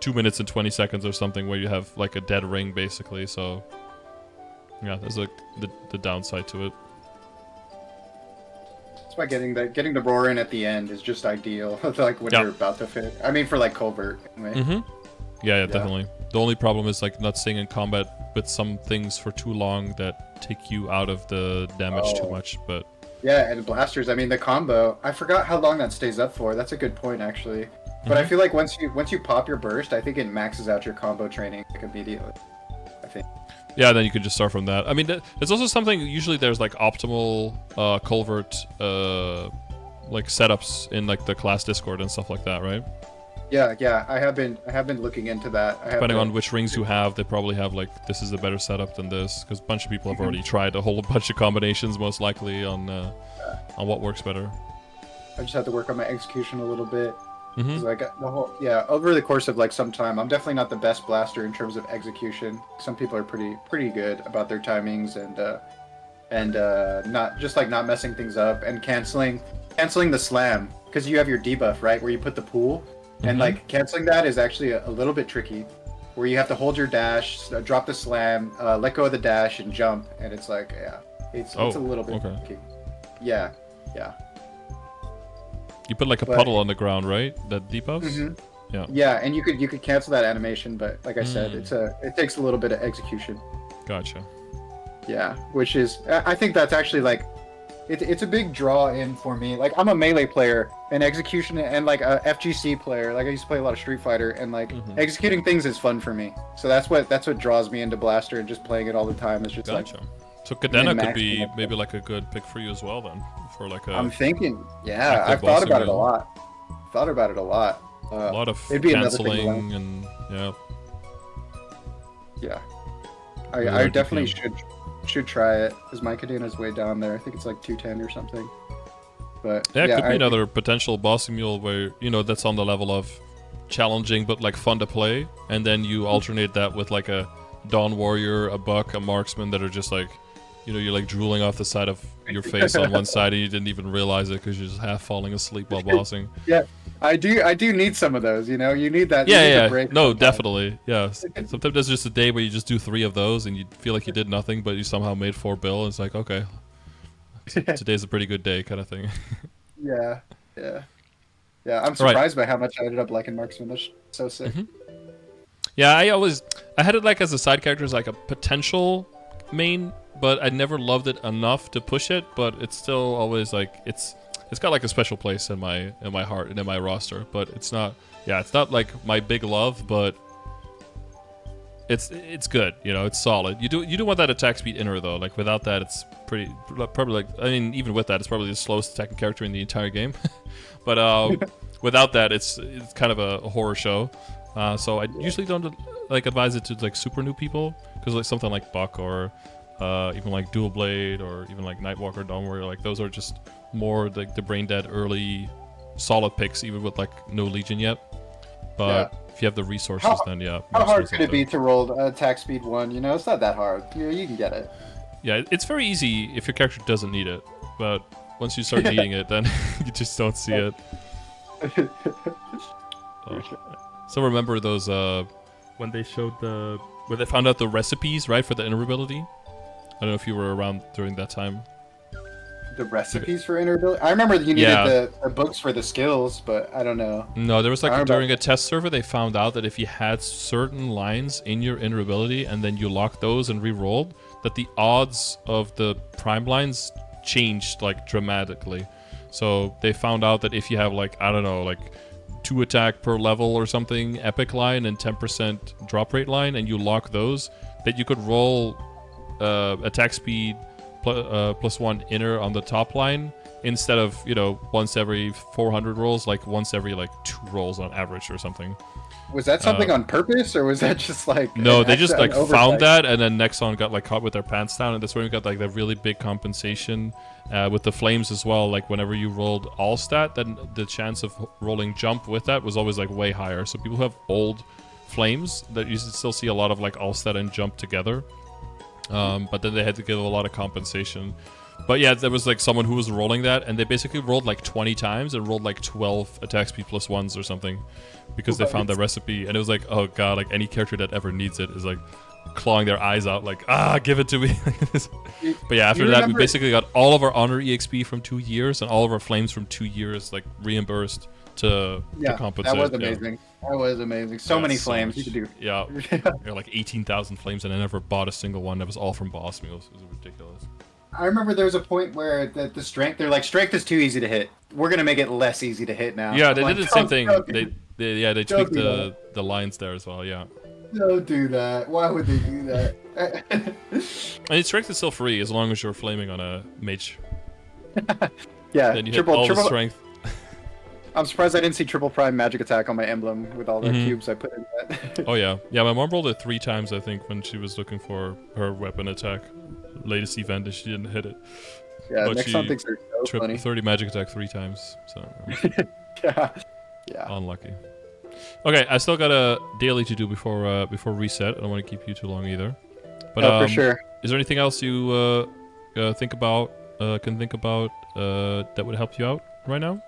Speaker 2: 2 minutes and 20 seconds or something where you have like a dead ring basically. So yeah, there's like the downside to it.
Speaker 1: That's why getting the roar in at the end is just ideal. Like when
Speaker 2: Yeah.
Speaker 1: you're about to fit. I mean, for like Colbert. Anyway.
Speaker 2: Mm-hmm. Yeah, definitely. The only problem is like not staying in combat with some things for too long that take you out of the damage too much. But
Speaker 1: Yeah, and blasters. I mean, the combo. I forgot how long that stays up for. That's a good point, actually. But I feel like once you pop your burst, I think it maxes out your combo training like immediately. I think.
Speaker 2: yeah, then you can just start from that. I mean, it's also something. Usually, there's like optimal culvert like setups in like the class Discord and stuff like that, right?
Speaker 1: Yeah. I have been looking into that. I have
Speaker 2: Depending
Speaker 1: the,
Speaker 2: on which rings you have, they probably have like this is a better setup than this because a bunch of people have already tried a whole bunch of combinations, most likely on what works better.
Speaker 1: I just have to work on my execution a little bit.
Speaker 2: Mm-hmm.
Speaker 1: Cause like the whole over the course of like some time, I'm definitely not the best blaster in terms of execution. Some people are pretty good about their timings and not just like not messing things up and canceling the slam because you have your debuff right where you put the pool and like canceling that is actually a little bit tricky where you have to hold your dash, drop the slam, let go of the dash and jump and it's like it's a little bit tricky. Yeah.
Speaker 2: You put like a puddle on the ground, right? That debuffs.
Speaker 1: Yeah, and you could cancel that animation, but like I said, it takes a little bit of execution.
Speaker 2: Gotcha.
Speaker 1: Yeah, which is I think that's actually like it's a big draw in for me. Like I'm a melee player and execution and like a FGC player. Like I used to play a lot of Street Fighter and like executing things is fun for me. So that's what draws me into Blaster and just playing it all the time. It's just
Speaker 2: gotcha.
Speaker 1: like
Speaker 2: So Cadena could be maybe like a good pick for you as well then for like a.
Speaker 1: I'm thinking, yeah, I've thought about it a lot. A
Speaker 2: lot of
Speaker 1: it'd be
Speaker 2: canceling and yeah.
Speaker 1: Yeah, I definitely should try it because my Cadena's way down there. I think it's like 210 or something. But
Speaker 2: yeah, it could be another potential bossing mule where that's on the level of challenging but like fun to play, and then you alternate that with like a Dawn Warrior, a Buck, a Marksman that are just like. You're like drooling off the side of your face on one side and you didn't even realize it because you're just half falling asleep while bossing.
Speaker 1: Yeah, I do need some of those, you need that.
Speaker 2: Yeah.
Speaker 1: Break
Speaker 2: no, definitely. Yeah. Sometimes there's just a day where you just do 3 of those and you feel like you did nothing, but you somehow made 4 bill and it's like, okay, today's a pretty good day kind of thing.
Speaker 1: Yeah. I'm surprised by how much I ended up liking Marksman. That's so sick.
Speaker 2: Yeah, I had it like as a side character as like a potential main, but I never loved it enough to push it. But it's still always like it's got like a special place in my heart and in my roster. But it's not like my big love, but it's good. It's solid. You do want that attack speed inner though. Like without that, it's probably like even with that, it's probably the slowest attacking character in the entire game. But without that, it's kind of a horror show. So I usually don't like advise it to like super new people because like something like Buck or even like Dual Blade or even like Nightwalker, Dawn Warrior, like those are just more like the brain dead early solid picks even with like no Legion yet. But if you have the resources, then yeah.
Speaker 1: How hard could it be to roll attack speed 1? It's not that hard. You can get it.
Speaker 2: Yeah, it's very easy if your character doesn't need it. But once you start needing it, then you just don't see it. So remember those when they showed when they found out the recipes, right, for the inner ability? I don't know if you were around during that time.
Speaker 1: The recipes for inner ability? I remember you needed the books for the skills, but I don't know.
Speaker 2: No, there was like during a test server they found out that if you had certain lines in your inner ability and then you locked those and re-rolled, that the odds of the prime lines changed like dramatically. So they found out that if you have like, I don't know, like 2 attack per level or something, epic line and 10% drop rate line, and you lock those, that you could roll attack speed plus 1 inner on the top line instead of once every 400 rolls, like once every like 2 rolls on average or something.
Speaker 1: Was that something on purpose, or was that just like
Speaker 2: no? They just like found that, and then Nexon got like caught with their pants down, and that's where we got like the really big compensation with the flames as well. Like whenever you rolled all stat, then the chance of rolling jump with that was always like way higher. So people who have old flames, that you still see a lot of like all stat and jump together. But then they had to give a lot of compensation. But yeah, there was like someone who was rolling that, and they basically rolled like 20 times and rolled like 12 attack speed plus 1s or something, because they found the recipe. And it was like, oh god, like any character that ever needs it is like clawing their eyes out, like give it to me. But yeah, after that, we basically got all of our honor exp from 2 years and all of our flames from 2 years like reimbursed to compensate.
Speaker 1: That was amazing. That was amazing. So many flames you could do.
Speaker 2: Yeah, like 18,000 flames, and I never bought a single one. That was all from boss meals. It was ridiculous.
Speaker 1: I remember there was a point where the strength, they're like, strength is too easy to hit. We're gonna make it less easy to hit now.
Speaker 2: Yeah, they did the same thing. They tweaked the lines there as well. Yeah.
Speaker 1: Don't do that. Why would they do that?
Speaker 2: And strength is still free as long as you're flaming on a mage.
Speaker 1: Yeah.
Speaker 2: Then you hit all the strength.
Speaker 1: I'm surprised I didn't see triple prime magic attack on my emblem with all the
Speaker 2: Mhm.
Speaker 1: cubes I put in that.
Speaker 2: Oh yeah, yeah. My mom rolled it 3 times, I think, when she was looking for her weapon attack latest event, and she didn't hit it.
Speaker 1: Yeah,
Speaker 2: But
Speaker 1: Nexon
Speaker 2: she
Speaker 1: thinks they're so funny.
Speaker 2: 30 magic attack 3 times, so
Speaker 1: Yeah, yeah.
Speaker 2: unlucky. Okay, I still got a daily to do before reset. I don't want to keep you too long either. But
Speaker 1: No, for sure.
Speaker 2: is there anything else you can think about that would help you out right now?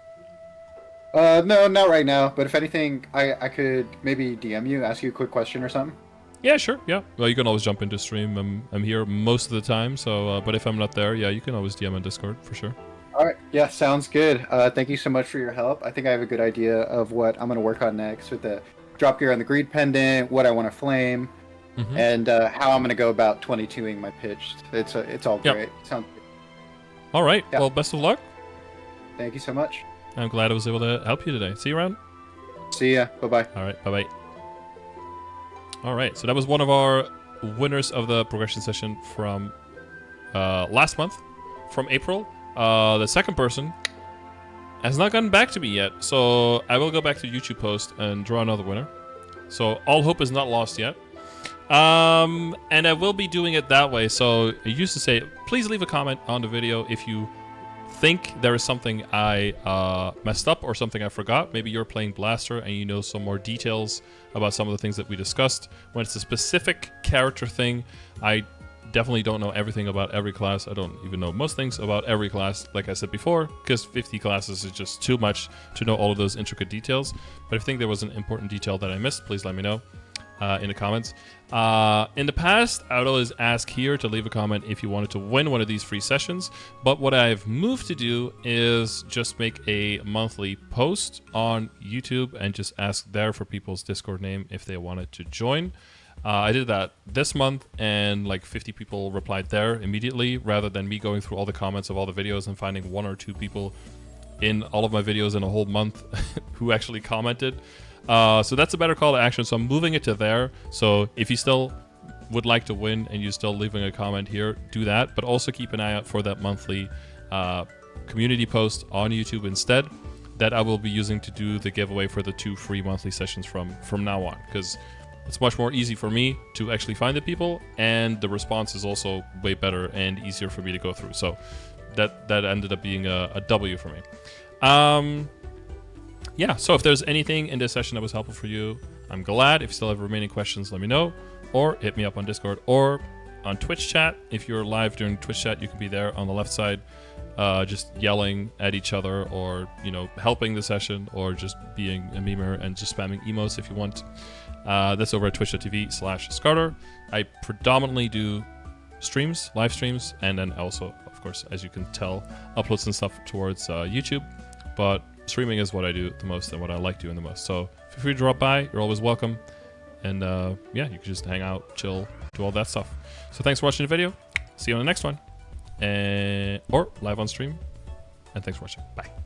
Speaker 1: No, not right now. But if anything, I could maybe DM you, ask you a quick question or something.
Speaker 2: Yeah, sure. Yeah. Well, you can always jump into stream. I'm here most of the time. So, but if I'm not there, yeah, you can always DM on Discord for sure.
Speaker 1: All right. Yeah, sounds good. Thank you so much for your help. I think I have a good idea of what I'm gonna work on next with the drop gear on the greed pendant, what I want to flame, and how I'm gonna go about 22ing my pitch. It's all
Speaker 2: Yep.
Speaker 1: great. Sounds good.
Speaker 2: All right.
Speaker 1: Yeah.
Speaker 2: Well, best of luck.
Speaker 1: Thank you so much.
Speaker 2: I'm glad I was able to help you today. See you around.
Speaker 1: See ya. Bye bye.
Speaker 2: All right. Bye bye. All right. So that was one of our winners of the progression session from last month, from April. The second person has not gotten back to me yet, so I will go back to YouTube post and draw another winner. So all hope is not lost yet. And I will be doing it that way. So I used to say, please leave a comment on the video if you think there is something I messed up or something I forgot. Maybe you're playing Blaster and you know some more details about some of the things that we discussed. When it's a specific character thing, I definitely don't know everything about every class. I don't even know most things about every class, like I said before, because 50 classes is just too much to know all of those intricate details. But if you think there was an important detail that I missed, please let me know in the comments. In the past, I would always ask here to leave a comment if you wanted to win one of these free sessions. But what I've moved to do is just make a monthly post on YouTube and just ask there for people's Discord name if they wanted to join. I did that this month, and like 50 people replied there immediately, rather than me going through all the comments of all the videos and finding 1 or 2 people in all of my videos in a whole month who actually commented. So that's a better call to action. So I'm moving it to there. So if you still would like to win and you're still leaving a comment here, do that. But also keep an eye out for that monthly community post on YouTube instead, that I will be using to do the giveaway for the 2 free monthly sessions from now on. Because it's much more easy for me to actually find the people, and the response is also way better and easier for me to go through. So that ended up being a W for me. Yeah, so if there's anything in this session that was helpful for you, I'm glad. If you still have remaining questions, let me know, or hit me up on Discord or on Twitch chat. If you're live during Twitch chat, you can be there on the left side, just yelling at each other, or helping the session, or just being a memer and just spamming emotes if you want. That's over at twitch.tv/Scardor. I predominantly do streams, live streams, and then also, of course, as you can tell, upload some stuff towards YouTube. But streaming is what I do the most and what I like doing the most. So feel free to drop by. You're always welcome. And yeah, you can just hang out, chill, do all that stuff. So thanks for watching the video. See you on the next one. Or live on stream. And thanks for watching. Bye.